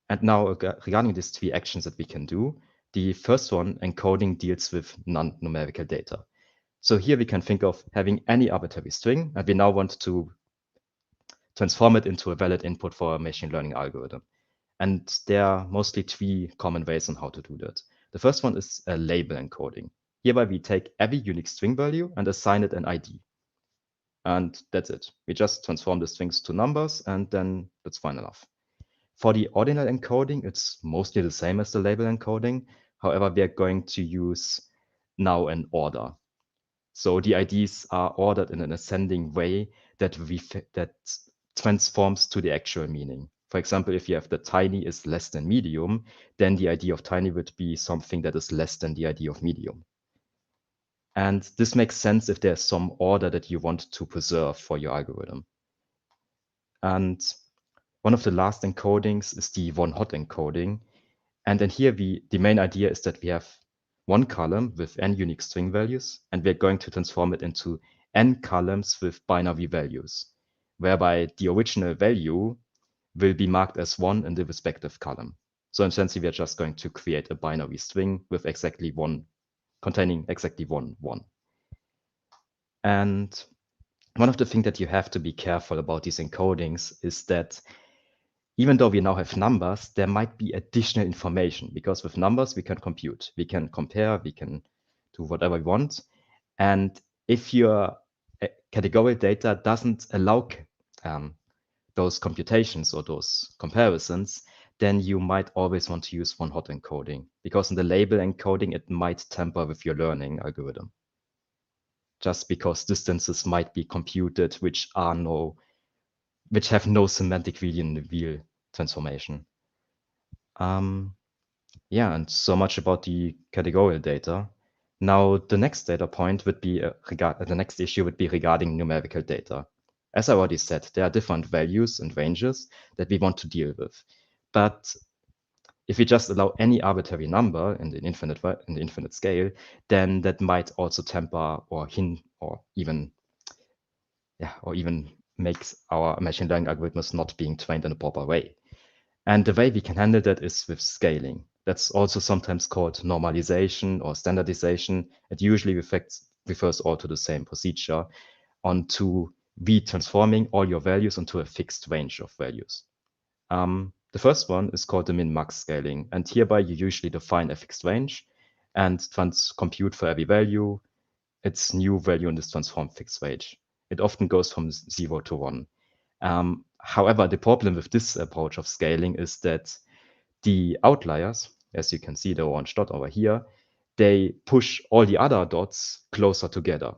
And now regarding these 3 actions that we can do, the first one, encoding, deals with non-numerical data. So here we can think of having any arbitrary string, and we now want to transform it into a valid input for a machine learning algorithm. And there are mostly 3 common ways on how to do that. The first one is a label encoding. Hereby we take every unique string value and assign it an ID. And that's it. We just transform the strings to numbers, and then that's fine enough. For the ordinal encoding, it's mostly the same as the label encoding. However, we are going to use now an order. So the IDs are ordered in an ascending way that transforms to the actual meaning. For example, if you have the tiny is less than medium, then the ID of tiny would be something that is less than the ID of medium. And this makes sense if there's some order that you want to preserve for your algorithm. And one of the last encodings is the one-hot encoding. And then here the main idea is that we have one column with n unique string values, and we're going to transform it into n columns with binary values, whereby the original value will be marked as 1 in the respective column. So essentially, we're just going to create a binary string with exactly containing exactly 1, 1. And one of the things that you have to be careful about these encodings is that even though we now have numbers, there might be additional information, because with numbers we can compute, we can compare, we can do whatever we want. And if your categorical data doesn't allow those computations or those comparisons, then you might always want to use one-hot encoding, because in the label encoding, it might tamper with your learning algorithm. Just because distances might be computed which have no semantic real transformation. Yeah, and so much about the categorical data. Now, the next data point would be the next issue would be regarding numerical data. As I already said, there are different values and ranges that we want to deal with. But if we just allow any arbitrary number in the infinite scale, then that might also tamper or even makes our machine learning algorithms not being trained in a proper way. And the way we can handle that is with scaling. That's also sometimes called normalization or standardization. It usually refers all to the same procedure, onto transforming all your values into a fixed range of values. The first one is called the min-max scaling, and hereby you usually define a fixed range and compute for every value its new value in this transformed fixed range. It often goes from 0 to 1. However, the problem with this approach of scaling is that the outliers, as you can see the orange dot over here, they push all the other dots closer together.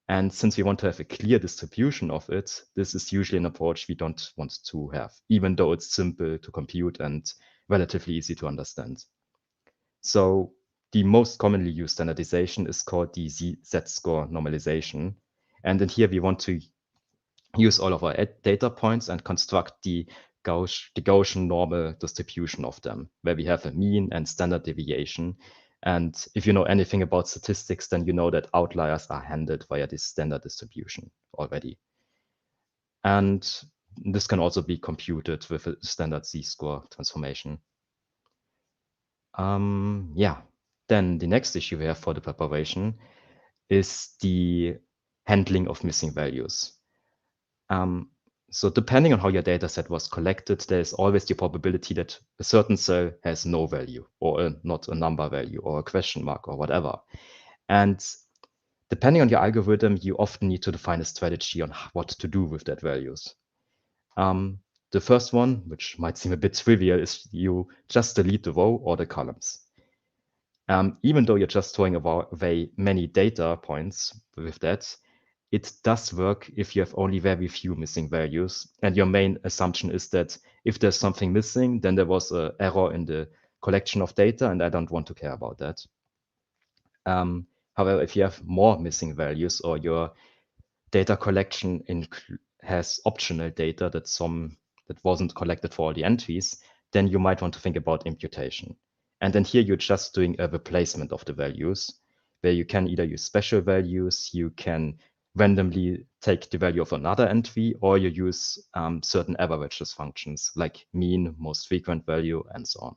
And since we want to have a clear distribution of it, this is usually an approach we don't want to have, even though it's simple to compute and relatively easy to understand. So the most commonly used standardization is called the z-score normalization. And then here we want to use all of our data points and construct the Gaussian normal distribution of them, where we have a mean and standard deviation. And if you know anything about statistics, then you know that outliers are handled via this standard distribution already. And this can also be computed with a standard z-score transformation. Yeah, then the next issue we have for the preparation is the handling of missing values. So depending on how your data set was collected, there's always the probability that a certain cell has no value, or not a number value, or a question mark, or whatever. And depending on your algorithm, you often need to define a strategy on what to do with that values. The first one, which might seem a bit trivial, is you just delete the row or the columns. Even though you're just throwing away many data points with that, it does work if you have only very few missing values. And your main assumption is that if there's something missing, then there was an error in the collection of data, and I don't want to care about that. However, if you have more missing values or your data collection has optional data that wasn't collected for all the entries, then you might want to think about imputation. And then here you're just doing a replacement of the values, where you can either use special values, you can randomly take the value of another entry, or you use certain averages functions like mean, most frequent value, and so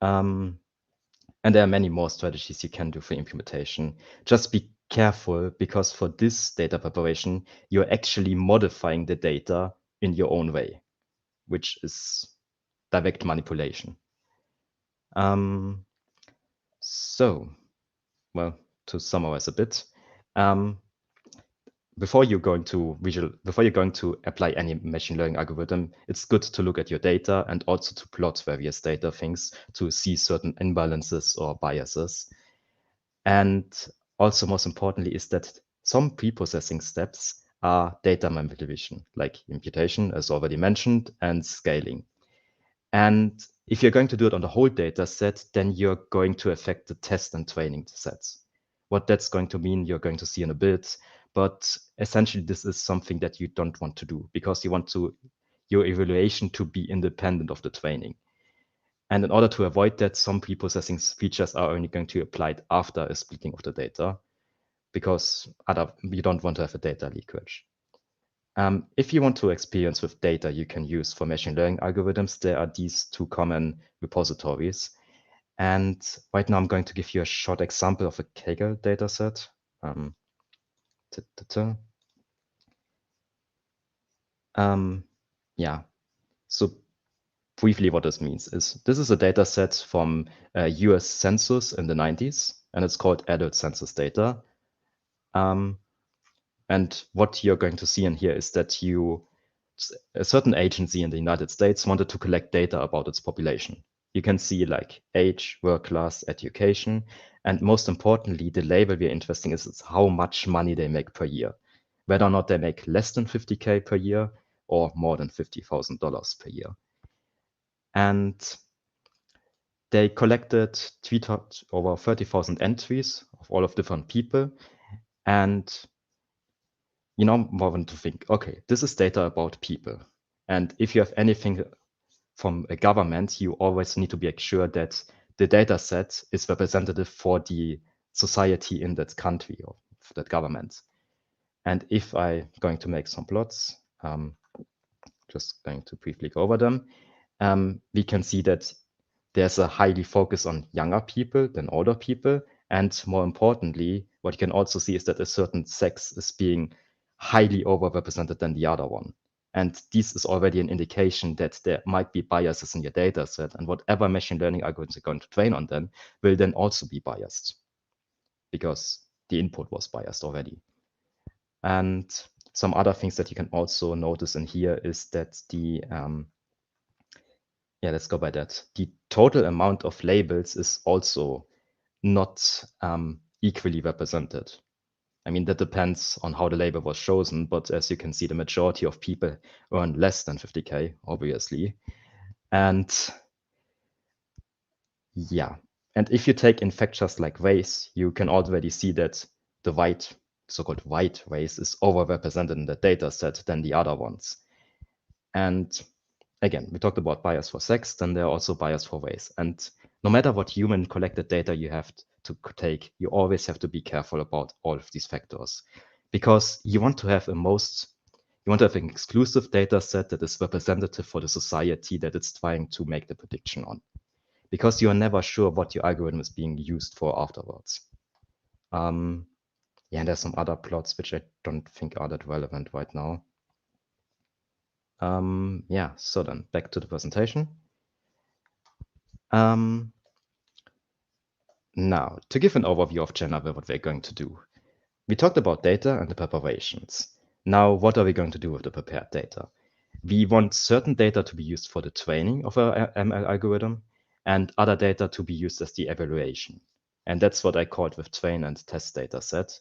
on. And there are many more strategies you can do for implementation. Just be careful, because for this data preparation, you're actually modifying the data in your own way, which is direct manipulation. So, well, to summarize a bit, before you're going to apply any machine learning algorithm, it's good to look at your data and also to plot various data things to see certain imbalances or biases. And also, most importantly, is that some pre-processing steps are data manipulation, like imputation, as already mentioned, and scaling. And if you're going to do it on the whole data set, then you're going to affect the test and training sets. What that's going to mean, you're going to see in a bit. But essentially, this is something that you don't want to do, because you want your evaluation to be independent of the training. And in order to avoid that, some pre-processing features are only going to be applied after a splitting of the data, because you don't want to have a data leakage. If you want to experience with data you can use for machine learning algorithms, there are these two common repositories. And right now I'm going to give you a short example of a Kaggle dataset. Yeah, so briefly what this means is this is a data set from US census in the 90s, and it's called adult census data. And what you're going to see in here is that a certain agency in the United States wanted to collect data about its population. You can see like age, work class, education, and most importantly, the label we're interested in is how much money they make per year, whether or not they make less than 50K per year or more than $50,000 per year. And they collected over 30,000 entries of all of different people. And you now want to think, okay, this is data about people. And if you have anything from a government, you always need to be sure that the data set is representative for the society in that country or that government. And if I'm going to make some plots, just going to briefly go over them, we can see that there's a highly focus on younger people than older people. And more importantly, what you can also see is that a certain sex is being highly overrepresented than the other one. And this is already an indication that there might be biases in your data set, and whatever machine learning algorithms are going to train on them will then also be biased, because the input was biased already. And some other things that you can also notice in here is that let's go by that. The total amount of labels is also not equally represented. I mean, that depends on how the label was chosen, but as you can see, the majority of people earn less than 50K, obviously. And yeah, and if you take in factors like race, you can already see that the so-called white race is overrepresented in the data set than the other ones. And again, we talked about bias for sex, then there are also bias for race. And no matter what human collected data you have to take, you always have to be careful about all of these factors, because you want to have an exclusive data set that is representative for the society that it's trying to make the prediction on, because you are never sure what your algorithm is being used for afterwards. And there's some other plots which I don't think are that relevant right now. So then back to the presentation. Now, to give an overview of general what we're going to do. We talked about data and the preparations. Now, what are we going to do with the prepared data? We want certain data to be used for the training of our ML algorithm and other data to be used as the evaluation. And that's what I called with train and test data set.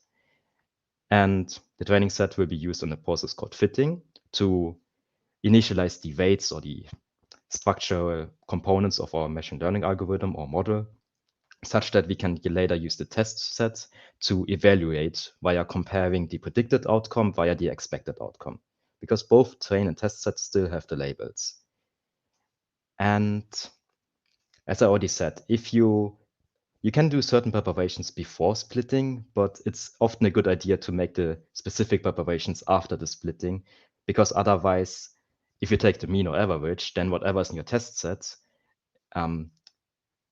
And the training set will be used in a process called fitting to initialize the weights or the structural components of our machine learning algorithm or model, such that we can later use the test sets to evaluate via comparing the predicted outcome via the expected outcome, because both train and test sets still have the labels. And as I already said, if you can do certain preparations before splitting, but it's often a good idea to make the specific preparations after the splitting, because otherwise, if you take the mean or average, then whatever's in your test set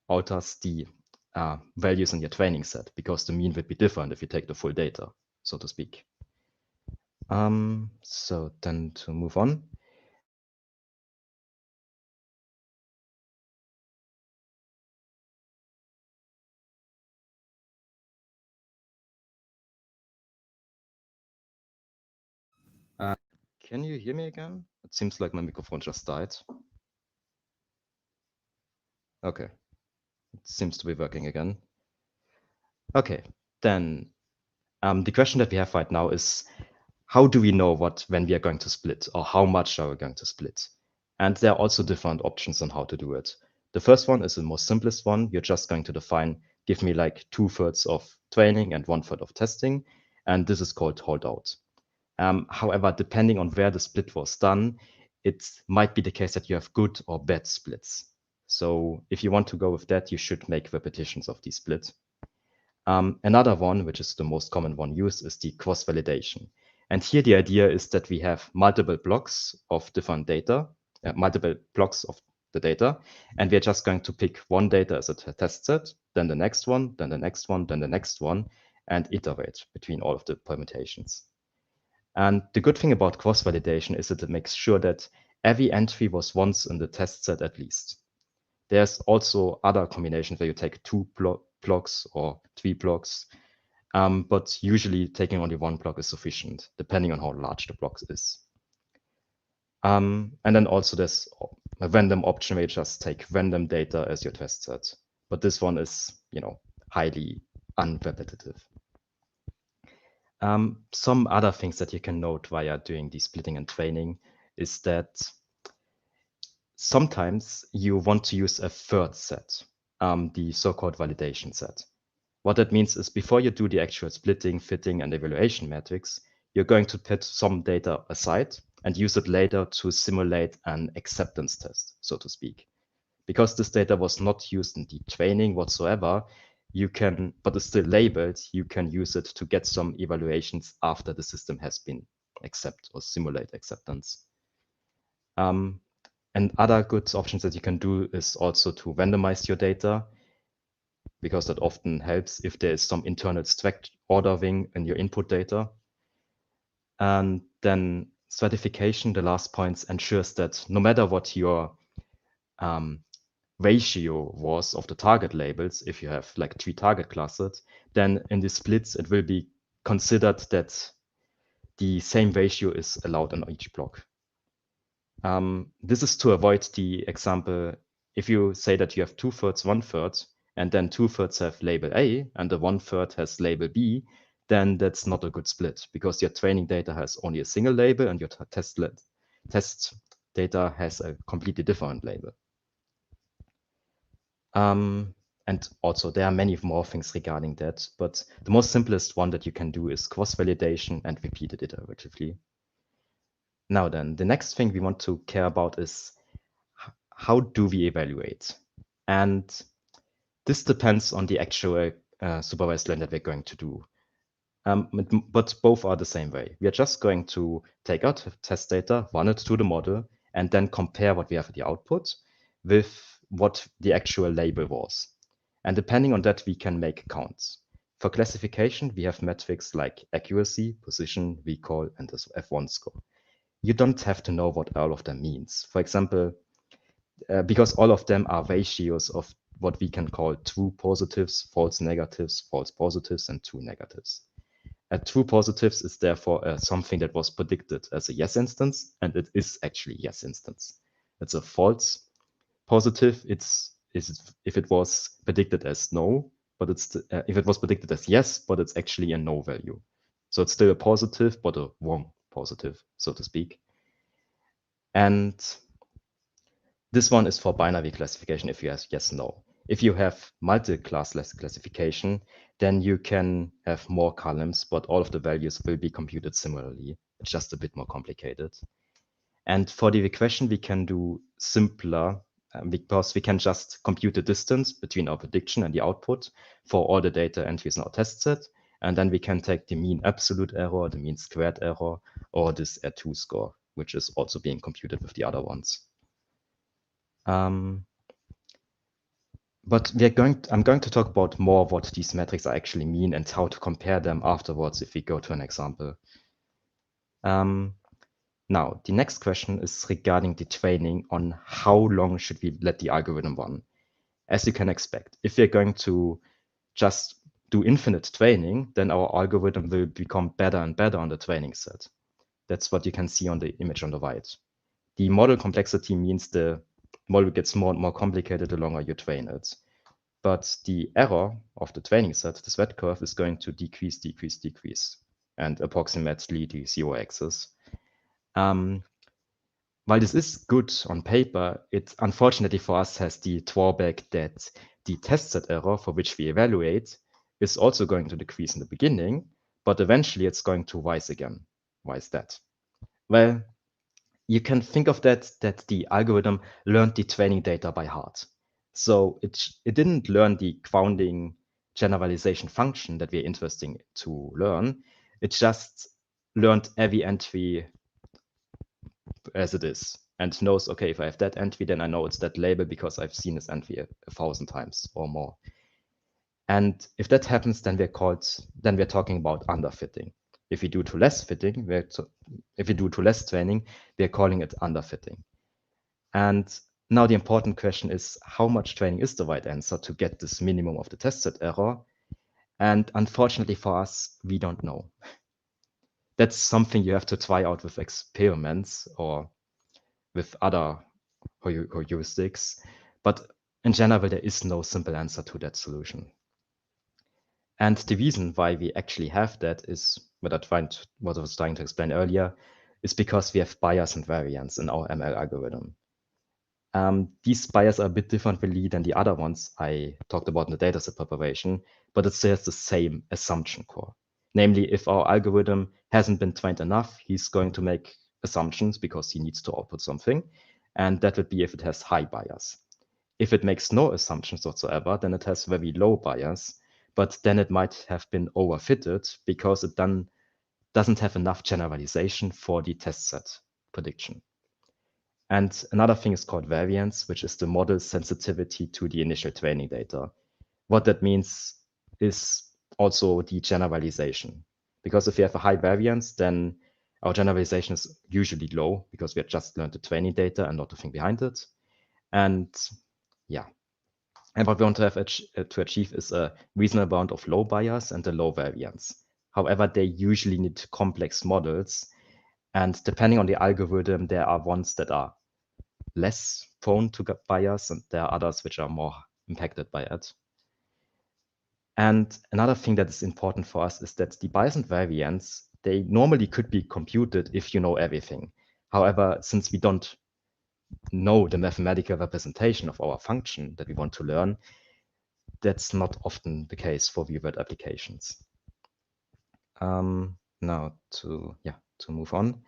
alters the values in your training set, because the mean would be different if you take the full data, so to speak. So then to move on. Can you hear me again? It seems like my microphone just died. Okay, it seems to be working again. Okay, then the question that we have right now is, how do we know when we are going to split, or how much are we going to split? And there are also different options on how to do it. The first one is the most simplest one. You're just going to define, give me like 2/3 of training and 1/3 of testing, and this is called holdout. However, depending on where the split was done, it might be the case that you have good or bad splits. So if you want to go with that, you should make repetitions of these splits. Another one, which is the most common one used, is the cross-validation. And here the idea is that we have multiple blocks of different data, multiple blocks of the data, and we're just going to pick one data as a test set, then the next one, then the next one, then the next one, and iterate between all of the permutations. And the good thing about cross-validation is that it makes sure that every entry was once in the test set at least. There's also other combinations where you take 2 blocks or 3 blocks, but usually taking only 1 block is sufficient, depending on how large the block is. And then also there's a random option where you just take random data as your test set. But this one is, highly unrepetitive. Some other things that you can note via doing the splitting and training is that sometimes you want to use a third set, the so-called validation set. What that means is before you do the actual splitting, fitting, and evaluation metrics, you're going to put some data aside and use it later to simulate an acceptance test, so to speak. Because this data was not used in the training whatsoever, but it's still labeled, you can use it to get some evaluations after the system has been accept or simulate acceptance. And other good options that you can do is also to randomize your data, because that often helps if there is some internal stack ordering in your input data. And then stratification, the last point, ensures that no matter what your ratio was of the target labels, if you have like 3 target classes, then in the splits, it will be considered that the same ratio is allowed on each block. This is to avoid the example, if you say that you have 2/3, 1/3, and then 2/3 have label A and the 1/3 has label B, then that's not a good split, because your training data has only a single label and your test data has a completely different label. And also there are many more things regarding that, but the most simplest one that you can do is cross-validation and repeat it iteratively. Now then, the next thing we want to care about is how do we evaluate? And this depends on the actual supervised learning that we're going to do. But both are the same way. We are just going to take out test data, run it through the model, and then compare what we have at the output with what the actual label was. And depending on that, we can make counts. For classification, we have metrics like accuracy, precision, recall, and the F1 score. You don't have to know what all of them means. For example, because all of them are ratios of what we can call true positives, false negatives, false positives, and true negatives. A true positives is therefore something that was predicted as a yes instance, and it is actually yes instance. It's a false positive. If it was predicted as no, but if it was predicted as yes, but it's actually a no value. So it's still a positive, but a wrong positive, so to speak. And this one is for binary classification if you ask yes, no. If you have multi-class classification, then you can have more columns, but all of the values will be computed similarly. It's just a bit more complicated. And for the regression, we can do simpler because we can just compute the distance between our prediction and the output for all the data entries in our test set. And then we can take the mean absolute error, the mean squared error, or this R2 score, which is also being computed with the other ones. But I'm going to talk about more what these metrics actually mean and how to compare them afterwards if we go to an example. Now, the next question is regarding the training on how long should we let the algorithm run. As you can expect, if we're going to just do infinite training, then our algorithm will become better and better on the training set. That's what you can see on the image on the right. The model complexity means the model gets more and more complicated the longer you train it. But the error of the training set, the sweat curve, is going to decrease, decrease, decrease, and approximately the zero axis. While this is good on paper, it unfortunately for us has the drawback that the test set error for which we evaluate is also going to decrease in the beginning, but eventually it's going to rise again. Why is that? Well, you can think of that the algorithm learned the training data by heart. So it didn't learn the grounding generalization function that we're interested to learn. It just learned every entry as it is and knows, okay, if I have that entry, then I know it's that label because I've seen this entry 1,000 times or more. And if that happens, then we're talking about underfitting. If we do too less fitting, if we do too less training, we're calling it underfitting. And now the important question is, how much training is the right answer to get this minimum of the test set error? And unfortunately for us, we don't know. That's something you have to try out with experiments or with other heuristics. But in general, there is no simple answer to that solution. And the reason why we actually have that is what I was trying to explain earlier, is because we have bias and variance in our ML algorithm. These bias are a bit differently than the other ones I talked about in the dataset preparation, but it still has the same assumption core. Namely, if our algorithm hasn't been trained enough, he's going to make assumptions because he needs to output something. And that would be if it has high bias. If it makes no assumptions whatsoever, then it has very low bias, but then it might have been overfitted because it then doesn't have enough generalization for the test set prediction. And another thing is called variance, which is the model sensitivity to the initial training data. What that means is also the generalization. Because if you have a high variance, then our generalization is usually low because we have just learned the training data and not the thing behind it. And yeah, and what we want to have to achieve is a reasonable amount of low bias and a low variance. However, they usually need complex models. And depending on the algorithm, there are ones that are less prone to bias, and there are others which are more impacted by it. And another thing that is important for us is that the bias and variance, they normally could be computed if you know everything. However, since we don't know the mathematical representation of our function that we want to learn, that's not often the case for real-world applications. Now to move on.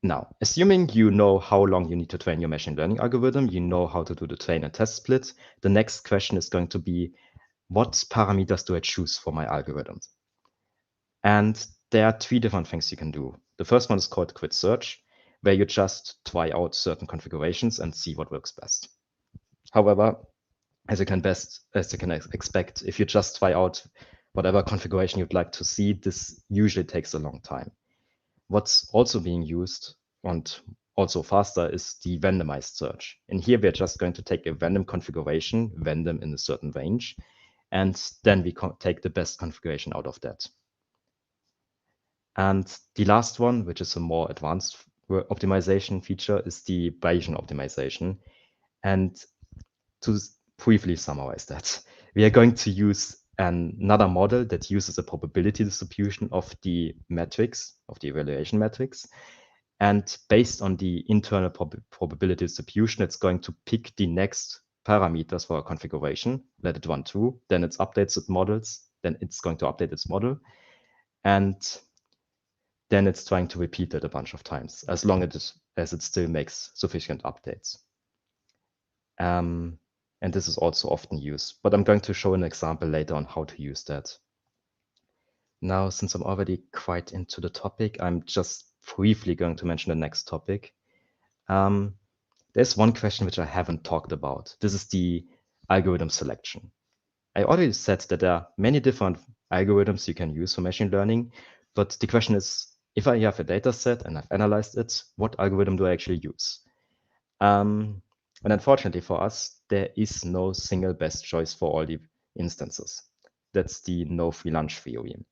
Now, assuming you know how long you need to train your machine learning algorithm, you know how to do the train and test split, the next question is going to be, what parameters do I choose for my algorithms? And there are 3 different things you can do. The first one is called quit search, where you just try out certain configurations and see what works best. However, as you can expect, if you just try out whatever configuration you'd like to see, this usually takes a long time. What's also being used and also faster is the randomized search. And here we're just going to take a random configuration, random in a certain range, and then we take the best configuration out of that. And the last one, which is a more advanced optimization feature, is the Bayesian optimization. And to briefly summarize that, we are going to use another model that uses a probability distribution of the metrics, of the evaluation metrics. And based on the internal probability distribution, it's going to pick the next parameters for a configuration, let it run through, then it updates its models, then it's going to update its model. And then it's trying to repeat it a bunch of times, as long as it still makes sufficient updates. And this is also often used, but I'm going to show an example later on how to use that. Now, since I'm already quite into the topic, I'm just briefly going to mention the next topic. There's one question which I haven't talked about. This is the algorithm selection. I already said that there are many different algorithms you can use for machine learning, but the question is, if I have a data set and I've analyzed it, what algorithm do I actually use? And unfortunately for us, there is no single best choice for all the instances. That's the no free lunch theorem.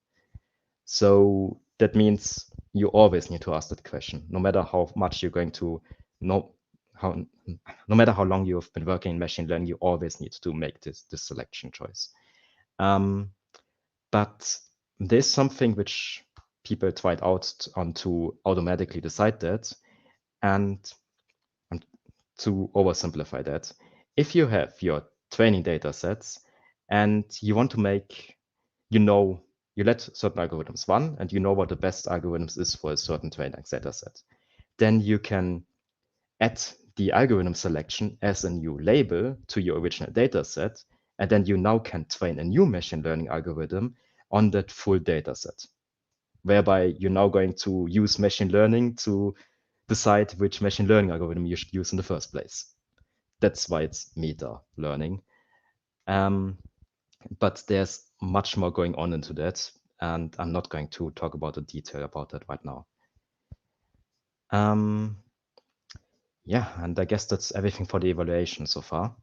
So that means you always need to ask that question, no matter how much you're going to know, no matter how long you've been working in machine learning, you always need to make this selection choice. But there's something which people tried out on to automatically decide that. And to oversimplify that, if you have your training data sets and you want to make, you let certain algorithms run and you know what the best algorithms is for a certain training data set, then you can add the algorithm selection as a new label to your original data set. And then you now can train a new machine learning algorithm on that full data set, whereby you're now going to use machine learning to decide which machine learning algorithm you should use in the first place. That's why it's meta learning. But there's much more going on into that, and I'm not going to talk about the detail about that right now. Yeah, and I guess that's everything for the evaluation so far.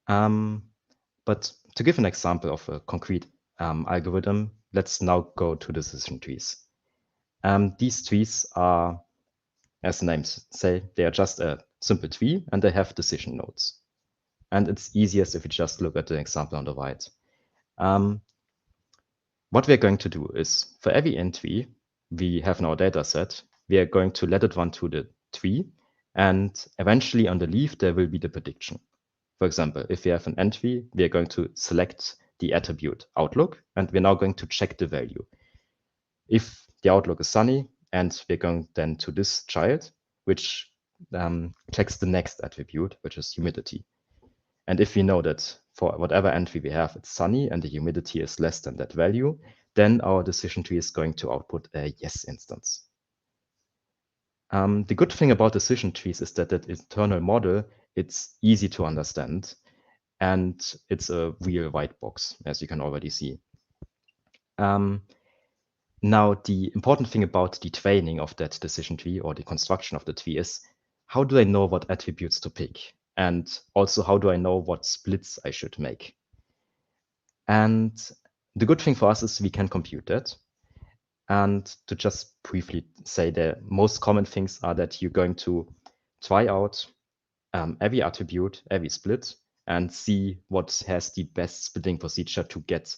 But to give an example of a concrete algorithm, let's now go to decision trees. These trees are, as the names say, they are just a simple tree and they have decision nodes. And it's easiest if you just look at the example on the right. What we're going to do is for every entry we have in our data set, we are going to let it run through the tree. And eventually on the leaf, there will be the prediction. For example, if we have an entry, we are going to select the attribute outlook, and we're now going to check the value. If the outlook is sunny, and we're going then to this child, which checks the next attribute, which is humidity. And if we know that for whatever entry we have, it's sunny and the humidity is less than that value, then our decision tree is going to output a yes instance. The good thing about decision trees is that that internal model, it's easy to understand, and it's a real white box, as you can already see. Now, the important thing about the training of that decision tree or the construction of the tree is, how do I know what attributes to pick? And also, how do I know what splits I should make? And the good thing for us is we can compute that. And to just briefly say, the most common things are that you're going to try out every attribute, every split, and see what has the best splitting procedure to get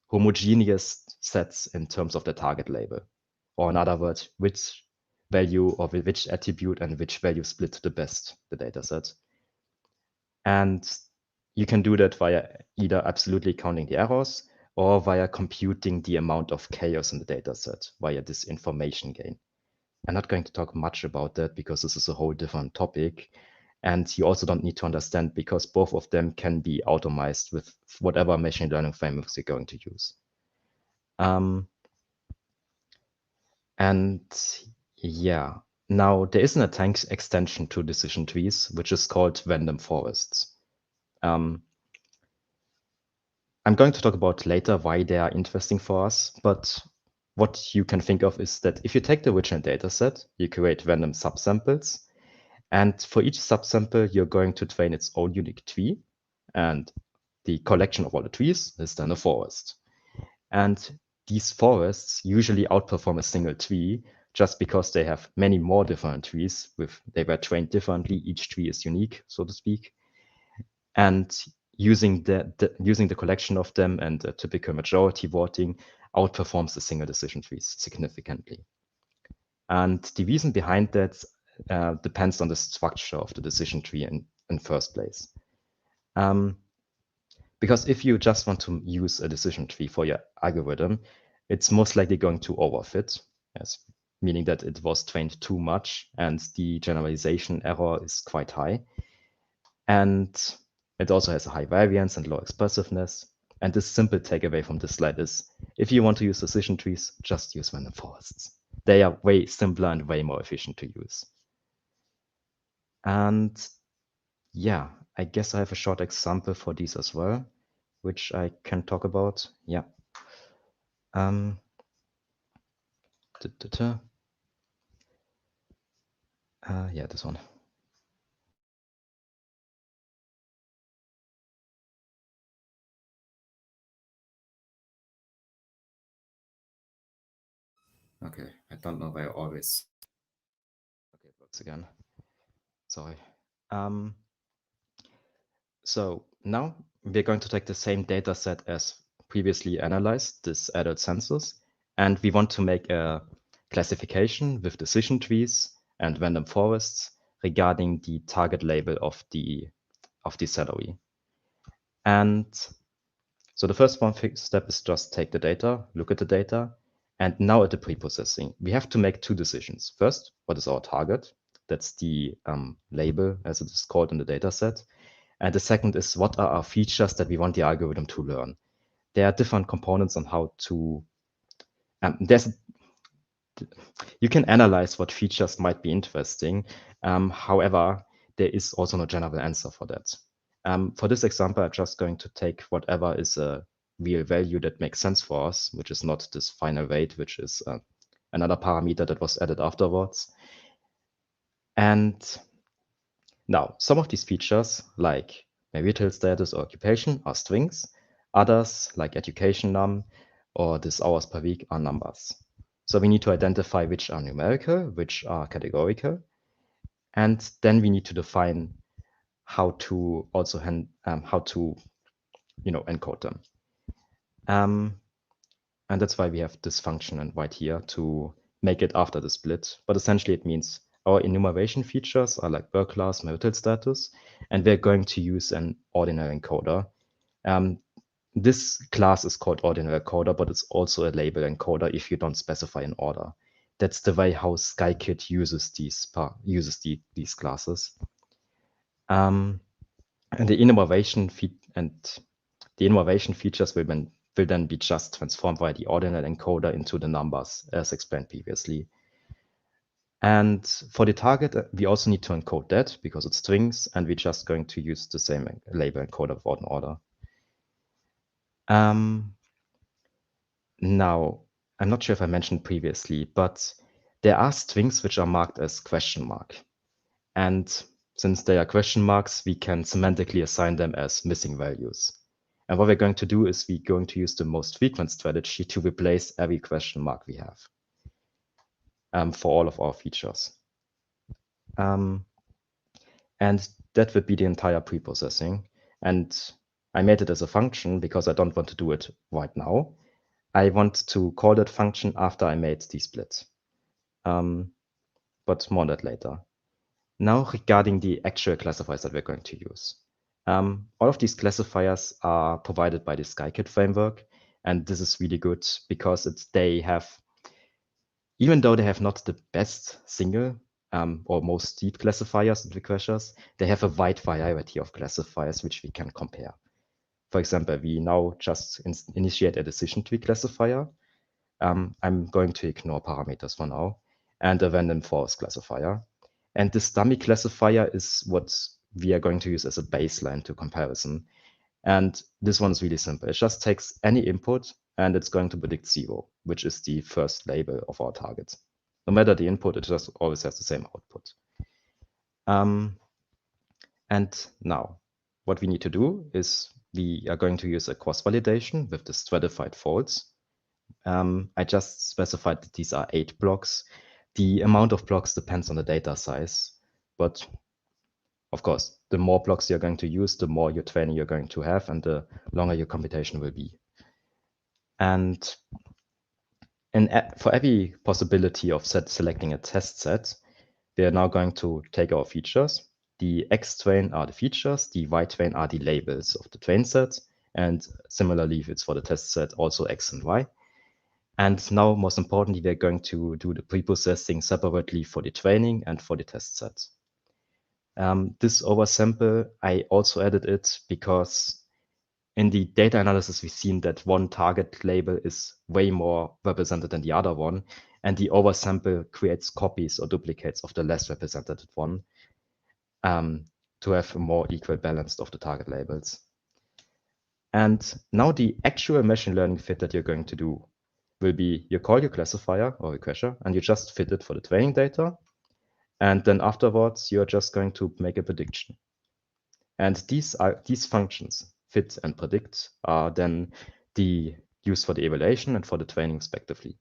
homogeneous sets in terms of the target label. Or in other words, which value or which attribute and which value split the best the data set. And you can do that via either absolutely counting the errors or via computing the amount of chaos in the data set via this information gain. I'm not going to talk much about that because this is a whole different topic. And you also don't need to understand because both of them can be automized with whatever machine learning frameworks you're going to use. And yeah, now there is an extension to decision trees, which is called random forests. I'm going to talk about later why they are interesting for us, but what you can think of is that if you take the original data set, you create random subsamples, and for each subsample, you're going to train its own unique tree, and the collection of all the trees is then a forest. And these forests usually outperform a single tree just because they have many more different trees. They were trained differently. Each tree is unique, so to speak. And using the collection of them and the typical majority voting outperforms the single decision trees significantly. And the reason behind that depends on the structure of the decision tree in first place. Because if you just want to use a decision tree for your algorithm, it's most likely going to overfit, meaning that it was trained too much and the generalization error is quite high. And it also has a high variance and low expressiveness. And the simple takeaway from this slide is, if you want to use decision trees, just use random forests. They are way simpler and way more efficient to use. And yeah, I guess I have a short example for these as well, which I can talk about. Yeah. Yeah, this one. Okay, I don't know why I always. Okay, it works again. Sorry. So now we're going to take the same data set as previously analyzed, this adult census, and we want to make a classification with decision trees and random forests regarding the target label of the salary. And so the first step is just take the data, look at the data, and now at the pre-processing, we have to make two decisions. First, what is our target? That's the label as it is called in the data set. And the second is what are our features that we want the algorithm to learn? There are different components on how to, you can analyze what features might be interesting. However, there is also no general answer for that. For this example, I'm just going to take whatever is a real value that makes sense for us, which is not this final weight, which is another parameter that was added afterwards. And now, some of these features, like marital status or occupation, are strings. Others, like education num or this hours per week, are numbers. So we need to identify which are numerical, which are categorical, and then we need to define how to also encode them. And that's why we have this function in white here to make it after the split. But essentially, it means our enumeration features are like work class, marital status, and we're going to use an ordinary encoder. This class is called ordinary encoder, but it's also a label encoder if you don't specify an order. That's the way how Skykit uses these classes. And the enumeration features will then be just transformed by the ordinal encoder into the numbers, as explained previously. And for the target, we also need to encode that because it's strings, and we're just going to use the same label encoder without an order. Now, I'm not sure if I mentioned previously, but there are strings which are marked as question mark. And since they are question marks, we can semantically assign them as missing values. And what we're going to do is we're going to use the most frequent strategy to replace every question mark we have for all of our features. And that would be the entire pre-processing. And I made it as a function because I don't want to do it right now. I want to call that function after I made the split. But more on that later. Now regarding the actual classifiers that we're going to use. All of these classifiers are provided by the Skykit framework, and this is really good because even though they have not the best single or most deep classifiers and requesters, they have a wide variety of classifiers which we can compare. For example, we now just initiate a decision tree classifier. I'm going to ignore parameters for now, and a random forest classifier. And this dummy classifier is what we are going to use as a baseline to comparison. And this one is really simple. It just takes any input and it's going to predict 0, which is the first label of our target. No matter the input, it just always has the same output. And now what we need to do is we are going to use a cross-validation with the stratified folds. I just specified that these are 8 blocks. The amount of blocks depends on the data size, but of course, the more blocks you're going to use, the more your training you're going to have, and the longer your computation will be. And for every possibility of selecting a test set, we are now going to take our features. The X train are the features, the Y train are the labels of the train set, and similarly, if it's for the test set, also X and Y. And now, most importantly, we're going to do the preprocessing separately for the training and for the test set. This oversample, I also added it because in the data analysis, we've seen that one target label is way more represented than the other one, and the oversample creates copies or duplicates of the less represented one to have a more equal balance of the target labels. And now the actual machine learning fit that you're going to do will be you call your classifier or requester, and you just fit it for the training data. And then afterwards, you're just going to make a prediction. And these functions, fit and predict, are then used for the evaluation and for the training respectively.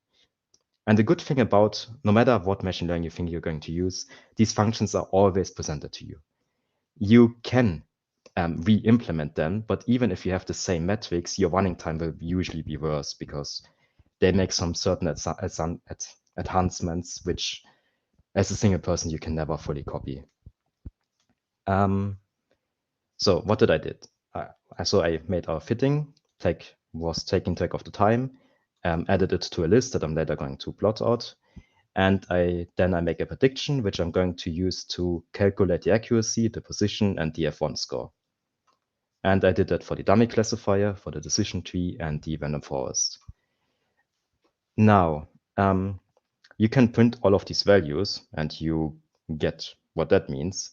And the good thing about no matter what machine learning you think you're going to use, these functions are always presented to you. You can re-implement them, but even if you have the same metrics, your running time will usually be worse because they make some certain enhancements, which as a single person, you can never fully copy. So what did I did? So I made our fitting, was taking track of the time, added it to a list that I'm later going to plot out. And then I make a prediction, which I'm going to use to calculate the accuracy, the position, and the F1 score. And I did that for the dummy classifier, for the decision tree, and the random forest. Now, you can print all of these values, and you get what that means.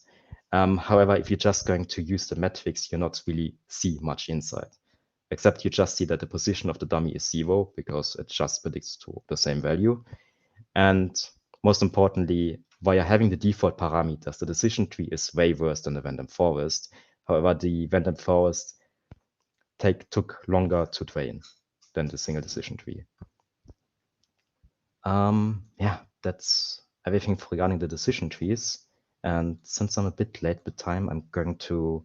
However, if you're just going to use the metrics, you'll not really see much insight, except you just see that the position of the dummy is 0 because it just predicts to the same value. And most importantly, via having the default parameters, the decision tree is way worse than the random forest. However, the random forest took longer to train than the single decision tree. Yeah, that's everything regarding the decision trees. And since I'm a bit late with time, I'm going to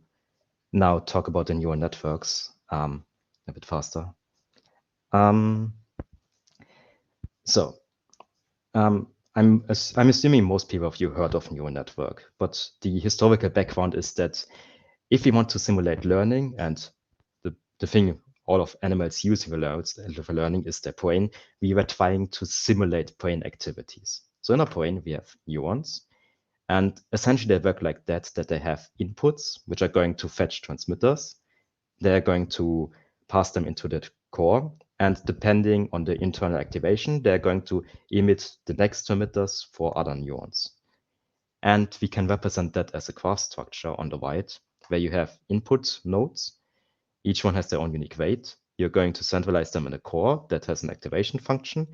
now talk about the neural networks a bit faster. I'm assuming most people of you heard of neural network, but the historical background is that if we want to simulate learning, and the thing all of animals use for learning is their brain, we were trying to simulate brain activities. So in our brain, we have neurons, and essentially they work like that they have inputs, which are going to fetch transmitters. They're going to pass them into the core, and depending on the internal activation, they're going to emit the next transmitters for other neurons. And we can represent that as a graph structure on the right, where you have input nodes. Each one has their own unique weight. You're going to centralize them in a core that has an activation function,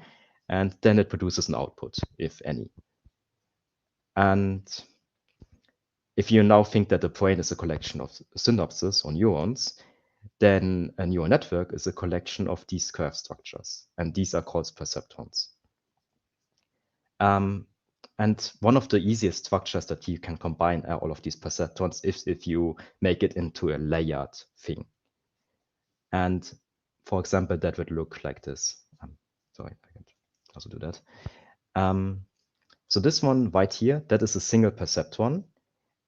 and then it produces an output, if any. And if you now think that the brain is a collection of synapses or neurons, then a neural network is a collection of these curve structures, and these are called perceptrons. And one of the easiest structures that you can combine all of these perceptrons is if you make it into a layered thing. And for example, that would look like this. Sorry, I can also do that. So this one right here, that is a single perceptron.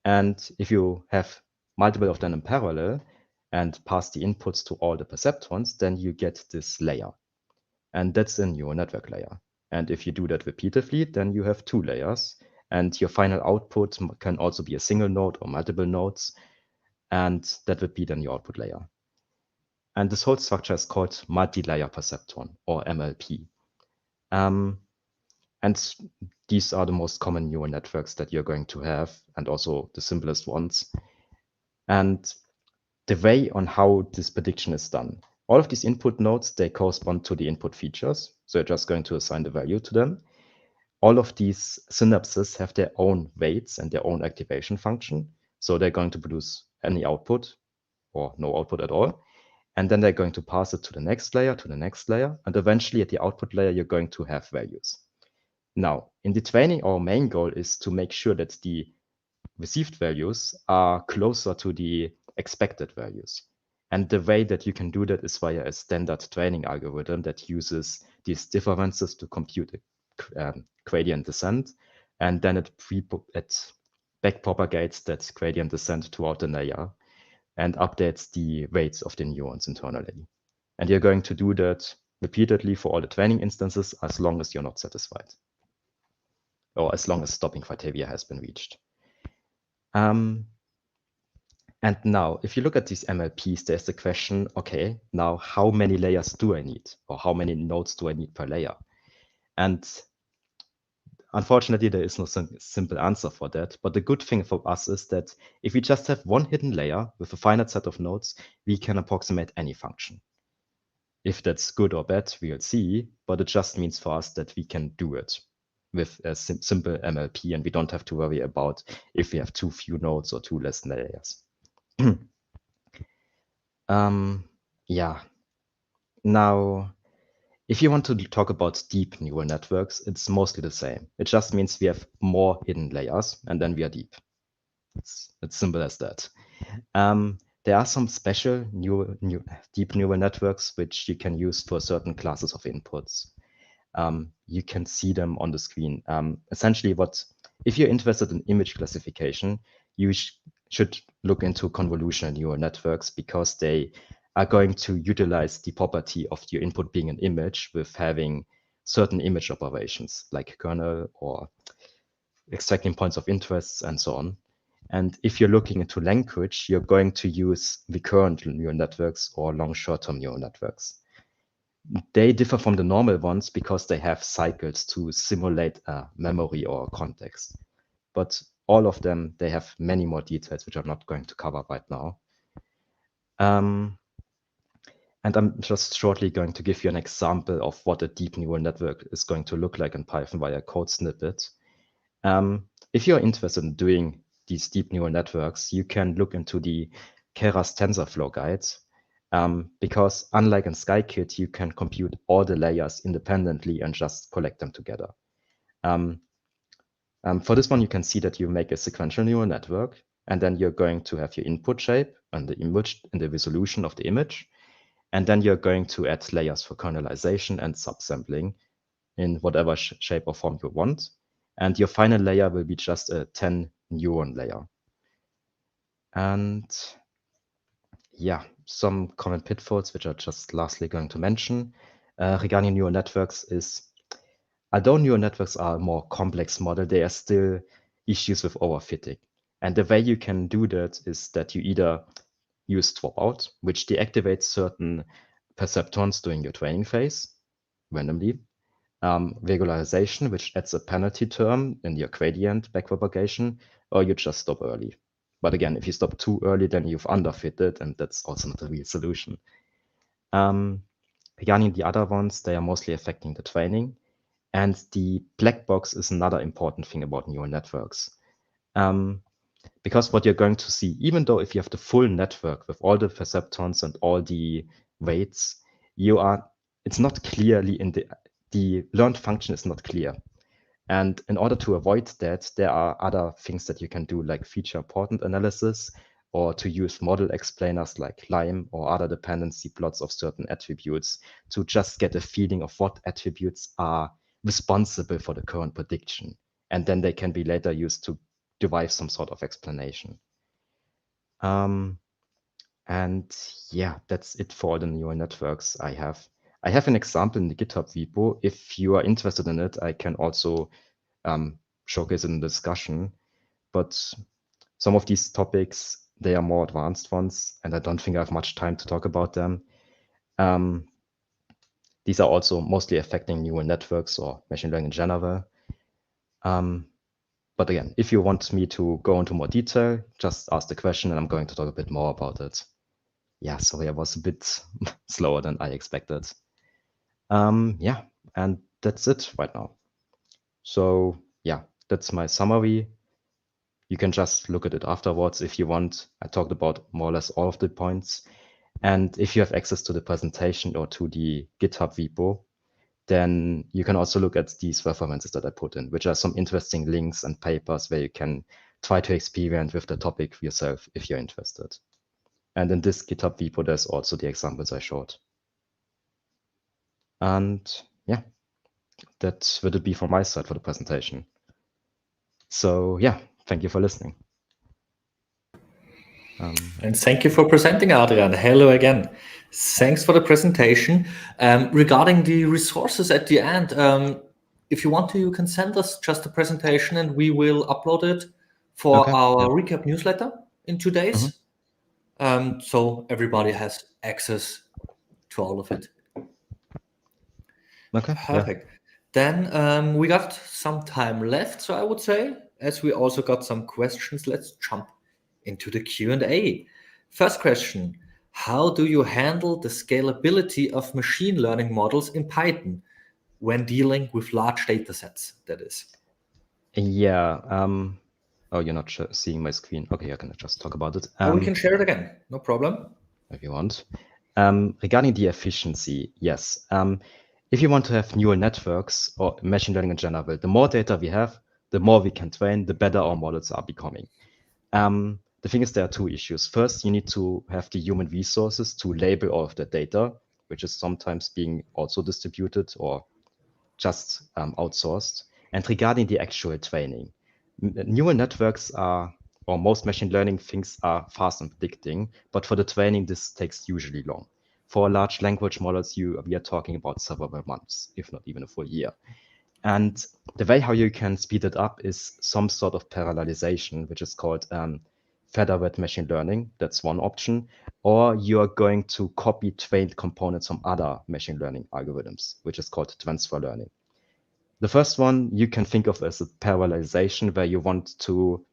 And if you have multiple of them in parallel and pass the inputs to all the perceptrons, then you get this layer. And that's a neural network layer. And if you do that repeatedly, then you have 2 layers. And your final output can also be a single node or multiple nodes. And that would be then your output layer. And this whole structure is called multi-layer perceptron, or MLP. And these are the most common neural networks that you're going to have, and also the simplest ones. And the way on how this prediction is done. All of these input nodes, they correspond to the input features. So you're just going to assign the value to them. All of these synapses have their own weights and their own activation function. So they're going to produce any output or no output at all. And then they're going to pass it to the next layer, and eventually at the output layer, you're going to have values. Now, in the training, our main goal is to make sure that the received values are closer to the expected values. And the way that you can do that is via a standard training algorithm that uses these differences to compute a gradient descent, and then it backpropagates that gradient descent throughout the layer and updates the weights of the neurons internally. And you're going to do that repeatedly for all the training instances as long as you're not satisfied, or as long as stopping criteria has been reached. And now, if you look at these MLPs, there's the question, okay, now how many layers do I need? Or how many nodes do I need per layer? And unfortunately, there is no simple answer for that. But the good thing for us is that if we just have one hidden layer with a finite set of nodes, we can approximate any function. If that's good or bad, we'll see, but it just means for us that we can do it with a simple MLP, and we don't have to worry about if we have too few nodes or too less layers. Yeah. Now, if you want to talk about deep neural networks, it's mostly the same. It just means we have more hidden layers, and then we are deep. It's simple as that. There are some special deep neural networks which you can use for certain classes of inputs. You can see them on the screen. Essentially, if you're interested in image classification, you should look into convolutional neural networks because they are going to utilize the property of your input being an image with having certain image operations like kernel or extracting points of interest and so on. And if you're looking into language, you're going to use recurrent neural networks or long short-term neural networks. They differ from the normal ones because they have cycles to simulate a memory or context. But all of them, they have many more details, which I'm not going to cover right now. And I'm just shortly going to give you an example of what a deep neural network is going to look like in Python via a code snippet. If you're interested in doing these deep neural networks, you can look into the Keras TensorFlow guide, because unlike in Scikit, you can compute all the layers independently and just collect them together. For this one, you can see that you make a sequential neural network, and then you're going to have your input shape and the image and the resolution of the image. And then you're going to add layers for kernelization and subsampling in whatever shape or form you want. And your final layer will be just a 10 neuron layer. And yeah, some common pitfalls, which are just lastly going to mention regarding neural networks is, although neural networks are a more complex model, there are still issues with overfitting. And the way you can do that is that you either use dropout, which deactivates certain perceptrons during your training phase randomly, regularization, which adds a penalty term in your gradient backpropagation, or you just stop early. But again, if you stop too early, then you've underfitted, and that's also not a real solution. Regarding the other ones, they are mostly affecting the training. And the black box is another important thing about neural networks. Because what you're going to see, even though if you have the full network with all the perceptrons and all the weights, it's not clearly the learned function is not clear. And in order to avoid that, there are other things that you can do, like feature important analysis, or to use model explainers like Lime or other dependency plots of certain attributes to just get a feeling of what attributes are responsible for the current prediction. And then they can be later used to derive some sort of explanation. And yeah, that's it for all the neural networks I have. I have an example in the GitHub repo. If you are interested in it, I can also showcase it in the discussion. But some of these topics, they are more advanced ones, and I don't think I have much time to talk about them. These are also mostly affecting neural networks or machine learning in general. But again, if you want me to go into more detail, just ask the question and I'm going to talk a bit more about it. Yeah, sorry, I was a bit slower than I expected. Yeah, and that's it right now. So yeah, that's my summary. You can just look at it afterwards if you want. I talked about more or less all of the points. And if you have access to the presentation or to the GitHub repo, then you can also look at these references that I put in, which are some interesting links and papers where you can try to experiment with the topic yourself if you're interested. And in this GitHub repo, there's also the examples I showed. And yeah, that would it be from my side for the presentation. So yeah, thank you for listening. And thank you for presenting, Adrian. Hello again. Thanks for the presentation. Regarding the resources at the end, if you want to, you can send us just the presentation and we will upload it for our recap newsletter in 2 days. So everybody has access to all of it. Okay. Perfect. Then we got some time left, so I would say, as we also got some questions, let's jump into the Q&A. First question, how do you handle the scalability of machine learning models in Python when dealing with large data sets, that is? Yeah. Oh, you're not seeing my screen. Okay, I can just talk about it. We can share it again, no problem. If you want. Regarding the efficiency, yes. If you want to have neural networks or machine learning in general, the more data we have, the more we can train, the better our models are becoming. The thing is, there are two issues. First, you need to have the human resources to label all of the data, which is sometimes being also distributed or just outsourced. And regarding the actual training, neural networks are, or most machine learning things are fast in predicting, but for the training, this takes usually long. For large language models, we are talking about several months, if not even a full year. And the way how you can speed it up is some sort of parallelization, which is called featherweight machine learning. That's one option. Or you're going to copy trained components from other machine learning algorithms, which is called transfer learning. The first one you can think of as a parallelization, where you want to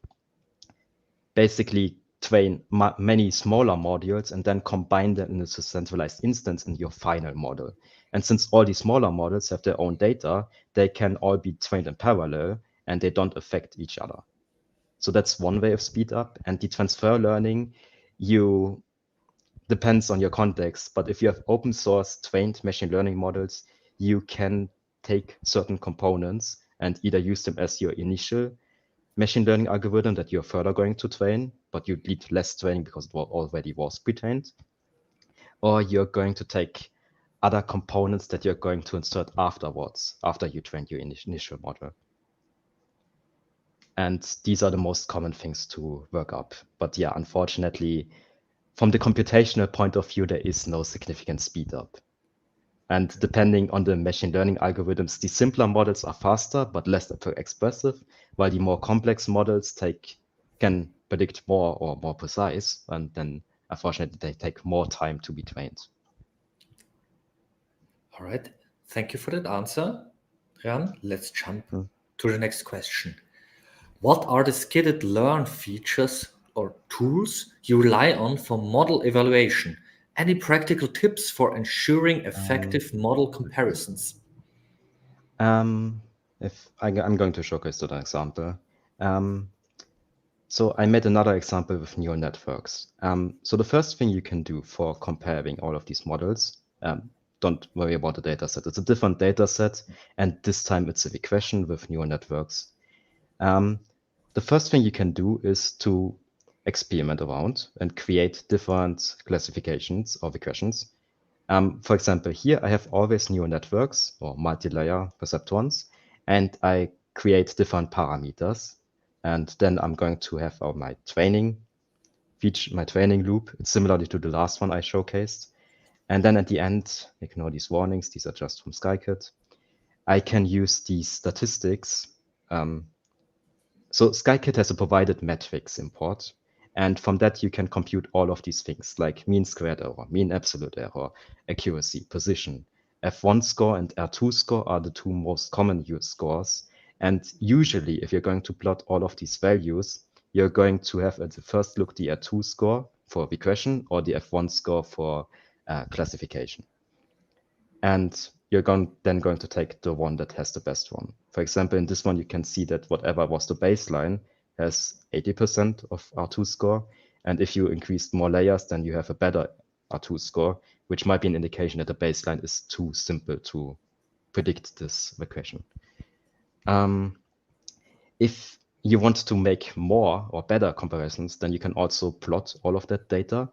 basically train many smaller modules and then combine them in a centralized instance in your final model. And since all these smaller models have their own data, they can all be trained in parallel and they don't affect each other. So that's one way of speed up. And the transfer learning, depends on your context, but if you have open source trained machine learning models, you can take certain components and either use them as your initial machine learning algorithm that you're further going to train, but you need less training because it already was pre-trained, or you're going to take other components that you're going to insert afterwards, after you trained your initial model. And these are the most common things to work up. But yeah, unfortunately, from the computational point of view, there is no significant speed up. And depending on the machine learning algorithms, the simpler models are faster, but less expressive, while the more complex models can predict more or more precise, and then unfortunately, they take more time to be trained. All right. Thank you for that answer, Ran. Let's jump to the next question. What are the scikit-learn features or tools you rely on for model evaluation? Any practical tips for ensuring effective model comparisons? If I'm going to showcase an example. So I made another example with neural networks. So the first thing you can do for comparing all of these models, don't worry about the data set. It's a different data set, and this time it's a regression with neural networks. The first thing you can do is to experiment around and create different classifications or regressions. For example, here I have always neural networks or multi-layer perceptrons, and I create different parameters. And then I'm going to have my training loop. It's similarly to the last one I showcased. And then at the end, ignore these warnings. These are just from Scikit. I can use these statistics. So Scikit has a provided metrics import. And from that, you can compute all of these things like mean squared error, mean absolute error, accuracy, position. F1 score and R2 score are the two most common used scores. And usually, if you're going to plot all of these values, you're going to have at the first look the R2 score for regression or the F1 score for classification. And you're then going to take the one that has the best one. For example, in this one, you can see that whatever was the baseline has 80% of R2 score. And if you increased more layers, then you have a better R2 score, which might be an indication that the baseline is too simple to predict this regression. If you want to make more or better comparisons, then you can also plot all of that data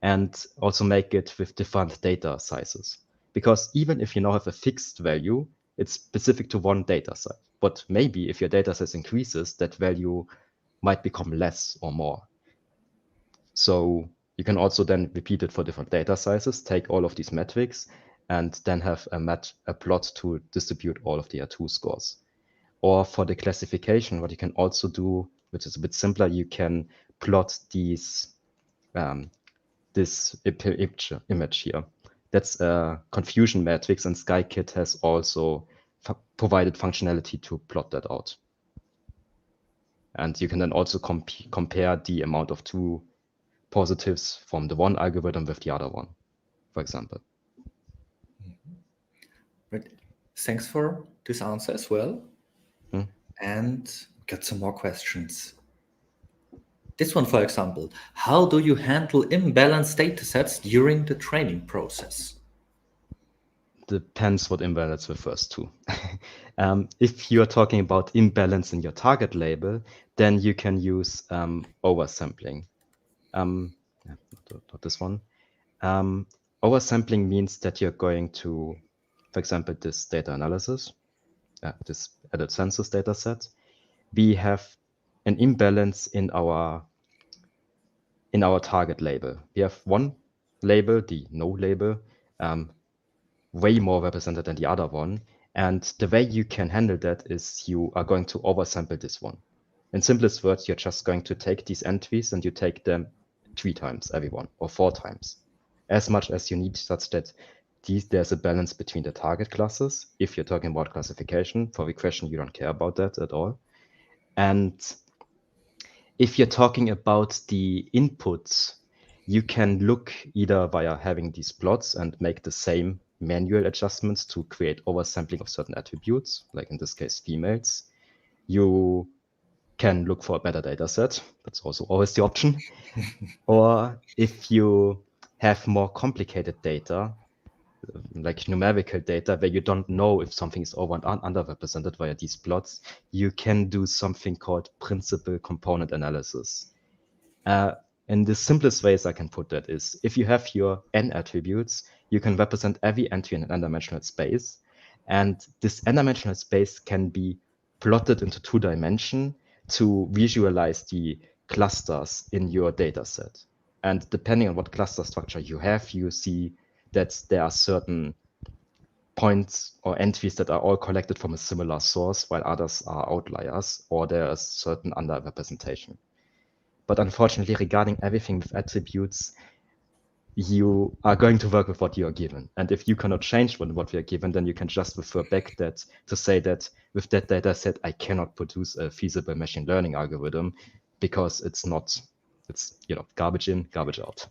and also make it with different data sizes. Because even if you now have a fixed value, it's specific to one data set. But maybe if your data size increases, that value might become less or more. So you can also then repeat it for different data sizes, take all of these metrics, and then have a plot to distribute all of the R2 scores. Or for the classification, what you can also do, which is a bit simpler, you can plot this image here. That's a confusion matrix, and SkyKit has also provided functionality to plot that out. And you can then also compare the amount of true positives from the one algorithm with the other one, for example. Right. Thanks for this answer as well. Hmm. And got some more questions. This one, for example, how do you handle imbalanced datasets during the training process? Depends what imbalance refers to. If you are talking about imbalance in your target label, then you can use oversampling. Not this one. Oversampling means that you're going to, for example, this data analysis, this added census data set, we have an imbalance in our target label. We have one label, the no label, way more represented than the other one. And the way you can handle that is you are going to oversample this one. In simplest words, you're just going to take these entries and you take them 3 times, every one, or 4 times, as much as you need, such that there's a balance between the target classes. If you're talking about classification, for regression, you don't care about that at all. And if you're talking about the inputs, you can look either via having these plots and make the same manual adjustments to create oversampling of certain attributes, like in this case, females. You can look for a better data set. That's also always the option. Or if you have more complicated data, like numerical data, where you don't know if something is over and underrepresented via these plots, you can do something called principal component analysis. And the simplest ways I can put that is, if you have your n attributes, you can represent every entry in an n-dimensional space. And this n-dimensional space can be plotted into 2 dimensions to visualize the clusters in your data set. And depending on what cluster structure you have, you see that there are certain points or entries that are all collected from a similar source, while others are outliers, or there is certain underrepresentation. But unfortunately, regarding everything with attributes, you are going to work with what you are given. And if you cannot change what we are given, then you can just refer back that to say that with that data set, I cannot produce a feasible machine learning algorithm because it's garbage in, garbage out.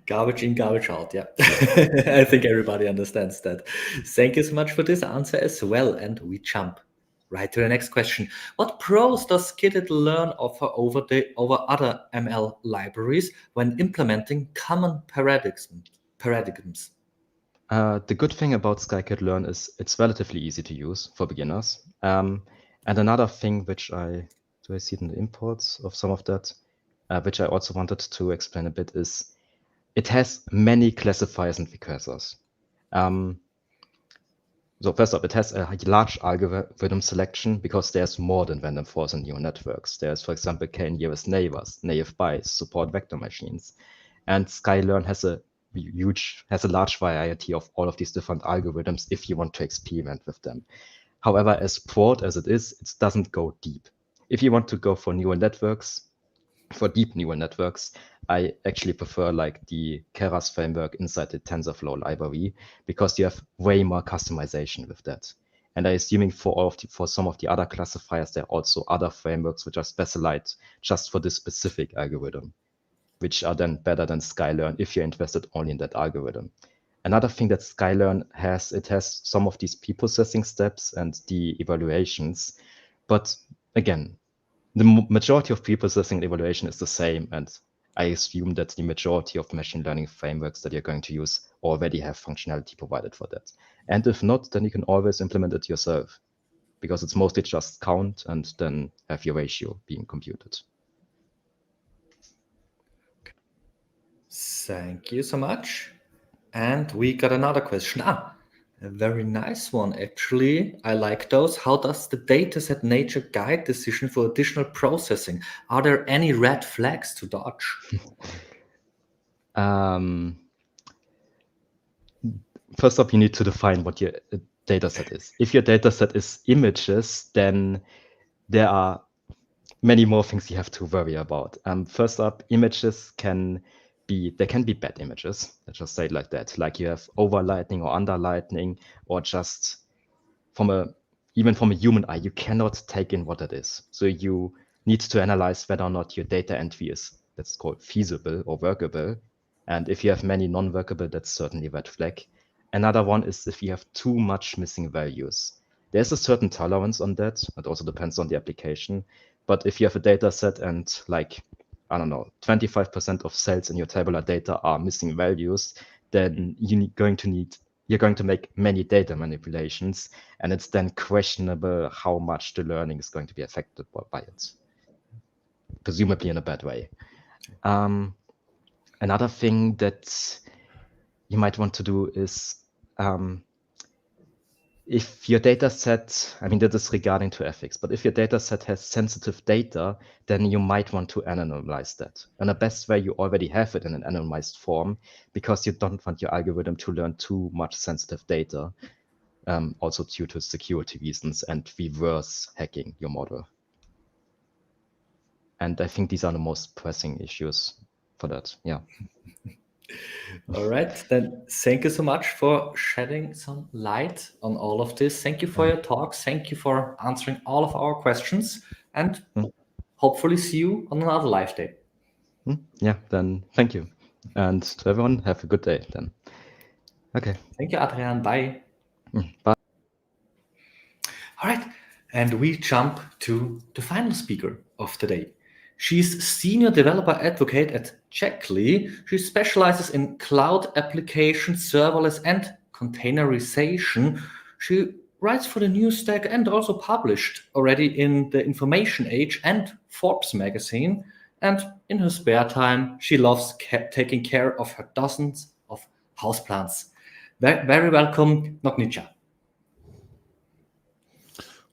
Garbage in, garbage out. Yeah. I think everybody understands that. Thank you so much for this answer as well. And we jump right to the next question. What pros does scikit-learn offer over other ML libraries when implementing common paradigms? The good thing about scikit-learn is it's relatively easy to use for beginners. And another thing which do I see it in the imports of some of that, which I also wanted to explain a bit, is it has many classifiers and regressors. So first off, it has a large algorithm selection because there's more than random forest and neural networks. There's, for example, k-nearest neighbors, naive Bayes, support vector machines. And scikit-learn has a large variety of all of these different algorithms if you want to experiment with them. However, as broad as it is, it doesn't go deep. If you want to go for neural networks, for deep neural networks, I actually prefer like the Keras framework inside the TensorFlow library because you have way more customization with that. And I'm assuming for some of the other classifiers, there are also other frameworks which are specialized just for this specific algorithm, which are then better than scikit-learn if you're interested only in that algorithm. Another thing that scikit-learn has, it has some of these pre-processing steps and the evaluations. But again, the majority of pre-processing and evaluation is the same, and I assume that the majority of machine learning frameworks that you're going to use already have functionality provided for that. And if not, then you can always implement it yourself, because it's mostly just count and then have your ratio being computed. Thank you so much. And we got another question. A very nice one, actually. I like those. How does the dataset nature guide decision for additional processing? Are there any red flags to dodge? First up, you need to define what your dataset is. If your dataset is images, then there are many more things you have to worry about. First up, images can be bad images. Let's just say it like that. Like you have overlighting or underlighting, or just even from a human eye, you cannot take in what it is. So you need to analyze whether or not your data entry is, that's called feasible or workable. And if you have many non-workable, that's certainly a red flag. Another one is if you have too much missing values. There's a certain tolerance on that. It also depends on the application. But if you have a data set and like, I don't know, 25% of cells in your tabular data are missing values, then you're going to make many data manipulations, and it's then questionable how much the learning is going to be affected by it, presumably in a bad way. Another thing that you might want to do is if your data set, I mean, that is regarding to ethics, but if your data set has sensitive data, then you might want to anonymize that. And the best way, you already have it in an anonymized form, because you don't want your algorithm to learn too much sensitive data, also due to security reasons and reverse hacking your model. And I think these are the most pressing issues for that, yeah. All right, then thank you so much for shedding some light on all of this. Thank you for your talks. Thank you for answering all of our questions, and hopefully see you on another live day. Yeah, then thank you. And to everyone, have a good day then. Okay. Thank you, Adrian. Bye. Bye. All right, and we jump to the final speaker of the day. She's Senior Developer Advocate at Checkly. She specializes in cloud applications, serverless, and containerization. She writes for the News Stack and also published already in the Information Age and Forbes magazine. And in her spare time, she loves taking care of her dozens of houseplants. Very welcome, Nognicha.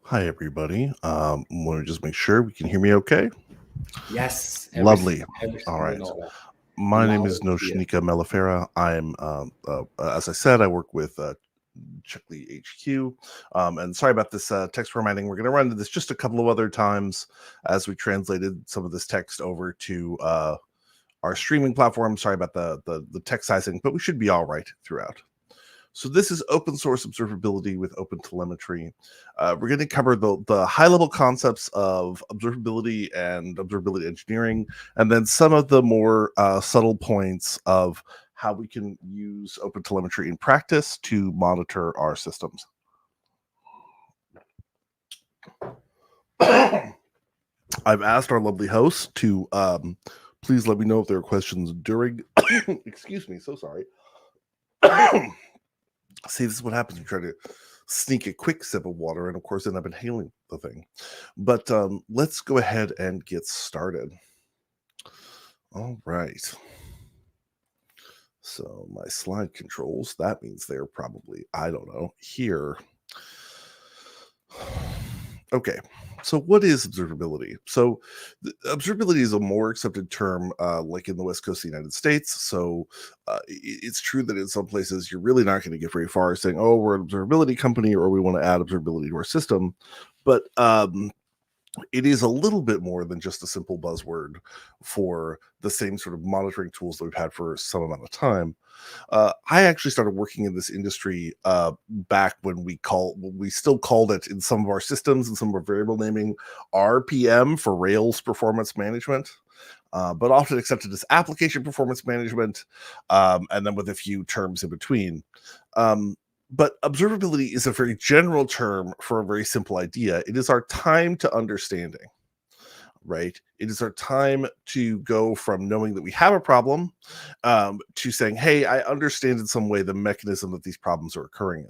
Hi, everybody. Want to just make sure we can hear me okay? Yes. Lovely. everything All right. in order. My name Loud is and clear. Noshnika Mellifera. I'm, as I said, I work with Checkly HQ. And sorry about this text formatting. We're going to run into this just a couple of other times as we translated some of this text over to our streaming platform. Sorry about the text sizing, but we should be all right throughout. So this is open source observability with open telemetry. We're going to cover the high level concepts of observability and observability engineering, and then some of the more subtle points of how we can use open telemetry in practice to monitor our systems. I've asked our lovely host to please let me know if there are questions during. Excuse me, so sorry. See, this is what happens when you try to sneak a quick sip of water, and of course then I've been inhaling the thing. But let's go ahead and get started. All right. So my slide controls, that means they're probably, I don't know, here. Okay. So what is observability? So observability is a more accepted term like in the West Coast of the United States. So it's true that in some places you're really not going to get very far saying, oh, we're an observability company or we want to add observability to our system. But it is a little bit more than just a simple buzzword for the same sort of monitoring tools that we've had for some amount of time. I actually started working in this industry back when we still called it in some of our systems and some of our variable naming RPM for Rails performance management, but often accepted as application performance management, and then with a few terms in between. But observability is a very general term for a very simple idea. It is our time to understanding, right? It is our time to go from knowing that we have a problem to saying, hey, I understand in some way the mechanism that these problems are occurring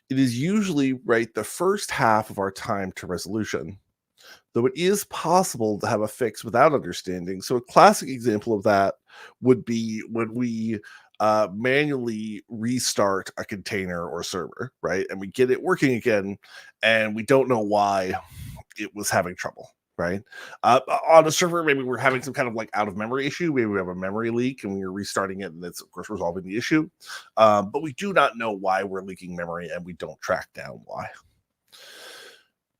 in. it is usually right the first half of our time to resolution, though it is possible to have a fix without understanding. So a classic example of that would be when we manually restart a container or server, right? And we get it working again, and we don't know why it was having trouble, right? On a server, maybe we're having some kind of like out of memory issue. Maybe we have a memory leak and we're restarting it, and it's of course resolving the issue. But we do not know why we're leaking memory, and we don't track down why.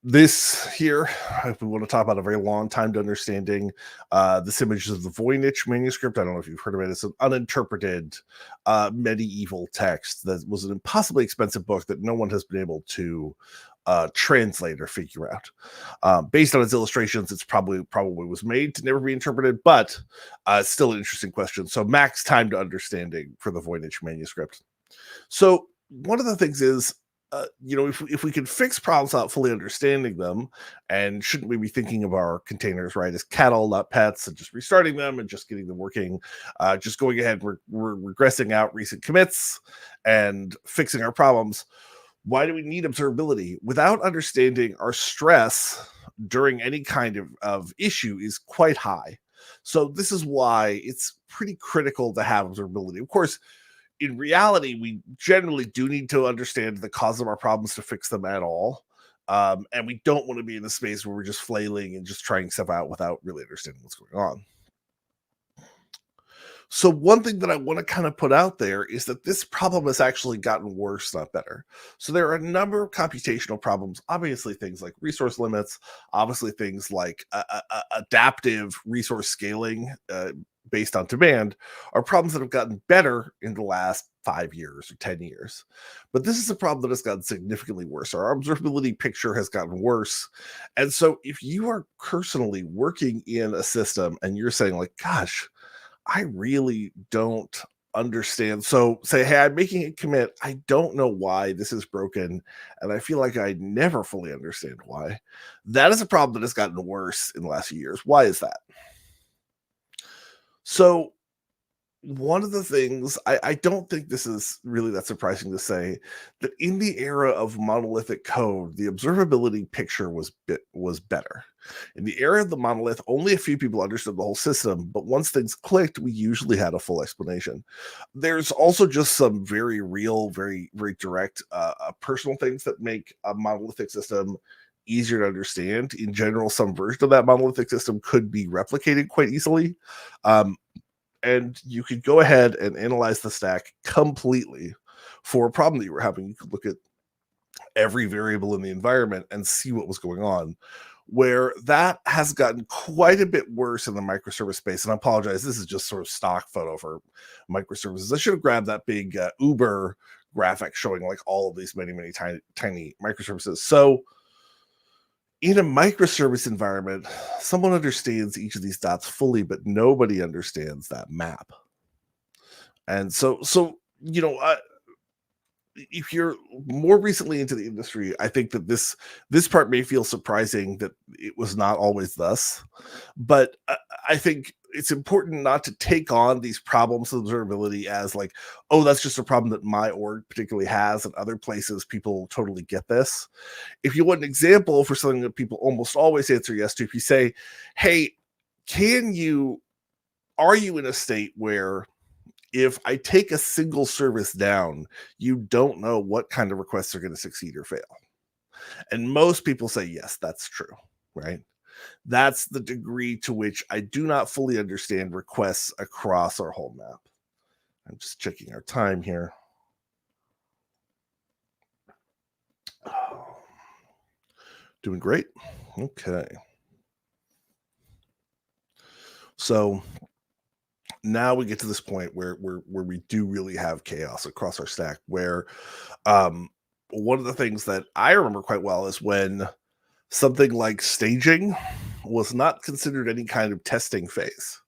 This here, if we want to talk about a very long time to understanding, this image is the Voynich manuscript. I don't know if you've heard of it. It's an uninterpreted medieval text that was an impossibly expensive book that no one has been able to translate or figure out. Based on its illustrations, it's probably was made to never be interpreted, but it's still an interesting question. So max time to understanding for the Voynich manuscript. So one of the things is, if we can fix problems without fully understanding them, and shouldn't we be thinking of our containers, right, as cattle, not pets, and just restarting them and just getting them working, just going ahead, we're regressing out recent commits and fixing our problems. Why do we need observability? Without understanding, our stress during any kind of issue is quite high. So this is why it's pretty critical to have observability. Of course, in reality, we generally do need to understand the cause of our problems to fix them at all. And we don't want to be in a space where we're just flailing and just trying stuff out without really understanding what's going on. So one thing that I want to kind of put out there is that this problem has actually gotten worse, not better. So there are a number of computational problems, obviously things like resource limits, obviously things like adaptive resource scaling based on demand, are problems that have gotten better in the last 5 years or 10 years. But this is a problem that has gotten significantly worse. Our observability picture has gotten worse. And so if you are personally working in a system and you're saying like, gosh, I really don't understand. So say, hey, I'm making a commit. I don't know why this is broken. And I feel like I never fully understand why. That is a problem that has gotten worse in the last few years. Why is that? So one of the things, I don't think this is really that surprising to say, that in the era of monolithic code, the observability picture was better. In the era of the monolith, only a few people understood the whole system, but once things clicked, we usually had a full explanation. There's also just some very real, very, very direct personal things that make a monolithic system easier to understand. In general, some version of that monolithic system could be replicated quite easily. And you could go ahead and analyze the stack completely for a problem that you were having. You could look at every variable in the environment and see what was going on. Where that has gotten quite a bit worse in the microservice space. And I apologize, this is just sort of stock photo for microservices. I should have grabbed that big Uber graphic showing like all of these many, many tiny microservices. So in a microservice environment, someone understands each of these dots fully, but nobody understands that map. And so if you're more recently into the industry, I think that this part may feel surprising that it was not always thus. But I think it's important not to take on these problems of observability as like, oh, that's just a problem that my org particularly has, and other places people totally get this. If you want an example for something that people almost always answer yes to, if you say, hey, are you in a state where if I take a single service down, you don't know what kind of requests are going to succeed or fail? And most people say, yes, that's true, right? That's the degree to which I do not fully understand requests across our whole map. I'm just checking our time here. Doing great. Okay. So now we get to this point where we do really have chaos across our stack, where one of the things that I remember quite well is when something like staging was not considered any kind of testing phase,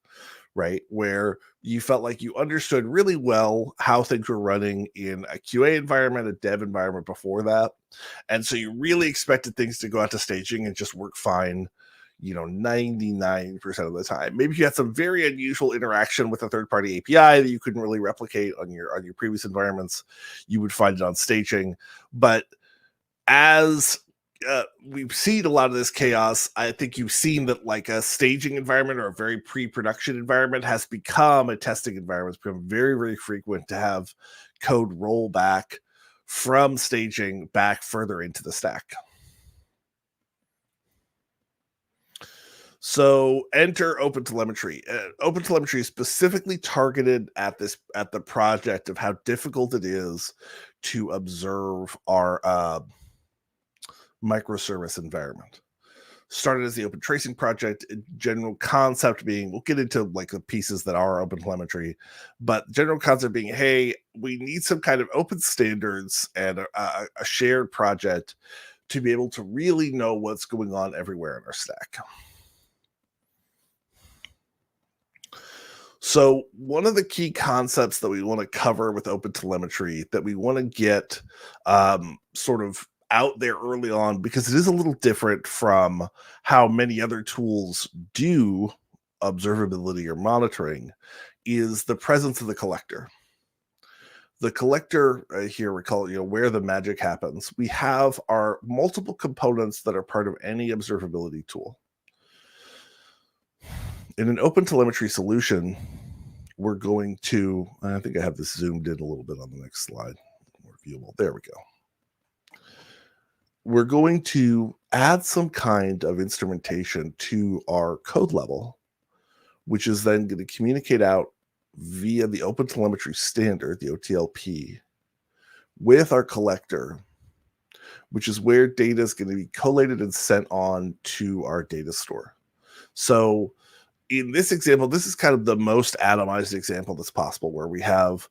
right? Where you felt like you understood really well how things were running in a QA environment, a dev environment before that. And so you really expected things to go out to staging and just work fine, 99% of the time. Maybe you had some very unusual interaction with a third-party API that you couldn't really replicate on your previous environments, you would find it on staging. But as we've seen a lot of this chaos, I think you've seen that like a staging environment or a very pre-production environment has become a testing environment. It's become very, very frequent to have code roll back from staging back further into the stack. So enter OpenTelemetry. OpenTelemetry is specifically targeted at the project of how difficult it is to observe our microservice environment. Started as the Open Tracing project, general concept being, we'll get into like the pieces that are OpenTelemetry, but general concept being, hey, we need some kind of open standards and a shared project to be able to really know what's going on everywhere in our stack. So one of the key concepts that we want to cover with OpenTelemetry that we want to get sort of out there early on, because it is a little different from how many other tools do observability or monitoring, is the presence of the collector. The collector here, we call it, where the magic happens. We have our multiple components that are part of any observability tool. In an OpenTelemetry solution, we're going to, I think I have this zoomed in a little bit on the next slide, more viewable. There we go. We're going to add some kind of instrumentation to our code level, which is then going to communicate out via the OpenTelemetry standard, the OTLP, with our collector, which is where data is going to be collated and sent on to our data store. So in this example, this is kind of the most atomized example that's possible, where we have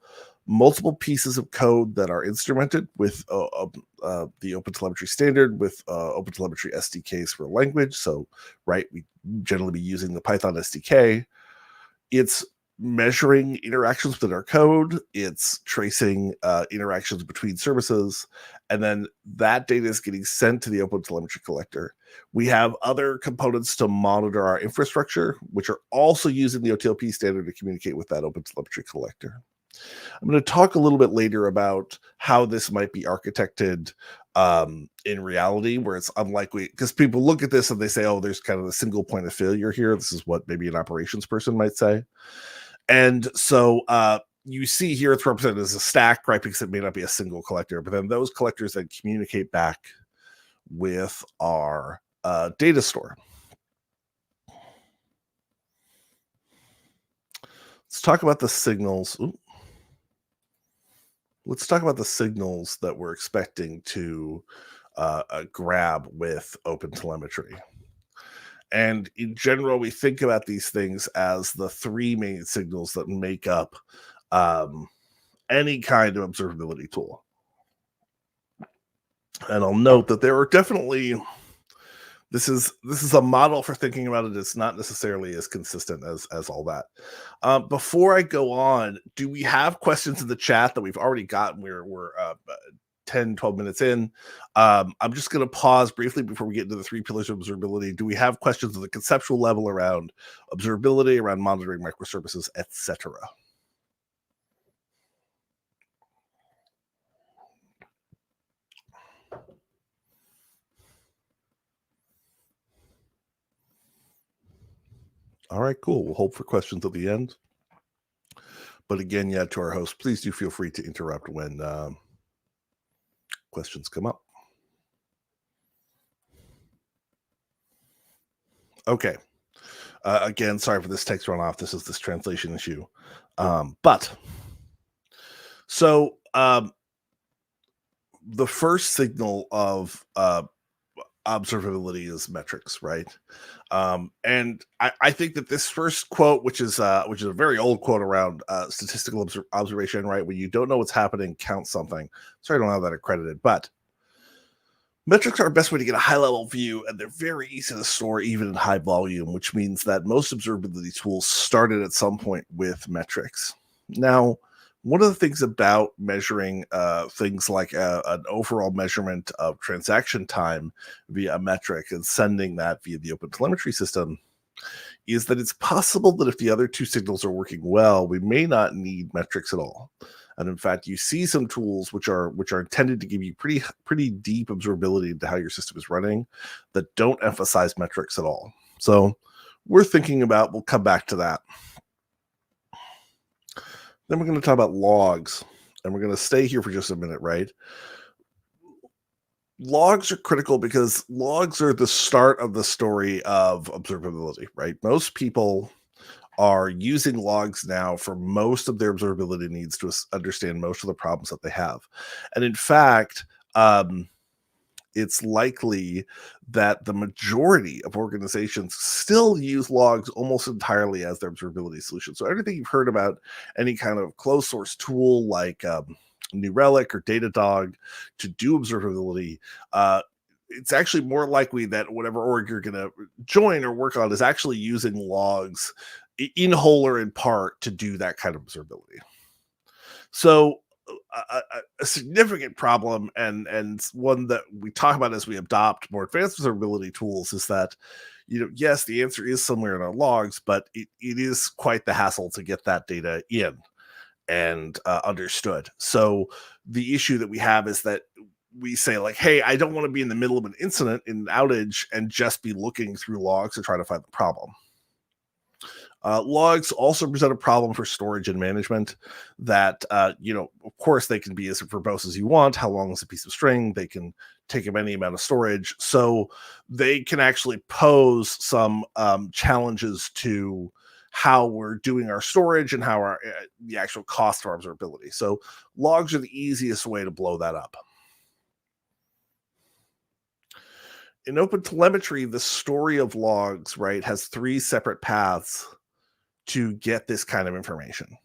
multiple pieces of code that are instrumented with the OpenTelemetry standard, with OpenTelemetry SDKs for language. So, right, we generally be using the Python SDK. It's measuring interactions within our code. It's tracing interactions between services. And then that data is getting sent to the OpenTelemetry collector. We have other components to monitor our infrastructure, which are also using the OTLP standard to communicate with that OpenTelemetry collector. I'm going to talk a little bit later about how this might be architected in reality, where it's unlikely, because people look at this and they say, oh, there's kind of a single point of failure here. This is what maybe an operations person might say. And so you see here it's represented as a stack, right? Because it may not be a single collector, but then those collectors then communicate back with our data store. Let's talk about the signals. Let's talk about the signals that we're expecting to grab with OpenTelemetry. And in general, we think about these things as the three main signals that make up any kind of observability tool. And I'll note that there are definitely, this is a model for thinking about it. It's not necessarily as consistent as all that. Before I go on, do we have questions in the chat that we've already gotten? We're 10, 12 minutes in. I'm just going to pause briefly before we get into the three pillars of observability. Do we have questions at the conceptual level around observability, around monitoring microservices, etc.? All right, cool. We'll hope for questions at the end. But again, yeah, to our host, please do feel free to interrupt when questions come up. Okay. Again, sorry for this text run off. This is this translation issue. But so the first signal of observability is metrics, right? And I think that this first quote, which is a very old quote around statistical observation, right? When you don't know what's happening, count something. Sorry, I don't have that accredited, but metrics are the best way to get a high-level view, and they're very easy to store even in high volume, which means that most observability tools started at some point with metrics. Now, one of the things about measuring things like an overall measurement of transaction time via a metric and sending that via the OpenTelemetry system is that it's possible that if the other two signals are working well, we may not need metrics at all. And in fact, you see some tools which are intended to give you pretty deep observability into how your system is running that don't emphasize metrics at all. So we're thinking about, we'll come back to that. Then we're going to talk about logs, and we're going to stay here for just a minute, right? Logs are critical because logs are the start of the story of observability, right? Most people are using logs now for most of their observability needs to understand most of the problems that they have. And in fact, it's likely that the majority of organizations still use logs almost entirely as their observability solution. So everything you've heard about any kind of closed source tool like New Relic or Datadog to do observability, it's actually more likely that whatever org you're going to join or work on is actually using logs in whole or in part to do that kind of observability. So a significant problem and one that we talk about as we adopt more advanced observability tools is that, yes, the answer is somewhere in our logs, but it is quite the hassle to get that data in and understood. So the issue that we have is that we say like, hey, I don't want to be in the middle of an incident, in an outage, and just be looking through logs to try to find the problem. Logs also present a problem for storage and management that, of course, they can be as verbose as you want. How long is a piece of string? They can take up any amount of storage. So they can actually pose some challenges to how we're doing our storage and how the actual cost of our observability. So logs are the easiest way to blow that up. In OpenTelemetry, the story of logs, right, has 3 separate paths to get this kind of information.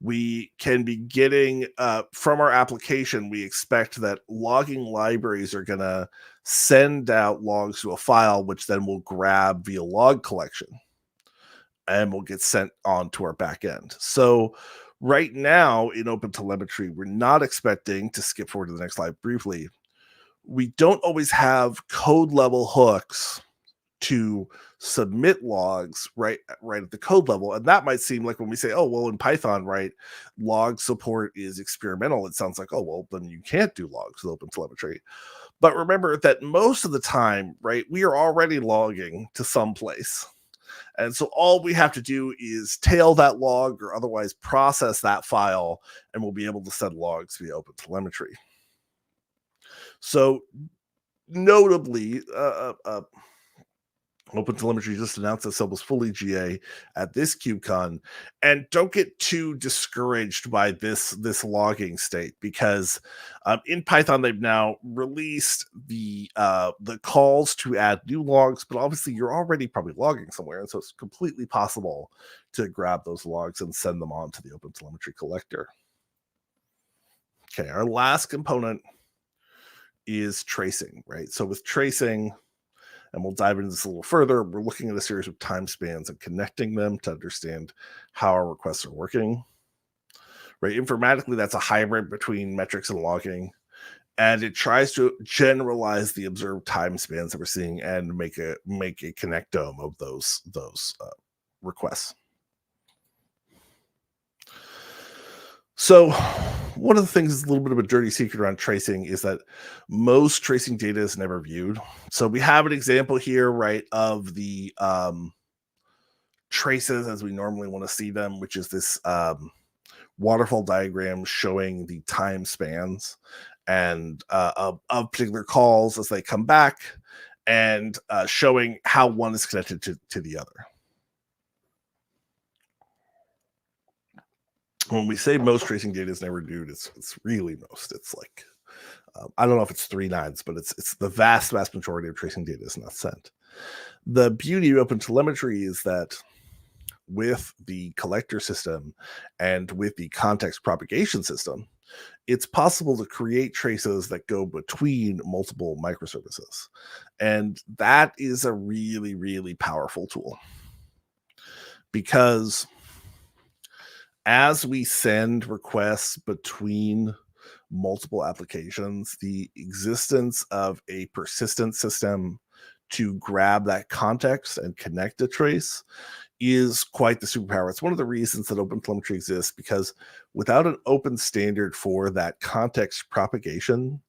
We can be getting from our application, we expect that logging libraries are going to send out logs to a file, which then we'll grab via log collection and will get sent on to our backend. So right now in OpenTelemetry, we're not expecting, to skip forward to the next slide briefly, we don't always have code level hooks to submit logs right at the code level. And that might seem like when we say, oh, well, in Python, right, log support is experimental. It sounds like, oh, well, then you can't do logs with OpenTelemetry. But remember that most of the time, right, we are already logging to some place. And so all we have to do is tail that log or otherwise process that file, and we'll be able to send logs via OpenTelemetry. So notably, OpenTelemetry just announced itself as fully GA at this KubeCon, and don't get too discouraged by this logging state, because in Python they've now released the calls to add new logs, but obviously you're already probably logging somewhere, and so it's completely possible to grab those logs and send them on to the OpenTelemetry collector. Okay, our last component is tracing, right? So with tracing, and we'll dive into this a little further, we're looking at a series of time spans and connecting them to understand how our requests are working. Right? Informatically, that's a hybrid between metrics and logging, and it tries to generalize the observed time spans that we're seeing and make a connectome of those requests. So one of the things that's a little bit of a dirty secret around tracing is that most tracing data is never viewed. So we have an example here, right, of the traces as we normally want to see them, which is this waterfall diagram showing the time spans and of particular calls as they come back, and showing how one is connected to the other. When we say most tracing data is never viewed, it's really most. It's like, I don't know if it's 3 nines, but it's the vast majority of tracing data is not sent. The beauty of OpenTelemetry is that with the collector system and with the context propagation system, it's possible to create traces that go between multiple microservices. And that is a really, really powerful tool, because as we send requests between multiple applications, the existence of a persistent system to grab that context and connect a trace is quite the superpower. It's one of the reasons that OpenTelemetry exists, because without an open standard for that context propagation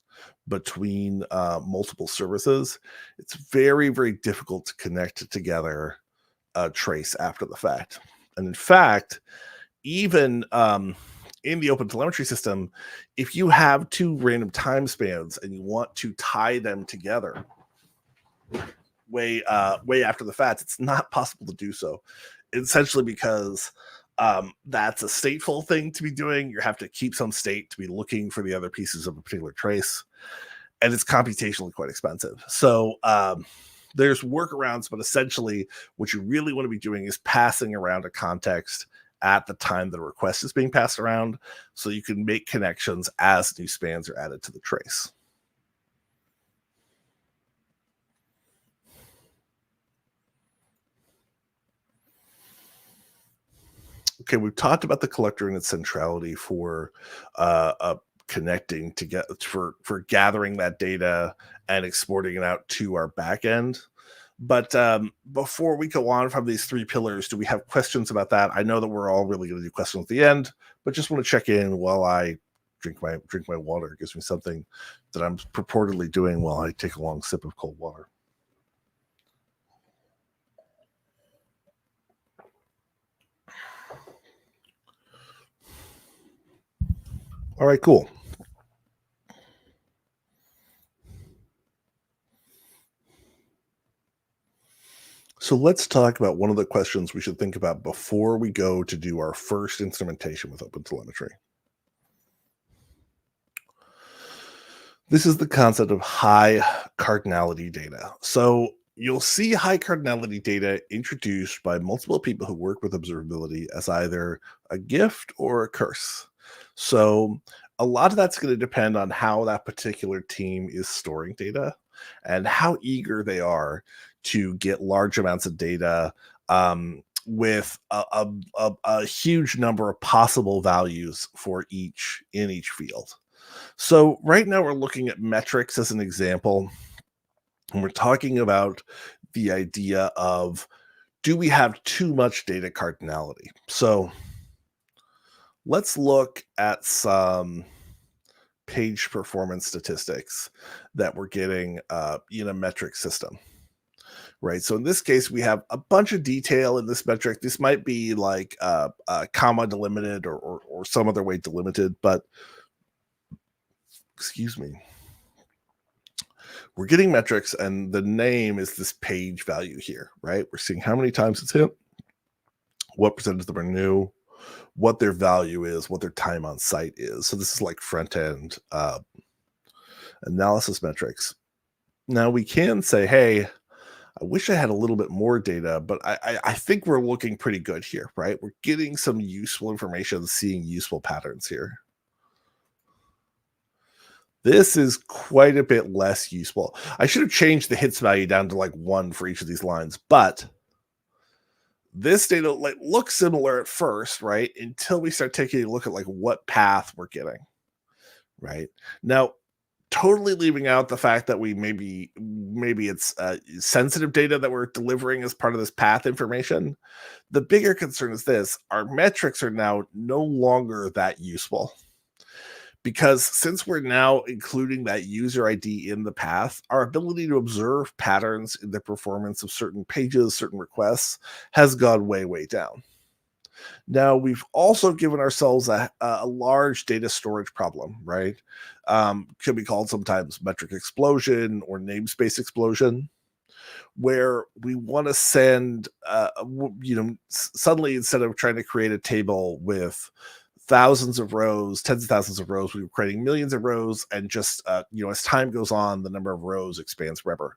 between multiple services, it's very, very difficult to connect together a trace after the fact. And in fact, even in the OpenTelemetry system, if you have two random time spans and you want to tie them together way after the fact, it's not possible to do so. Essentially because that's a stateful thing to be doing. You have to keep some state to be looking for the other pieces of a particular trace, and it's computationally quite expensive. So there's workarounds, but essentially what you really want to be doing is passing around a context at the time the request is being passed around, so you can make connections as new spans are added to the trace. Okay, we've talked about the collector and its centrality for connecting to get for gathering that data and exporting it out to our backend. But before we go on from these three pillars, do we have questions about that? I know that we're all really going to do questions at the end, but just want to check in while I drink my water. It gives me something that I'm purportedly doing while I take a long sip of cold water. All right, cool. So let's talk about one of the questions we should think about before we go to do our first instrumentation with OpenTelemetry. This is the concept of high cardinality data. So you'll see high cardinality data introduced by multiple people who work with observability as either a gift or a curse. So a lot of that's going to depend on how that particular team is storing data and how eager they are to get large amounts of data with a huge number of possible values for each field. So right now we're looking at metrics as an example, and we're talking about the idea of, do we have too much data cardinality? So let's look at some page performance statistics that we're getting in a metric system. Right. So in this case, we have a bunch of detail in this metric. This might be like comma delimited or some other way delimited, but excuse me. We're getting metrics, and the name is this page value here, right? We're seeing how many times it's hit, what percentage of them are new, what their value is, what their time on site is. So this is like front end analysis metrics. Now we can say, hey, I wish I had a little bit more data, but I think we're looking pretty good here, right? We're getting some useful information, seeing useful patterns here. This is quite a bit less useful. I should have changed the hits value down to like 1 for each of these lines, but this data like looks similar at first, right? Until we start taking a look at like what path we're getting, right? Now, totally leaving out the fact that we maybe it's sensitive data that we're delivering as part of this path information. The bigger concern is this: our metrics are now no longer that useful, because since we're now including that user ID in the path, our ability to observe patterns in the performance of certain pages, certain requests, has gone way, way down. Now, we've also given ourselves a large data storage problem, right? Could be called sometimes metric explosion or namespace explosion, where we want to send, suddenly instead of trying to create a table with thousands of rows, tens of thousands of rows, we were creating millions of rows, and just, as time goes on, the number of rows expands forever.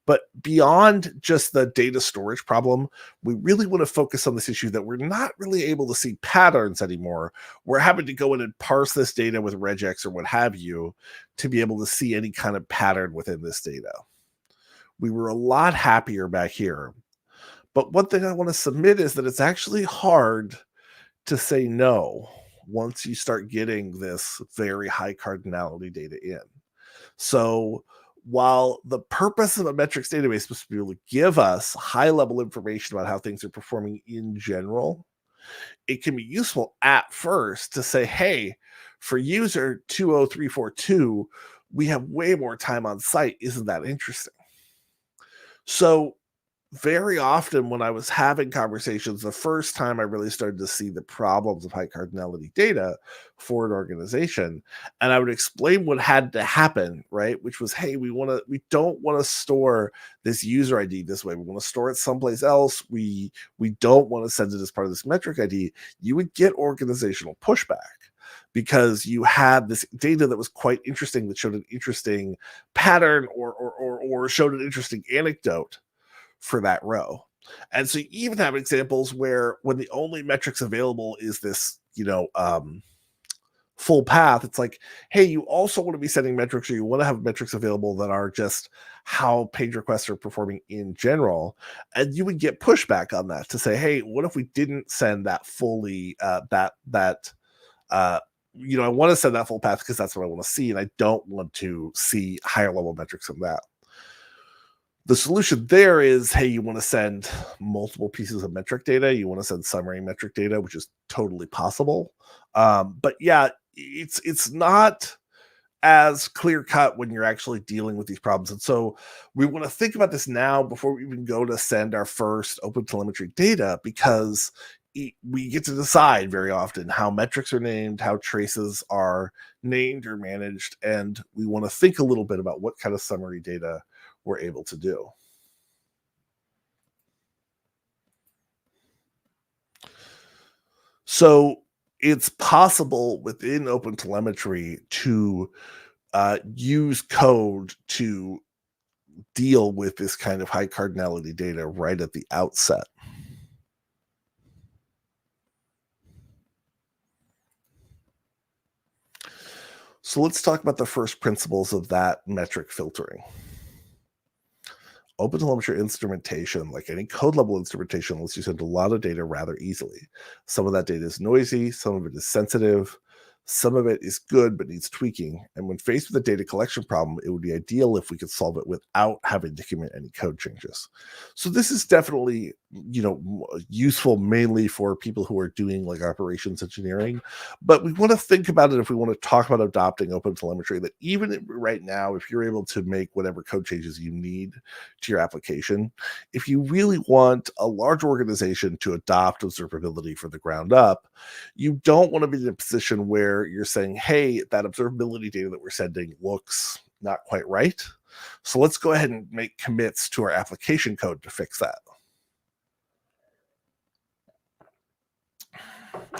But beyond just the data storage problem, we really want to focus on this issue that we're not really able to see patterns anymore. We're having to go in and parse this data with regex or what have you to be able to see any kind of pattern within this data. We were a lot happier back here. But one thing I want to submit is that it's actually hard to say no once you start getting this very high cardinality data in. So while the purpose of a metrics database was to be able to give us high level information about how things are performing in general, it can be useful at first to say, hey, for user 20342, we have way more time on site. Isn't that interesting? So very often when I was having conversations, the first time I really started to see the problems of high cardinality data for an organization, and I would explain what had to happen, right? Which was, hey, we don't want to store this user ID this way. We want to store it someplace else. We don't want to send it as part of this metric ID. You would get organizational pushback because you had this data that was quite interesting, that showed an interesting pattern or showed an interesting anecdote for that row. And so you even have examples where when the only metrics available is this, full path, it's like, hey, you also want to be sending metrics, or you want to have metrics available that are just how page requests are performing in general. And you would get pushback on that to say, hey, what if we didn't send that fully, I want to send that full path because that's what I want to see, and I don't want to see higher level metrics than that. The solution there is, hey, you want to send multiple pieces of metric data. You want to send summary metric data, which is totally possible. But yeah, it's not as clear cut when you're actually dealing with these problems. And so we want to think about this now before we even go to send our first OpenTelemetry data, because we get to decide very often how metrics are named, how traces are named or managed, and we want to think a little bit about what kind of summary data we're able to do. So it's possible within OpenTelemetry to use code to deal with this kind of high cardinality data right at the outset. So let's talk about the first principles of that metric filtering. OpenTelemetry instrumentation, like any code level instrumentation, lets you send a lot of data rather easily. Some of that data is noisy, some of it is sensitive, some of it is good but needs tweaking. And when faced with a data collection problem, it would be ideal if we could solve it without having to commit any code changes. So this is definitely, useful mainly for people who are doing like operations engineering. But we want to think about it if we want to talk about adopting OpenTelemetry, that even right now, if you're able to make whatever code changes you need to your application, if you really want a large organization to adopt observability from the ground up, you don't want to be in a position where you're saying, hey, that observability data that we're sending looks not quite right. So let's go ahead and make commits to our application code to fix that.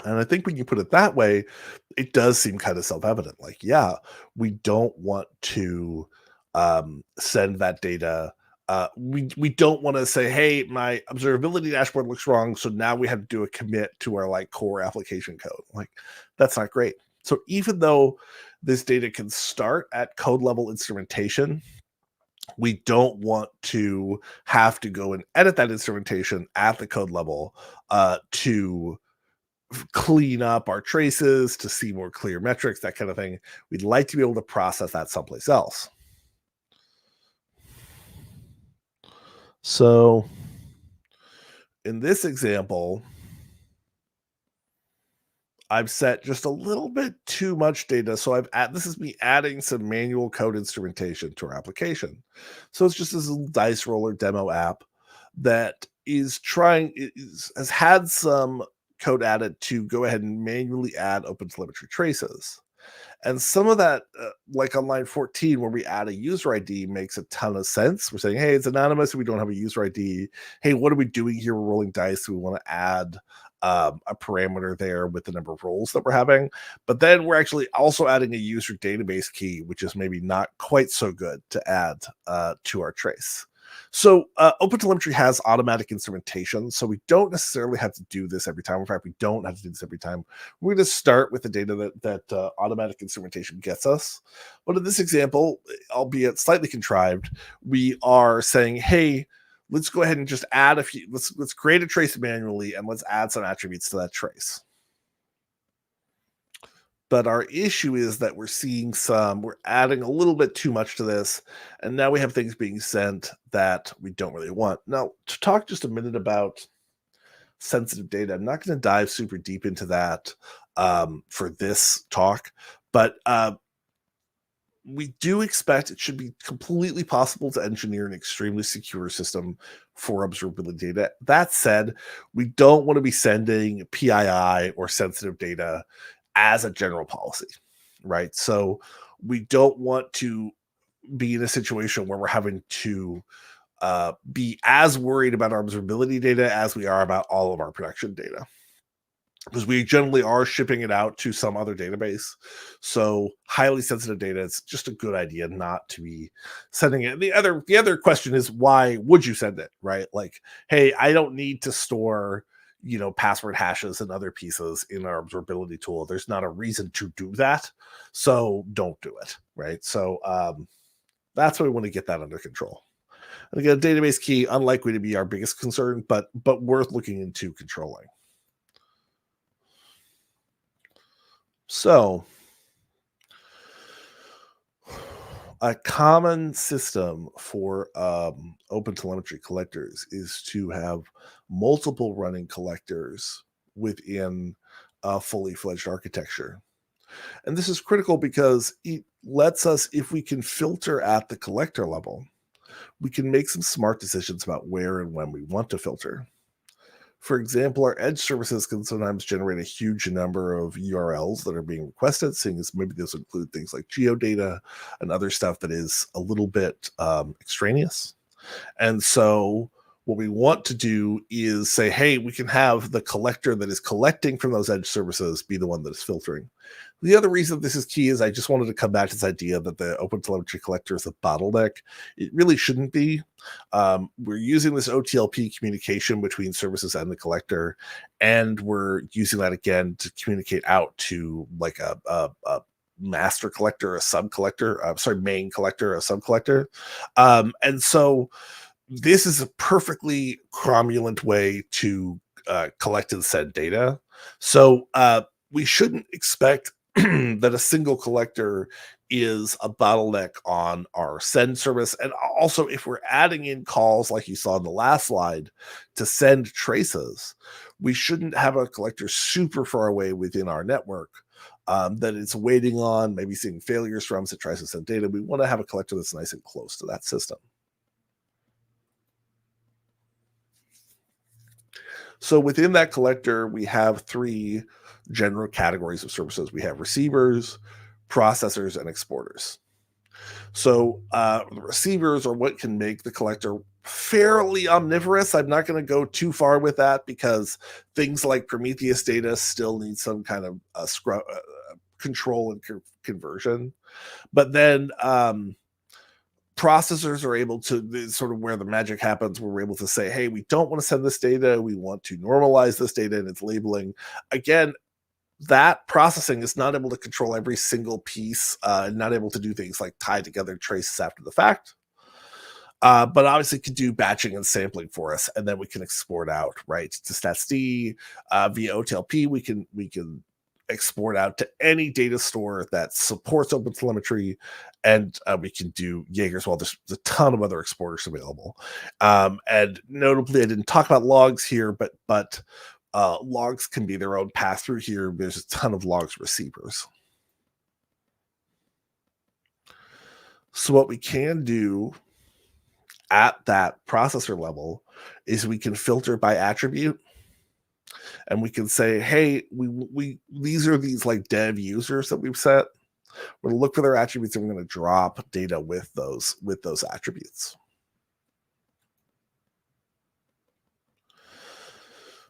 And I think when you put it that way, it does seem kind of self-evident. Like, yeah, we don't want to send that data. We don't want to say, hey, my observability dashboard looks wrong, so now we have to do a commit to our like core application code. Like, that's not great. So even though this data can start at code level instrumentation, we don't want to have to go and edit that instrumentation at the code level to clean up our traces, to see more clear metrics, that kind of thing. We'd like to be able to process that someplace else. So in this example, I've set just a little bit too much data. So this is me adding some manual code instrumentation to our application. So it's just this little dice roller demo app that has had some code added to go ahead and manually add OpenTelemetry traces. And some of that, like on line 14, where we add a user ID, makes a ton of sense. We're saying, hey, it's anonymous, we don't have a user ID. Hey, what are we doing here? We're rolling dice. We want to add a parameter there with the number of roles that we're having. But then we're actually also adding a user database key, which is maybe not quite so good to add to our trace. So OpenTelemetry has automatic instrumentation, so we don't necessarily have to do this every time. In fact, we don't have to do this every time. We're going to start with the data that automatic instrumentation gets us. But in this example, albeit slightly contrived, we are saying, hey, let's go ahead and just add a few, let's create a trace manually, and let's add some attributes to that trace. But our issue is that we're adding a little bit too much to this, and now we have things being sent that we don't really want. Now, to talk just a minute about sensitive data, I'm not going to dive super deep into that for this talk, but we do expect it should be completely possible to engineer an extremely secure system for observability data. That said, we don't want to be sending PII or sensitive data as a general policy, right? So we don't want to be in a situation where we're having to be as worried about our observability data as we are about all of our production data, because we generally are shipping it out to some other database. So highly sensitive data, it's just a good idea not to be sending it. The other question is, why would you send it, right? Like, hey, I don't need to store, password hashes and other pieces in our observability tool. There's not a reason to do that. So don't do it, right? So that's why we want to get that under control. And again, database key, unlikely to be our biggest concern, but worth looking into controlling. So a common system for OpenTelemetry collectors is to have multiple running collectors within a fully fledged architecture. And this is critical because it lets us, if we can filter at the collector level, we can make some smart decisions about where and when we want to filter. For example, our edge services can sometimes generate a huge number of URLs that are being requested, seeing as maybe those include things like geodata and other stuff that is a little bit extraneous. And so what we want to do is say, hey, we can have the collector that is collecting from those edge services be the one that is filtering. The other reason this is key is I just wanted to come back to this idea that the OpenTelemetry collector is a bottleneck. It really shouldn't be. We're using this OTLP communication between services and the collector, and we're using that again to communicate out to like a master collector, a sub collector, main collector, a sub collector. And so this is a perfectly cromulent way to collect and send data. So we shouldn't expect that a single collector is a bottleneck on our send service. And also, if we're adding in calls, like you saw in the last slide, to send traces, we shouldn't have a collector super far away within our network that it's waiting on, maybe seeing failures from as it tries to send data. We want to have a collector that's nice and close to that system. So within that collector, we have three general categories of services. We have receivers, processors, and exporters. So the receivers are what can make the collector fairly omnivorous. I'm not going to go too far with that because things like Prometheus data still need some kind of control and conversion. But then processors are able to, sort of where the magic happens, we're able to say, hey, we don't want to send this data. We want to normalize this data and its labeling. Again, that processing is not able to control every single piece, not able to do things like tie together traces after the fact. But obviously can do batching and sampling for us, and then we can export out, right, to statsd via OTLP. We can export out to any data store that supports OpenTelemetry, and we can do Jaeger as well. There's a ton of other exporters available, and notably, I didn't talk about logs here, but logs can be their own pass-through here. There's a ton of logs receivers. So what we can do at that processor level is we can filter by attribute, and we can say, hey, these are these like dev users that we've set. We're going to look for their attributes, and we're going to drop data with those attributes.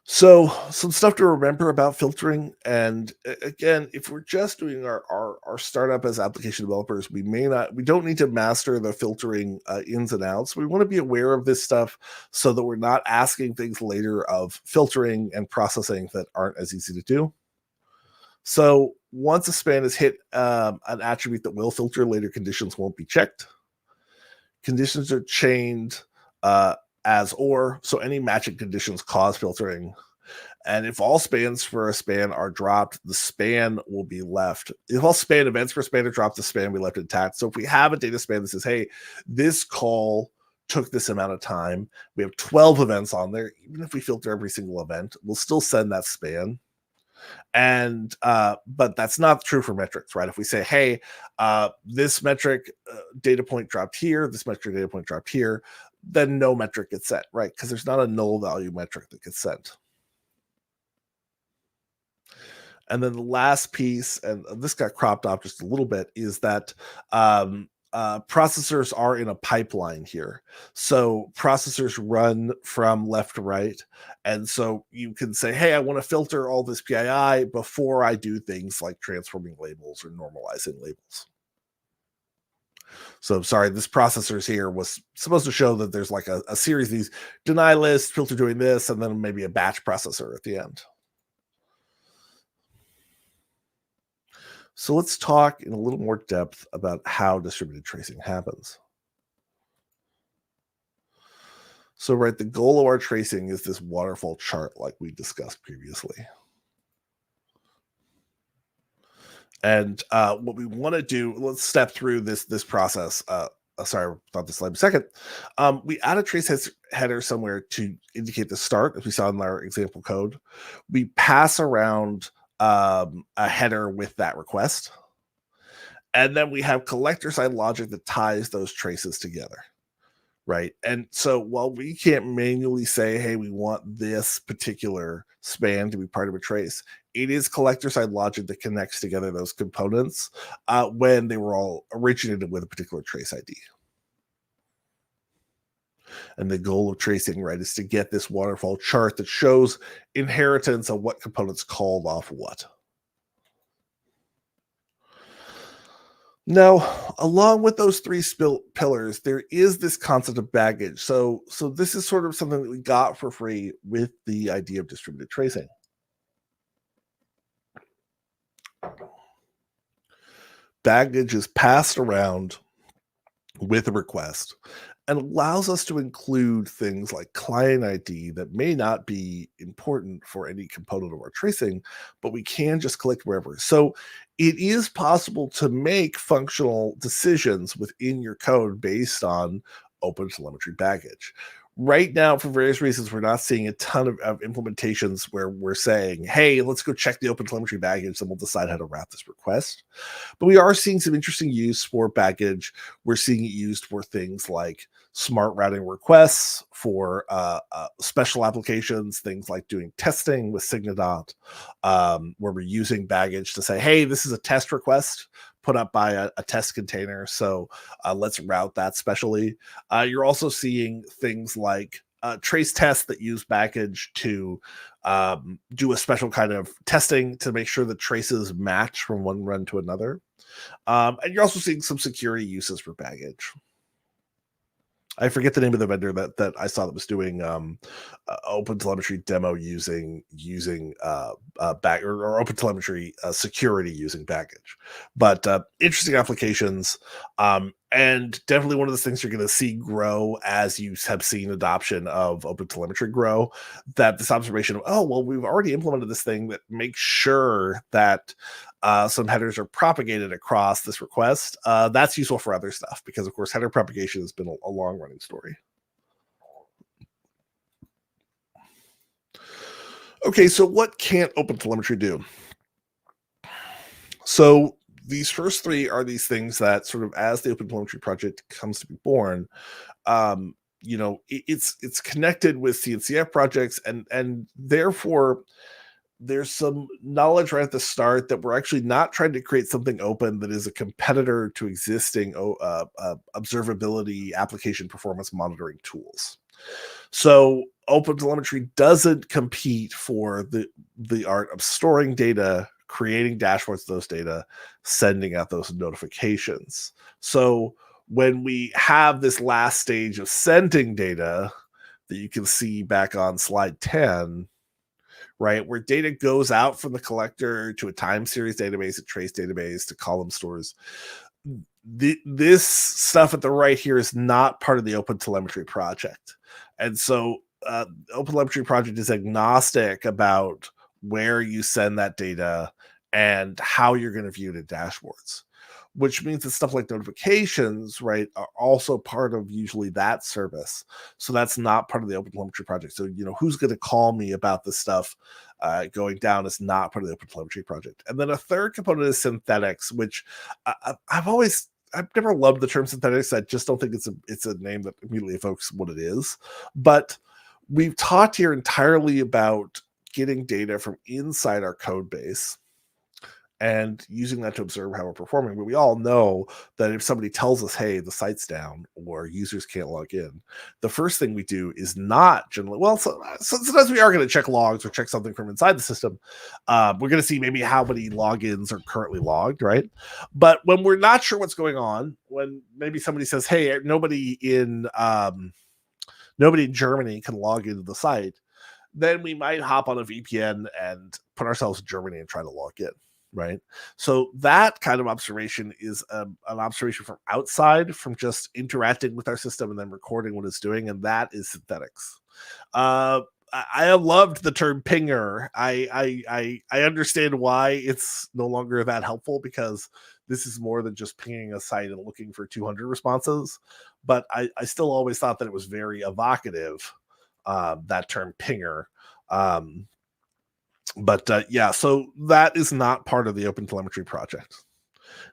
So some stuff to remember about filtering. And again, if we're just doing our startup as application developers, we don't need to master the filtering ins and outs. We want to be aware of this stuff so that we're not asking things later of filtering and processing that aren't as easy to do. So once a span is hit, an attribute that will filter, later conditions won't be checked. Conditions are chained as or, so any matching conditions cause filtering. And if all spans for a span are dropped, the span will be left. If all span events for a span are dropped, the span will be left intact. So if we have a data span that says, hey, this call took this amount of time, we have 12 events on there, even if we filter every single event, we'll still send that span. And but that's not true for metrics, right? If we say, hey, this metric data point dropped here, this metric data point dropped here, then no metric gets sent, right? Because there's not a null value metric that gets sent. And then the last piece, and this got cropped off just a little bit, is that processors are in a pipeline here. So processors run from left to right. And so you can say, hey, I want to filter all this PII before I do things like transforming labels or normalizing labels. So sorry, this processors here was supposed to show that there's like a series of these deny lists, filter doing this, and then maybe a batch processor at the end. So let's talk in a little more depth about how distributed tracing happens. So, right, the goal of our tracing is this waterfall chart like we discussed previously. And what we want to do, let's step through this process. Sorry, about this slide a second. We add a trace header somewhere to indicate the start, as we saw in our example code. We pass around a header with that request. And then we have collector side logic that ties those traces together, right? And so while we can't manually say, hey, we want this particular span to be part of a trace, it is collector side logic that connects together those components when they were all originated with a particular trace ID. And the goal of tracing, right, is to get this waterfall chart that shows inheritance of what components called off what. Now, along with those three pillars, there is this concept of baggage. So this is sort of something that we got for free with the idea of distributed tracing. Baggage is passed around with a request and allows us to include things like client ID that may not be important for any component of our tracing, but we can just collect wherever. So it is possible to make functional decisions within your code based on OpenTelemetry baggage. Right now, for various reasons, we're not seeing a ton of implementations where we're saying, hey, let's go check the OpenTelemetry baggage, and we'll decide how to route this request. But we are seeing some interesting use for baggage. We're seeing it used for things like smart routing requests, for special applications, things like doing testing with Signadot, where we're using baggage to say, hey, this is a test request put up by a test container, so let's route that specially. You're also seeing things like trace tests that use baggage to do a special kind of testing to make sure the traces match from one run to another. And you're also seeing some security uses for baggage. I forget the name of the vendor that I saw that was doing OpenTelemetry demo using bag or OpenTelemetry security using baggage. But interesting applications, and definitely one of those things you're going to see grow as you have seen adoption of OpenTelemetry grow. That this observation of, oh, well, we've already implemented this thing that makes sure that some headers are propagated across this request. That's useful for other stuff because, of course, header propagation has been a long-running story. Okay, so what can't OpenTelemetry do? So these first three are these things that sort of, as the OpenTelemetry project comes to be born, you know, it's connected with CNCF projects, and therefore there's some knowledge right at the start that we're actually not trying to create something open that is a competitor to existing observability application performance monitoring tools. So OpenTelemetry doesn't compete for the art of storing data, creating dashboards of those data, sending out those notifications. So when we have this last stage of sending data that you can see back on slide 10, right, where data goes out from the collector to a time series database, a trace database, to column stores, this stuff at the right here is not part of the OpenTelemetry project. And so OpenTelemetry project is agnostic about where you send that data and how you're going to view it in dashboards, which means that stuff like notifications, right, are also part of usually that service. So that's not part of the OpenTelemetry project. So, who's going to call me about this stuff going down is not part of the OpenTelemetry project. And then a third component is synthetics, which I've never loved the term synthetics. I just don't think it's a name that immediately evokes what it is. But we've talked here entirely about getting data from inside our code base and using that to observe how we're performing. But we all know that if somebody tells us, hey, the site's down or users can't log in, the first thing we do is not generally, sometimes we are going to check logs or check something from inside the system. We're going to see maybe how many logins are currently logged, right? But when we're not sure what's going on, when maybe somebody says, hey, nobody in Germany can log into the site, then we might hop on a VPN and put ourselves in Germany and try to log in. Right. So that kind of observation is an observation from outside, from just interacting with our system and then recording what it's doing. And that is synthetics. I have loved the term pinger. I understand why it's no longer that helpful, because this is more than just pinging a site and looking for 200 responses. But I still always thought that it was very evocative, that term pinger. So that is not part of the OpenTelemetry project.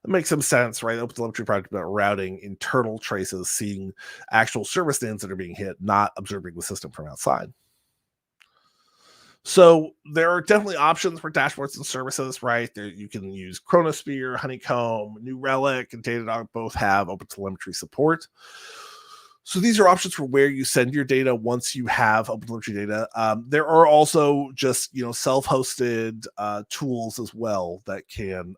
It makes some sense, right? OpenTelemetry project about routing internal traces, seeing actual service names that are being hit, not observing the system from outside. So there are definitely options for dashboards and services, right? You can use Chronosphere, Honeycomb, New Relic, and Datadog both have OpenTelemetry support. So these are options for where you send your data once you have OpenTelemetry data. There are also just self-hosted tools as well that can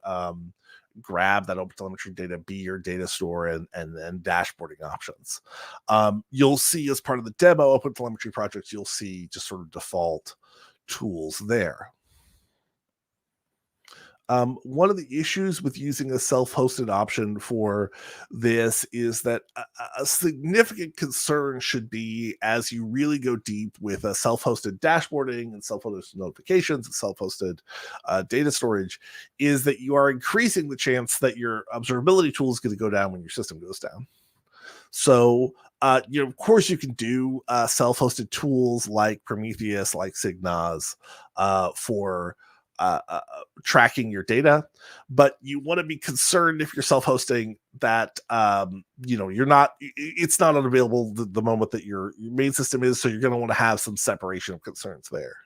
grab that OpenTelemetry data, be your data store, and then dashboarding options. You'll see as part of the demo OpenTelemetry projects, you'll see just sort of default tools there. One of the issues with using a self-hosted option for this is that a significant concern should be, as you really go deep with a self-hosted dashboarding and self-hosted notifications and self-hosted data storage, is that you are increasing the chance that your observability tool is going to go down when your system goes down. So, of course, you can do self-hosted tools like Prometheus, like Signaz, for tracking your data, but you want to be concerned if you're self-hosting that it's not unavailable the moment that your main system is, so you're going to want to have some separation of concerns there.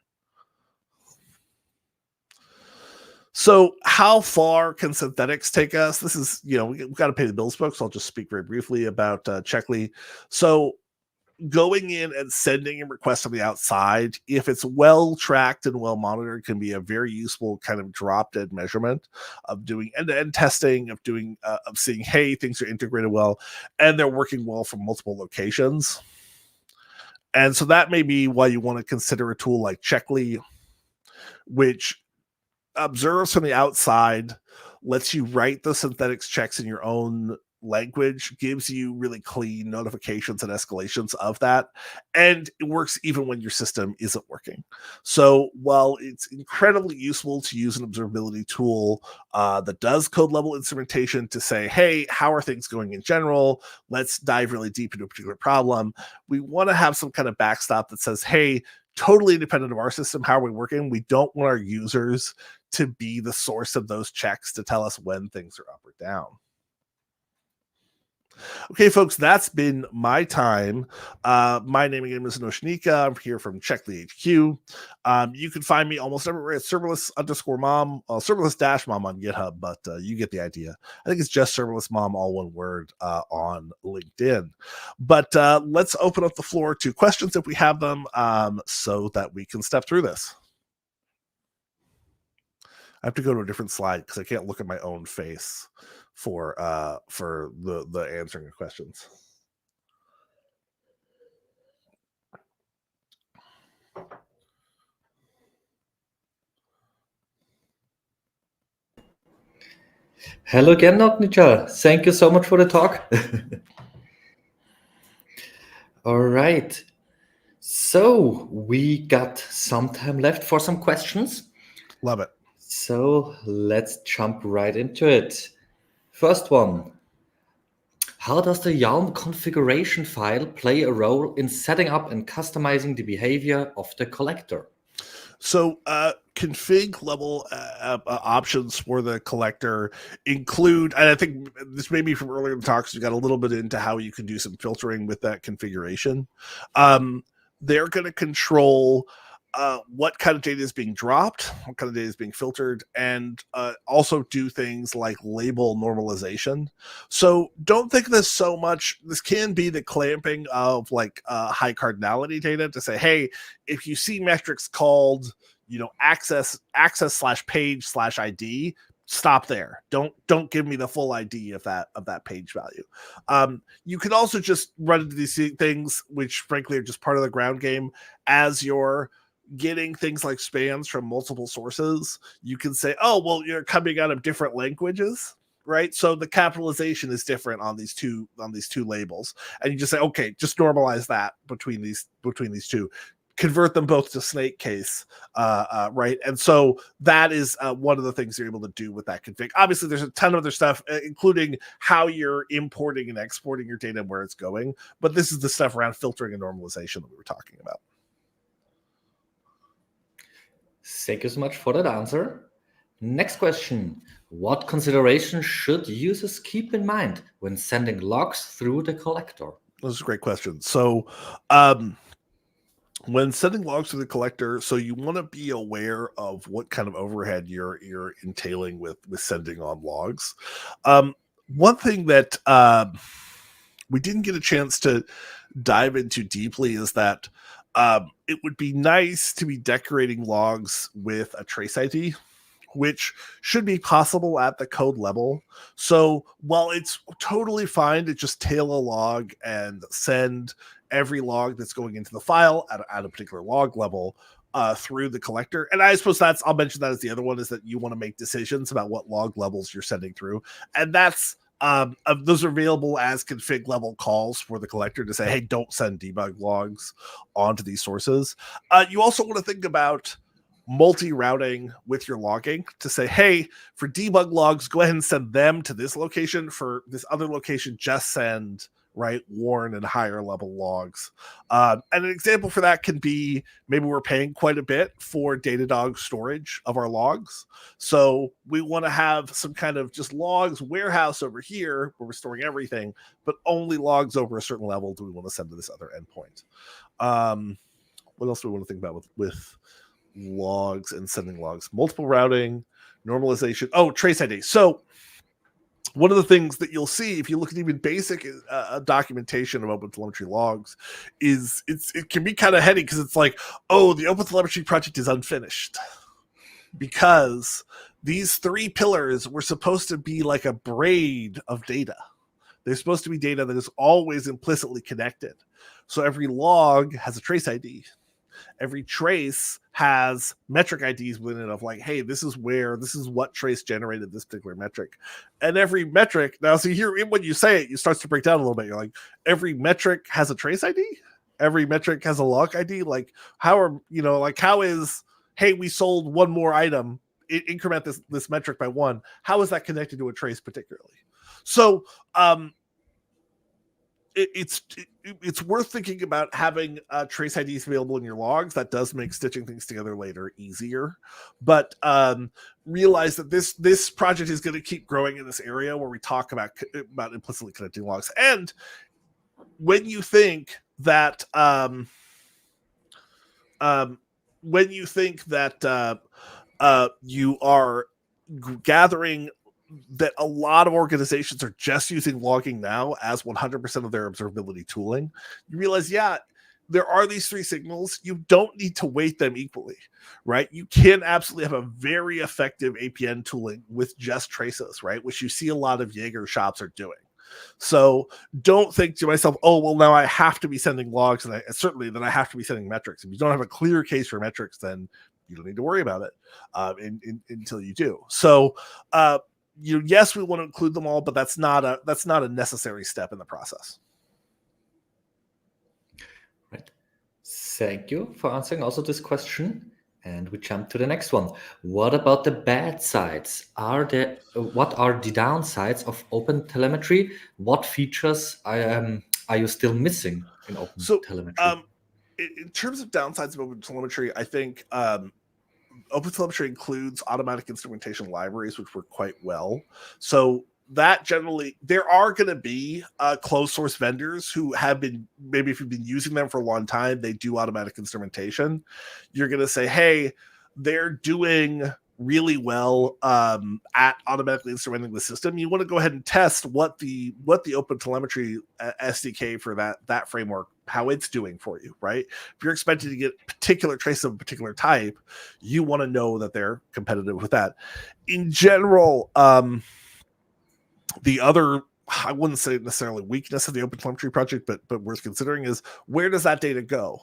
So how far can synthetics take us? This is, we've got to pay the bills, folks. I'll just speak very briefly about Checkly. So going in and sending a request from the outside, if it's well tracked and well monitored, can be a very useful kind of drop dead measurement of doing end-to-end testing, of seeing, hey, things are integrated well and they're working well from multiple locations. And so that may be why you want to consider a tool like Checkly, which observes from the outside, lets you write the synthetics checks in your own language, gives you really clean notifications and escalations of that, and it works even when your system isn't working. So while it's incredibly useful to use an observability tool that does code level instrumentation to say, hey, how are things going in general, let's dive really deep into a particular problem, we want to have some kind of backstop that says, hey, totally independent of our system, how are we working? We don't want our users to be the source of those checks to tell us when things are up or down. Okay, folks, that's been my time. My name again is Noshinika. I'm here from Checkly HQ. You can find me almost everywhere at serverless_mom, serverless-mom on GitHub, but you get the idea. I think it's just serverless mom, all one word, on LinkedIn. But let's open up the floor to questions if we have them, so that we can step through this. I have to go to a different slide because I can't look at my own face for the answering of questions. Hello again, Notnica. Thank you so much for the talk. All right. So we got some time left for some questions. Love it. So let's jump right into it. First one. How does the Yelm configuration file play a role in setting up and customizing the behavior of the collector? So config level options for the collector include, and I think this may be from earlier in the talks, we got a little bit into how you can do some filtering with that configuration. They're going to control what kind of data is being dropped, what kind of data is being filtered, and also do things like label normalization. So don't think this so much. This can be the clamping of like high cardinality data to say, hey, if you see metrics called, access /page /ID, stop there. Don't give me the full ID of that page value. You can also just run into these things, which frankly are just part of the ground game. As you're getting things like spans from multiple sources, you can say, oh, well, you're coming out of different languages, right? So the capitalization is different on these two labels, and you just say, okay, just normalize that between these two, convert them both to snake case, right? And so that is one of the things you're able to do with that config. Obviously, there's a ton of other stuff, including how you're importing and exporting your data and where it's going. But this is the stuff around filtering and normalization that we were talking about. Thank you so much for that answer. Next question. What considerations should users keep in mind when sending logs through the collector? That's a great question. So when sending logs to the collector, so you want to be aware of what kind of overhead you're entailing with sending on logs. One thing that we didn't get a chance to dive into deeply is that it would be nice to be decorating logs with a trace ID, which should be possible at the code level. So while it's totally fine to just tail a log and send every log that's going into the file at a particular log level through the collector, and I suppose I'll mention that as the other one, is that you want to make decisions about what log levels you're sending through, and that's those are available as config level calls for the collector to say, hey, don't send debug logs onto these sources. You also want to think about multi-routing with your logging to say, hey, for debug logs, go ahead and send them to this location. For this other location, just send, right, warn and higher level logs. And an example for that can be, maybe we're paying quite a bit for Datadog storage of our logs. So we want to have some kind of just logs warehouse over here where we're storing everything, but only logs over a certain level do we want to send to this other endpoint. What else do we want to think about with logs and sending logs? Multiple routing, normalization. Oh, trace ID. So one of the things that you'll see if you look at even basic documentation of OpenTelemetry logs is it can be kind of heady, because it's like, oh, the OpenTelemetry project is unfinished because these three pillars were supposed to be like a braid of data. They're supposed to be data that is always implicitly connected. So every log has a trace ID. Every trace has metric IDs within it of like, hey, this is what trace generated this particular metric. And every metric, now, so here, when you say it, it starts to break down a little bit. You're like, every metric has a trace ID? Every metric has a log ID? Like, how is, hey, we sold one more item, increment this metric by one. How is that connected to a trace particularly? So, it's worth thinking about having trace IDs available in your logs. That does make stitching things together later easier. But realize that this project is going to keep growing in this area where we talk about implicitly connecting logs. And when you think that you are gathering that a lot of organizations are just using logging now as 100% of their observability tooling, you realize, there are these three signals. You don't need to weight them equally, right? You can absolutely have a very effective APN tooling with just traces, right? Which you see a lot of Jaeger shops are doing. So don't think to myself, oh, well, now I have to be sending logs, and certainly then I have to be sending metrics. If you don't have a clear case for metrics, then you don't need to worry about it until you do. So, yes, we want to include them all, but that's not a necessary step in the process. Right. Thank you for answering also this question. And we jump to the next one. What about the bad sides? What are the downsides of OpenTelemetry? What features are you still missing in So, OpenTelemetry? in terms of downsides of OpenTelemetry, I think OpenTelemetry includes automatic instrumentation libraries, which work quite well. So that generally, there are going to be closed source vendors who have been, maybe if you've been using them for a long time, they do automatic instrumentation. You're going to say, hey, they're doing really well at automatically instrumenting the system. You want to go ahead and test what the OpenTelemetry SDK for that framework, how it's doing for you, right? If you're expecting to get particular traces of a particular type, you want to know that they're competitive with that. In general, the other, I wouldn't say necessarily weakness of the OpenTelemetry project, but worth considering is, where does that data go?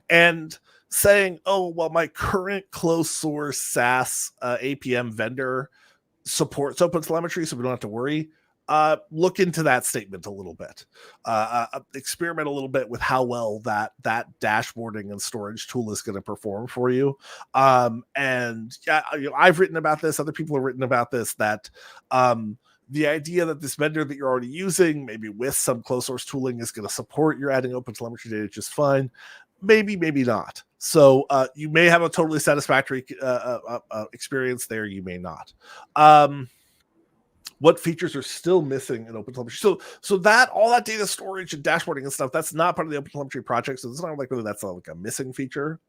And saying, oh, well, my current closed source SaaS APM vendor supports OpenTelemetry, so we don't have to worry. Look into that statement a little bit. Experiment a little bit with how well that dashboarding and storage tool is going to perform for you. And yeah, I've written about this. Other people have written about this. That the idea that this vendor that you're already using, maybe with some closed source tooling, is going to support your adding OpenTelemetry data just fine. Maybe not. So you may have a totally satisfactory experience there. You may not. What features are still missing in OpenTelemetry? So that all that data storage and dashboarding and stuff, that's not part of the OpenTelemetry project. So it's not like whether that's like a missing feature.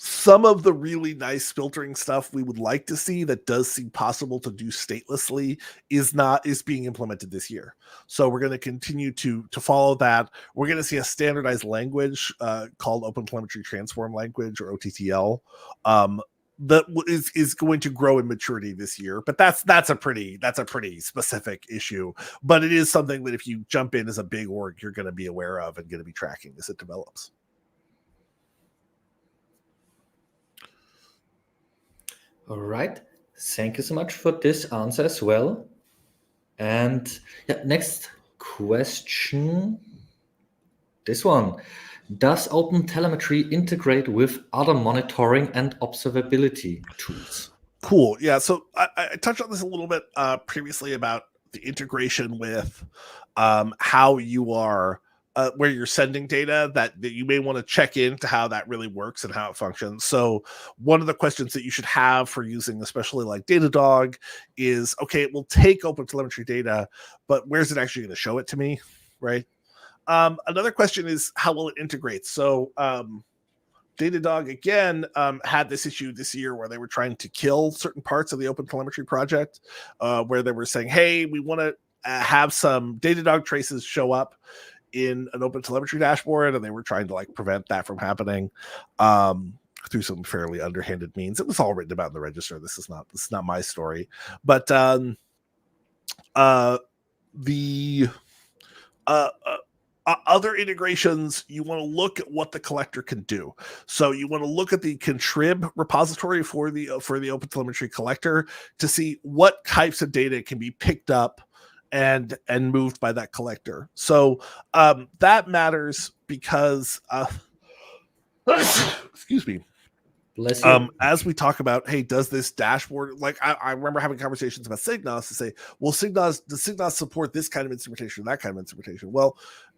Some of the really nice filtering stuff we would like to see that does seem possible to do statelessly is being implemented this year. So we're going to continue to follow that. We're going to see a standardized language called OpenTelemetry Transform Language, or OTTL, that is going to grow in maturity this year. But that's a pretty specific issue. But it is something that if you jump in as a big org, you're going to be aware of and going to be tracking as it develops. All right. Thank you so much for this answer as well. And yeah, next question. This one. Does OpenTelemetry integrate with other monitoring and observability tools? Cool. Yeah. So I touched on this a little bit previously about the integration with how you are where you're sending data, that you may want to check into how that really works and how it functions. So one of the questions that you should have for using, especially like Datadog, is, okay, it will take OpenTelemetry data, but where's it actually going to show it to me, right? Another question is how will it integrate? So Datadog, again, had this issue this year where they were trying to kill certain parts of the OpenTelemetry project, where they were saying, hey, we want to have some Datadog traces show up in an OpenTelemetry dashboard, and they were trying to like prevent that from happening through some fairly underhanded means. It was all written about in the register. This is not my story, but other integrations, you want to look at what the collector can do. So you want to look at the contrib repository for the OpenTelemetry collector to see what types of data can be picked up and moved by that collector. So that matters because excuse me. Bless you. As we talk about, hey, does this dashboard, like I remember having conversations about Signos to say, well, does Signos support this kind of instrumentation, that kind of instrumentation? Well,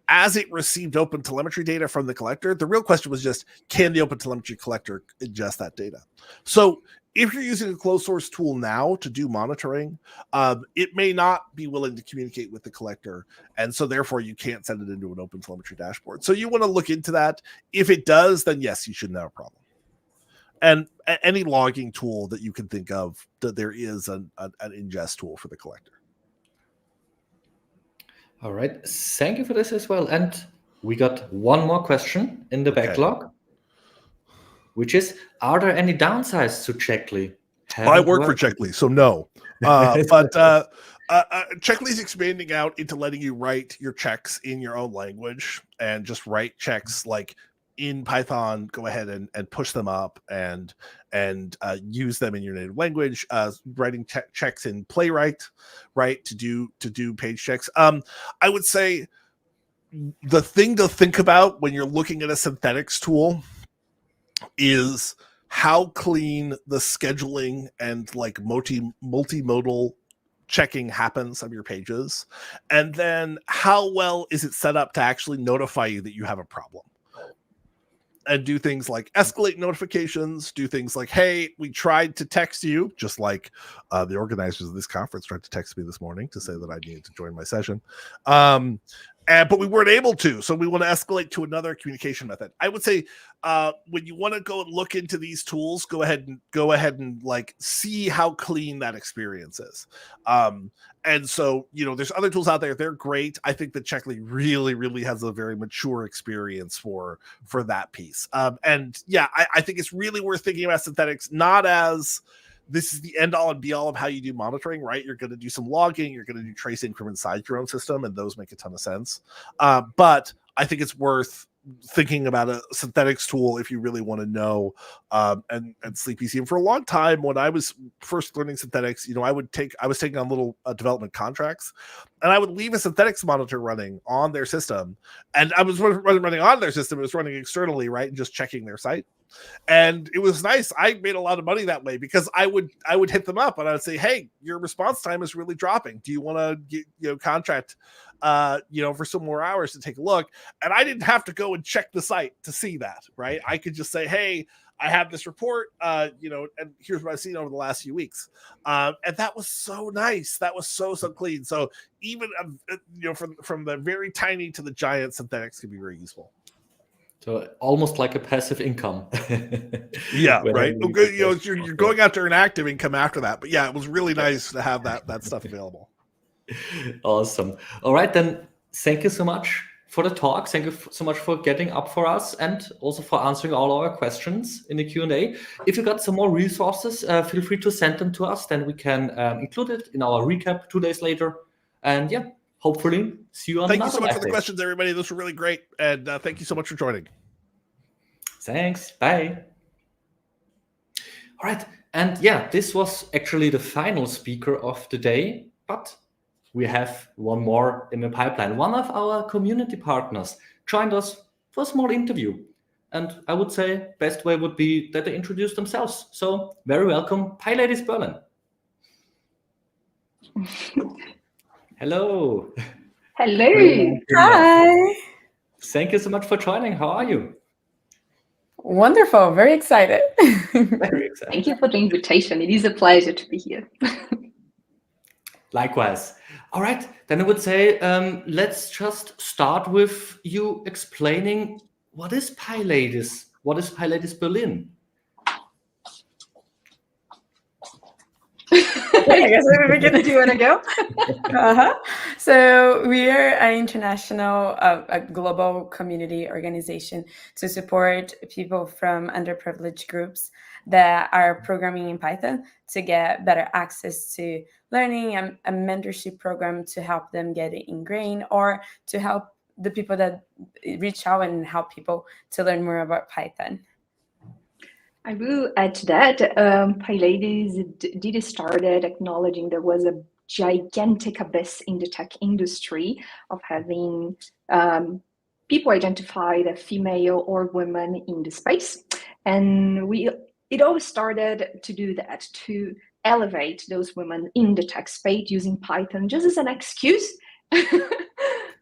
as it received OpenTelemetry data from the collector, the real question was just, can the OpenTelemetry collector ingest that data? So if you're using a closed source tool now to do monitoring, it may not be willing to communicate with the collector. And so therefore you can't send it into an OpenTelemetry dashboard. So you want to look into that. If it does, then yes, you shouldn't have a problem. And any logging tool that you can think of, that there is an ingest tool for the collector. All right. Thank you for this as well. And we got one more question in the backlog, which is, are there any downsides to Checkly? I work for Checkly, so no. But Checkly is expanding out into letting you write your checks in your own language and just write checks like in Python. Go ahead and push them up and use them in your native language. Writing checks in Playwright, right, to do page checks. I would say the thing to think about when you're looking at a synthetics tool is how clean the scheduling and like multimodal checking happens of your pages, and then how well is it set up to actually notify you that you have a problem, and do things like escalate notifications, do things like, hey, we tried to text you, just like the organizers of this conference tried to text me this morning to say that I needed to join my session. But we weren't able to, so we want to escalate to another communication method. I would say when you want to go and look into these tools, go ahead and like see how clean that experience is. And so, there's other tools out there. They're great. I think that Checkly really, really has a very mature experience for that piece. And yeah, I think it's really worth thinking about synthetics, not as this is the end all and be all of how you do monitoring, right? You're going to do some logging, you're going to do tracing from inside your own system, and those make a ton of sense. But I think it's worth thinking about a synthetics tool if you really want to know and sleep easy. And for a long time, when I was first learning synthetics, I was taking on little development contracts, and I would leave a synthetics monitor running on their system, and I was running on their system. It was running externally, right, and just checking their site. And it was nice. I made a lot of money that way because I would hit them up and I would say, hey, your response time is really dropping. Do you want to get, contract, for some more hours to take a look? And I didn't have to go and check the site to see that, right? I could just say, hey, I have this report, and here's what I've seen over the last few weeks. And that was so nice. That was so clean. So even, from the very tiny to the giant, synthetics can be very useful. So almost like a passive income. Yeah, right. You're going after an active income after that. But yeah, it was really nice to have that stuff available. Awesome. All right, then thank you so much for the talk. Thank you so much for getting up for us and also for answering all our questions in the Q&A. If you got some more resources, feel free to send them to us. Then we can include it in our recap 2 days later. And yeah, hopefully see you on Thank another you so much for the Live Day. questions, everybody. Those were really great. And thank you so much for joining. Thanks. Bye. All right. And yeah, this was actually the final speaker of the day, but we have one more in the pipeline. One of our community partners joined us for a small interview. And I would say best way would be that they introduce themselves. So very welcome, PyLadies Berlin. Hello. Hello. Hi. Thank you so much for joining. How are you? Wonderful. Very excited. Very excited. Thank you for the invitation. It is a pleasure to be here. Likewise. All right. Then I would say let's just start with you explaining what is PyLadies? What is PyLadies Berlin? I guess we're beginning. Do you want to go? So we are an international, a global community organization to support people from underprivileged groups that are programming in Python to get better access to learning, a mentorship program to help them get ingrained, or to help the people that reach out and help people to learn more about Python. I will add to that, PyLadies did started acknowledging there was a gigantic abyss in the tech industry of having people identified as female or women in the space. And it always started to do that, to elevate those women in the tech space using Python just as an excuse.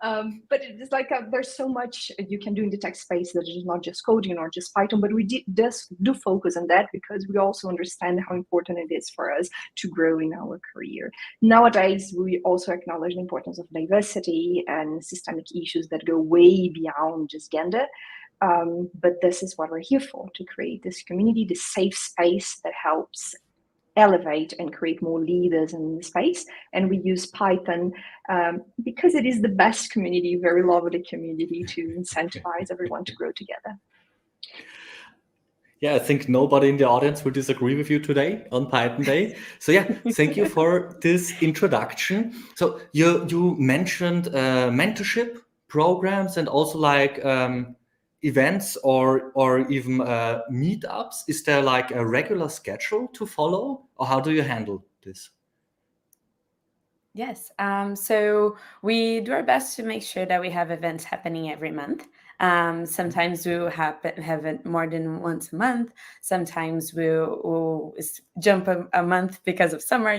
But it's like there's so much you can do in the tech space that is not just coding or just Python, but we do focus on that because we also understand how important it is for us to grow in our career. Nowadays, we also acknowledge the importance of diversity and systemic issues that go way beyond just gender. But this is what we're here for, to create this community, this safe space that helps elevate and create more leaders in the space. And we use Python because it is the best community, very lovely community, to incentivize everyone to grow together. Yeah, I think nobody in the audience will disagree with you today on Python Day. So yeah, thank you for this introduction. So you mentioned mentorship programs and also like events or even meetups. Is there like a regular schedule to follow, or how do you handle this? Yes. So we do our best to make sure that we have events happening every month. Sometimes we'll have it more than once a month. Sometimes we'll jump a month because of summer,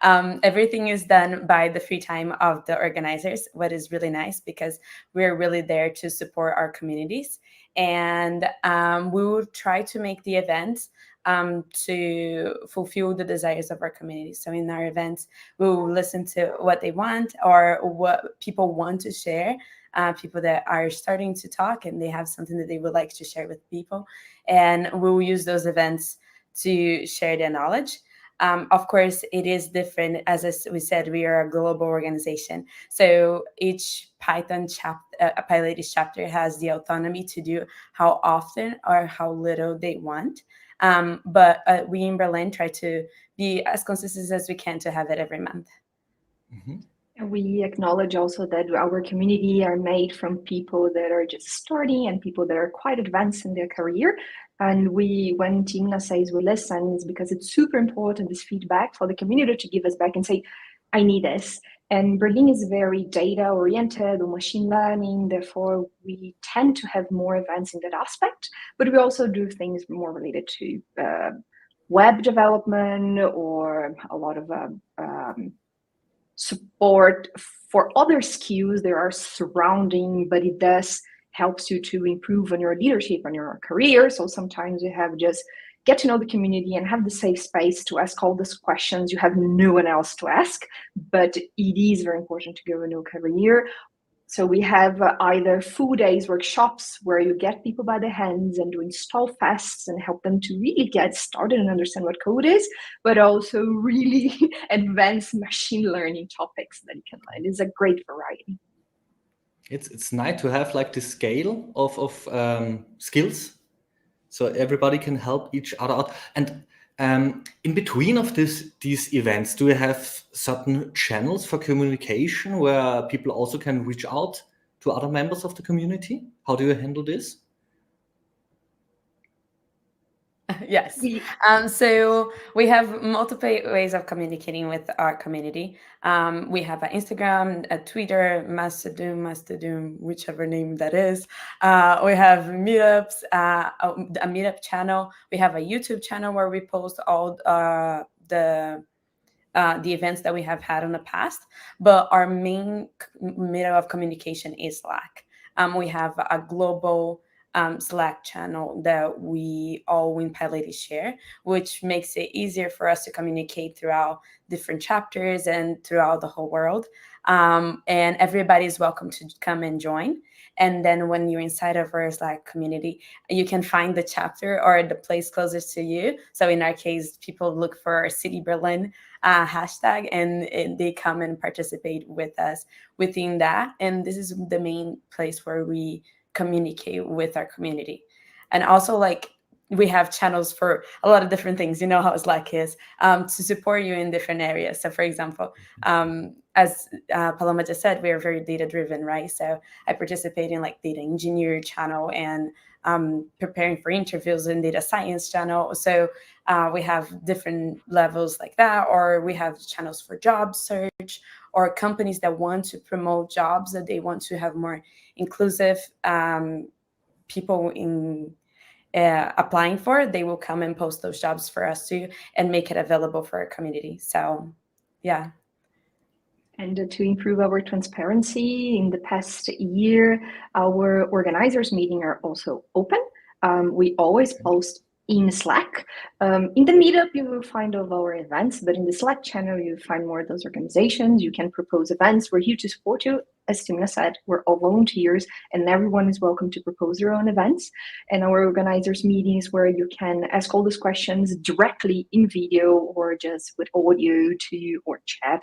Everything is done by the free time of the organizers, what is really nice because we're really there to support our communities. And we will try to make the events to fulfill the desires of our community. So in our events, we'll listen to what they want or what people want to share. People that are starting to talk and they have something that they would like to share with people. And we'll use those events to share their knowledge. Of course, it is different. As we said, we are a global organization. So each Python PyLadies chapter has the autonomy to do how often or how little they want. But we in Berlin try to be as consistent as we can to have it every month. Mm-hmm. We acknowledge also that our community are made from people that are just starting and people that are quite advanced in their career. And when Timna says we listen, it's because it's super important, this feedback for the community to give us back and say, I need this. And Berlin is very data-oriented or machine learning, therefore we tend to have more events in that aspect, but we also do things more related to web development or a lot of support for other skills that are surrounding, but it does helps you to improve on your leadership, on your career. So sometimes you have just get to know the community and have the safe space to ask all these questions you have no one else to ask, but it is very important to go and know career. So we have either full days workshops where you get people by the hands and do install fests and help them to really get started and understand what code is, but also really advanced machine learning topics that you can learn. It's a great variety. It's nice to have like the scale of skills, so everybody can help each other out. And in between of these events, do you have certain channels for communication where people also can reach out to other members of the community? How do you handle this? Yes. So we have multiple ways of communicating with our community. We have an Instagram, a Twitter, Mastodon, whichever name that is. We have meetups, a meetup channel. We have a YouTube channel where we post all the events that we have had in the past. But our main middle of communication is Slack. We have a global Slack channel that we all in PyLadies share, which makes it easier for us to communicate throughout different chapters and throughout the whole world. And everybody is welcome to come and join. And then when you're inside of our Slack community, you can find the chapter or the place closest to you. So in our case, people look for our City Berlin hashtag and they come and participate with us within that. And this is the main place where we communicate with our community. And also, like, we have channels for a lot of different things. You know how Slack is, to support you in different areas. So for example, as Paloma just said, we are very data driven, right? So I participate in like data engineer channel and preparing for interviews in data science channel. So we have different levels like that, or we have channels for job search, or companies that want to promote jobs that they want to have more inclusive people in applying for. They will come and post those jobs for us too and make it available for our community. So yeah. And to improve our transparency, in the past year, our organizers meeting are also open. We always post in Slack. In the meetup, you will find all of our events, but in the Slack channel, you find more of those organizations. You can propose events. We're here to support you. As Timna said, we're all volunteers and everyone is welcome to propose their own events. And our organizers meetings where you can ask all those questions directly in video or just with audio to or chat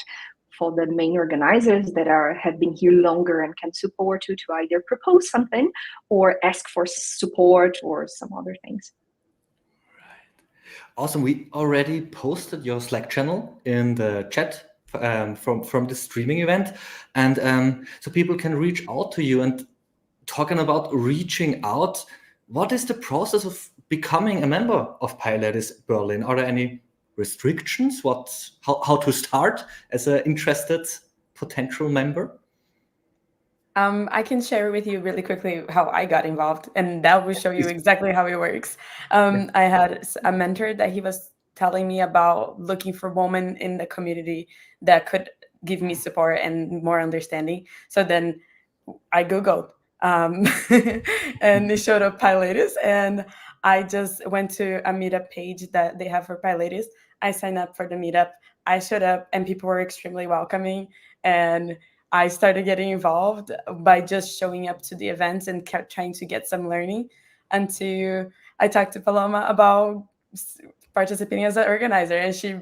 for the main organizers that have been here longer and can support you to either propose something or ask for support or some other things. Awesome. We already posted your Slack channel in the chat from the streaming event. And so people can reach out to you. And talking about reaching out, what is the process of becoming a member of PyLadies Berlin? Are there any restrictions? How to start as an interested potential member? I can share with you really quickly how I got involved, and that will show you exactly how it works. I had a mentor that he was telling me about looking for women in the community that could give me support and more understanding. So then I Googled and it showed up Pilates, and I just went to a meetup page that they have for Pilates. I signed up for the meetup. I showed up and people were extremely welcoming, and I started getting involved by just showing up to the events and kept trying to get some learning until I talked to Paloma about participating as an organizer, and she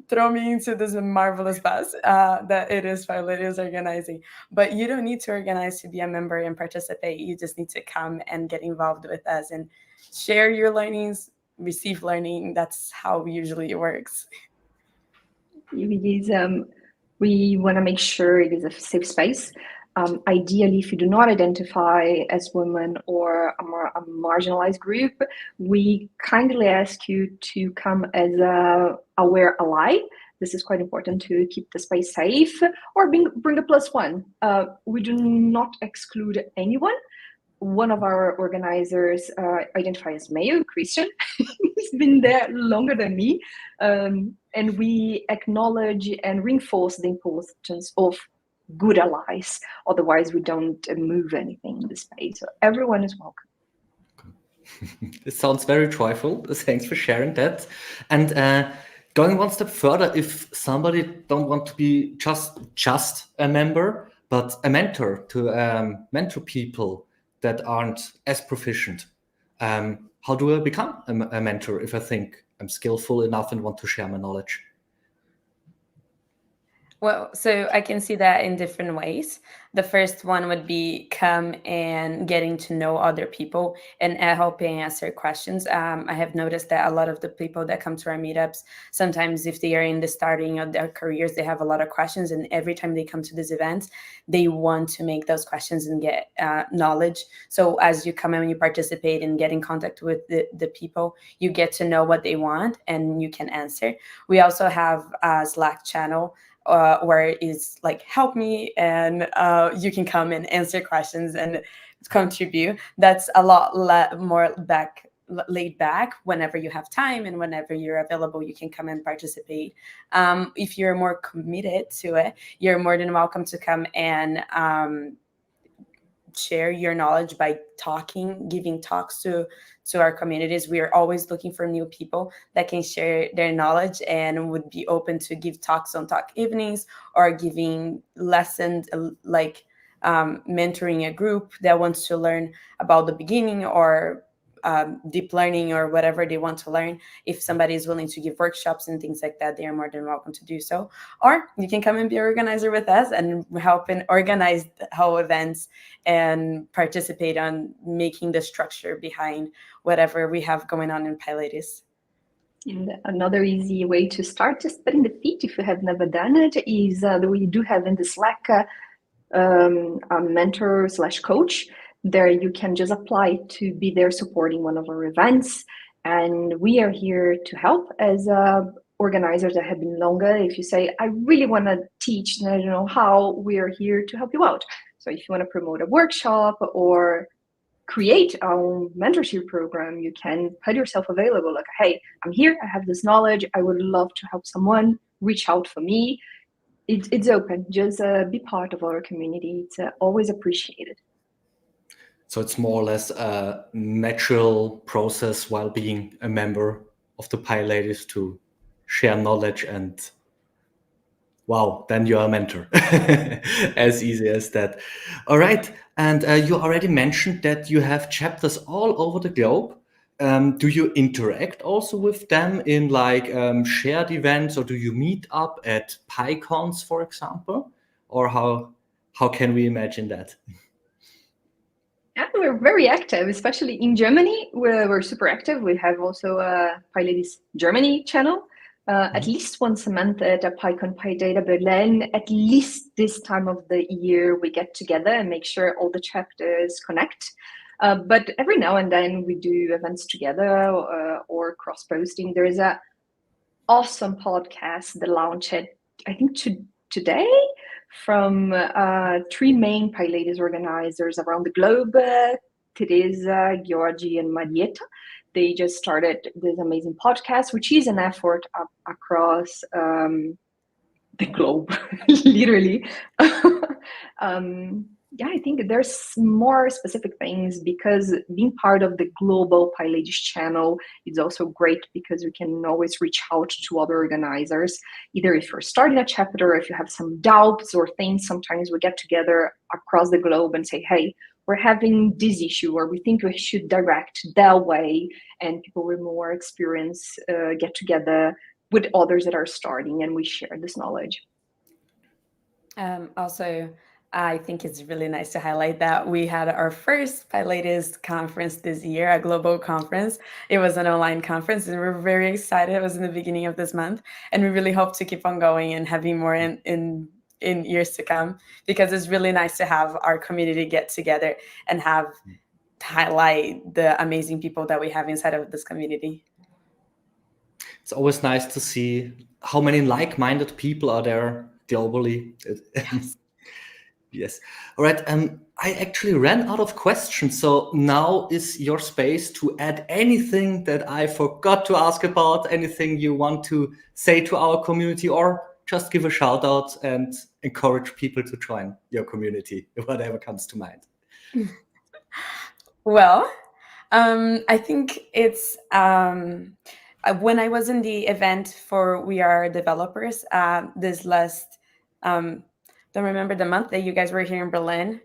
threw me into this marvelous bus that it is Pilates organizing. But you don't need to organize to be a member and participate. You just need to come and get involved with us and share your learnings, receive learning. That's how usually it works. It is, we want to make sure it is a safe space. Ideally, if you do not identify as women or a marginalized group, we kindly ask you to come as a aware ally. This is quite important to keep the space safe, or bring a plus one. We do not exclude anyone. One of our organizers identifies as male, Christian. He's been there longer than me. And we acknowledge and reinforce the importance of good allies. Otherwise, we don't move anything in the space. So everyone is welcome. It sounds very joyful. Thanks for sharing that. And going one step further, if somebody don't want to be just a member, but a mentor to mentor people that aren't as proficient, how do I become a mentor if I think I'm skillful enough and want to share my knowledge? Well, so I can see that in different ways. The first one would be come and getting to know other people and helping answer questions. I have noticed that a lot of the people that come to our meetups, sometimes if they are in the starting of their careers, they have a lot of questions. And every time they come to these events, they want to make those questions and get knowledge. So as you come and you participate and get in contact with the people, you get to know what they want and you can answer. We also have a Slack channel where it's like, help me, and you can come and answer questions and contribute. That's a lot more laid back. Whenever you have time and whenever you're available, you can come and participate. If you're more committed to it, you're more than welcome to come and share your knowledge by giving talks to our communities. We are always looking for new people that can share their knowledge and would be open to give talks on talk evenings or giving lessons like mentoring a group that wants to learn about the beginning or deep learning or whatever they want to learn. If somebody is willing to give workshops and things like that, they are more than welcome to do so. Or you can come and be an organizer with us and help and organize the whole events and participate on making the structure behind whatever we have going on in Pilates. And another easy way to start just putting the feet, if you have never done it, is that we do have in the Slack a mentor/coach. There you can just apply to be there supporting one of our events. And we are here to help as organizers that have been longer. If you say, I really want to teach and I don't know how, we are here to help you out. So if you want to promote a workshop or create our own mentorship program, you can put yourself available. Like, hey, I'm here, I have this knowledge, I would love to help someone, reach out for me. It's open, just be part of our community. It's always appreciated. So it's more or less a natural process while being a member of the Pilates to share knowledge, and wow, then you're a mentor. As easy as that. All right. And you already mentioned that you have chapters all over the globe. Do you interact also with them in like shared events, or do you meet up at PyCons, for example? Or how can we imagine that? Yeah, we're very active, especially in Germany. We're super active. We have also a Pilates Germany channel. At least once a month at a PyCon PyData Berlin. At least this time of the year, we get together and make sure all the chapters connect. But every now and then we do events together or cross-posting. There is a awesome podcast that launched, I think, today from 3 main PyLadies organizers around the globe, Teresa, Georgi, and Marietta. They just started this amazing podcast, which is an effort across the globe, literally. Yeah, I think there's more specific things because being part of the global PyLadies channel is also great because we can always reach out to other organizers. Either if you're starting a chapter, or if you have some doubts or things, sometimes we get together across the globe and say, hey, we're having this issue, or we think we should direct that way, and people with more experience get together with others that are starting, and we share this knowledge. Also, I think it's really nice to highlight that we had our first PyLadies conference this year, a global conference. It was an online conference, and we're very excited. It was in the beginning of this month, and we really hope to keep on going and having more in years to come, because it's really nice to have our community get together and highlight the amazing people that we have inside of this community. It's always nice to see how many like-minded people are there globally. Yes. Yes. All right. I actually ran out of questions, so now is your space to add anything that I forgot to ask about, anything you want to say to our community, or just give a shout out and encourage people to join your community, whatever comes to mind. Well, I think it's when I was in the event for WeAreDevelopers this last don't remember the month that you guys were here in Berlin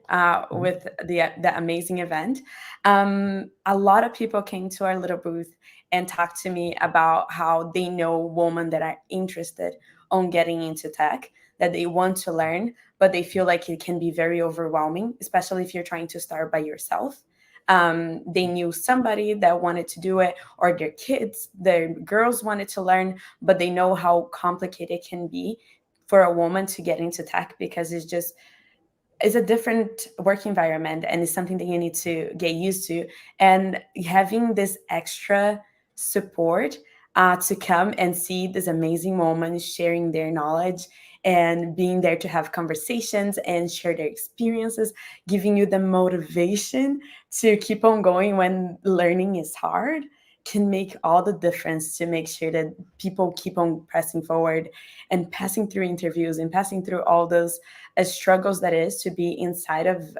with the amazing event. A lot of people came to our little booth and talked to me about how they know women that are interested on getting into tech, that they want to learn, but they feel like it can be very overwhelming, especially if you're trying to start by yourself. They knew somebody that wanted to do it, or their kids, their girls wanted to learn, but they know how complicated it can be for a woman to get into tech, because it's a different work environment, and it's something that you need to get used to. And having this extra support to come and see this amazing woman sharing their knowledge and being there to have conversations and share their experiences, giving you the motivation to keep on going when learning is hard, can make all the difference to make sure that people keep on pressing forward and passing through interviews and passing through all those struggles that is to be inside of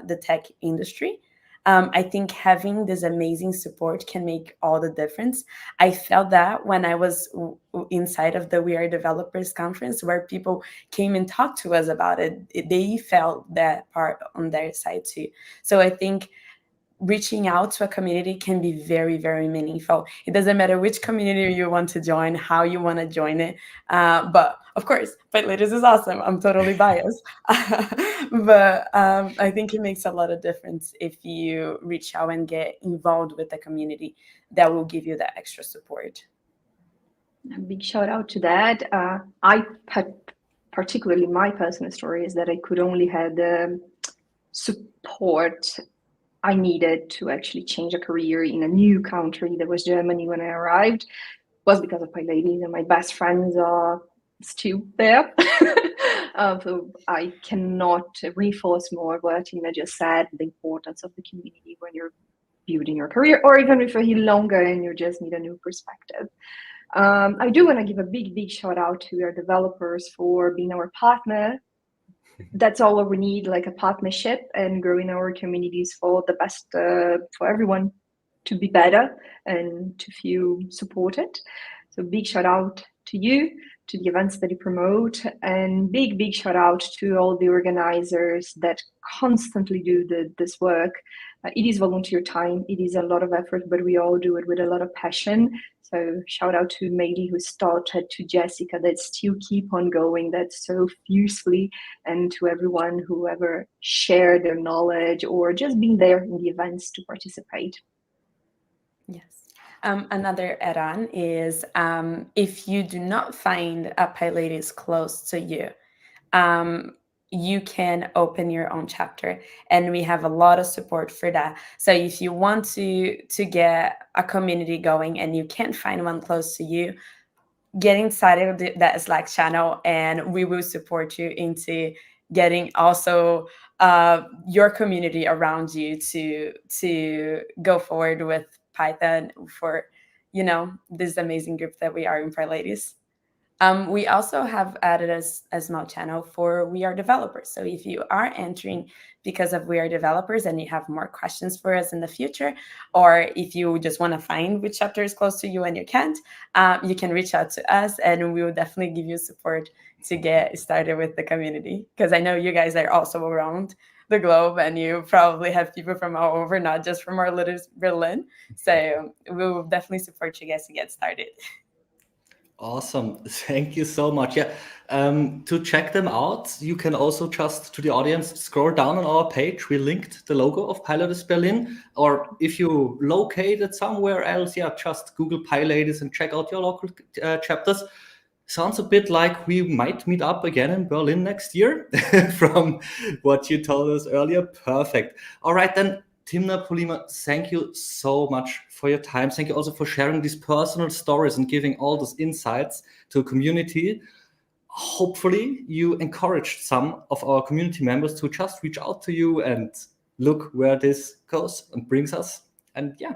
the tech industry. I think having this amazing support can make all the difference. I felt that when I was inside of the WeAreDevelopers conference, where people came and talked to us about it, they felt that part on their side too. So I think reaching out to a community can be very, very meaningful. It doesn't matter which community you want to join, how you want to join it. But of course, PyLadies is awesome. I'm totally biased. But I think it makes a lot of difference if you reach out and get involved with the community that will give you that extra support. A big shout out to that. Particularly my personal story is that I could only have the support I needed to actually change a career in a new country, that was Germany, when I arrived, was because of PyLadies, and my best friends are still there. So I cannot reinforce more what Tina just said, the importance of the community when you're building your career, or even if you're longer and you just need a new perspective. I do want to give a big shout out to our developers for being our partner. That's all we need, like a partnership, and growing our communities for the best, for everyone to be better and to feel supported. So big shout out to you, to the events that you promote, and big shout out to all the organizers that constantly do this work. It is volunteer time, it is a lot of effort, but we all do it with a lot of passion. So shout out to Meili, who started, to Jessica that still keep on going that so fiercely, and to everyone who ever shared their knowledge or just being there in the events to participate. Yes. Another add-on is if you do not find a PyLadies close to you, you can open your own chapter, and we have a lot of support for that. So if you want to get a community going and you can't find one close to you, get inside of that Slack channel, and we will support you into getting also your community around you to go forward with Python for, this amazing group that we are in for ladies. We also have added a small channel for WeAreDevelopers. So if you are entering because of WeAreDevelopers and you have more questions for us in the future, or if you just want to find which chapter is close to you and you can't, you can reach out to us, and we will definitely give you support to get started with the community. Because I know you guys are also around the globe, and you probably have people from all over, not just from our little Berlin. So we will definitely support you guys to get started. Awesome. Thank you so much. Yeah. To check them out, you can also just, to the audience, scroll down on our page. We linked the logo of PyLadies Berlin. Or if you locate it somewhere else, yeah, just Google PyLadies and check out your local chapters. Sounds a bit like we might meet up again in Berlin next year from what you told us earlier. Perfect. All right, then. Timna, Polima, thank you so much for your time. Thank you also for sharing these personal stories and giving all those insights to a community. Hopefully you encouraged some of our community members to just reach out to you and look where this goes and brings us. And yeah,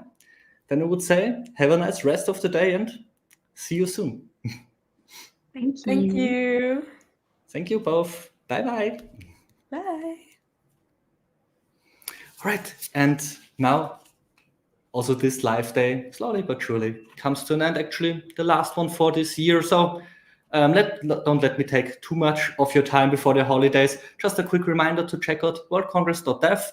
then I would say have a nice rest of the day and see you soon. Thank you. Thank you. Thank you both. Bye-bye. Bye. All right, and now also this live day, slowly but surely, comes to an end. Actually, the last one for this year. So don't let me take too much of your time before the holidays. Just a quick reminder to check out worldcongress.dev.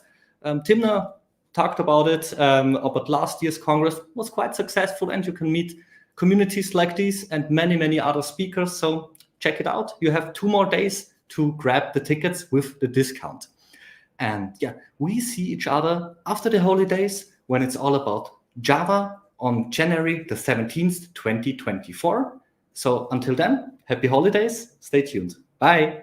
Timna talked about it, but last year's Congress was quite successful, and you can meet communities like these and many, many other speakers. So check it out. You have 2 more days to grab the tickets with the discount. And yeah, we see each other after the holidays when it's all about Java on January the 17th, 2024. So until then, happy holidays. Stay tuned. Bye.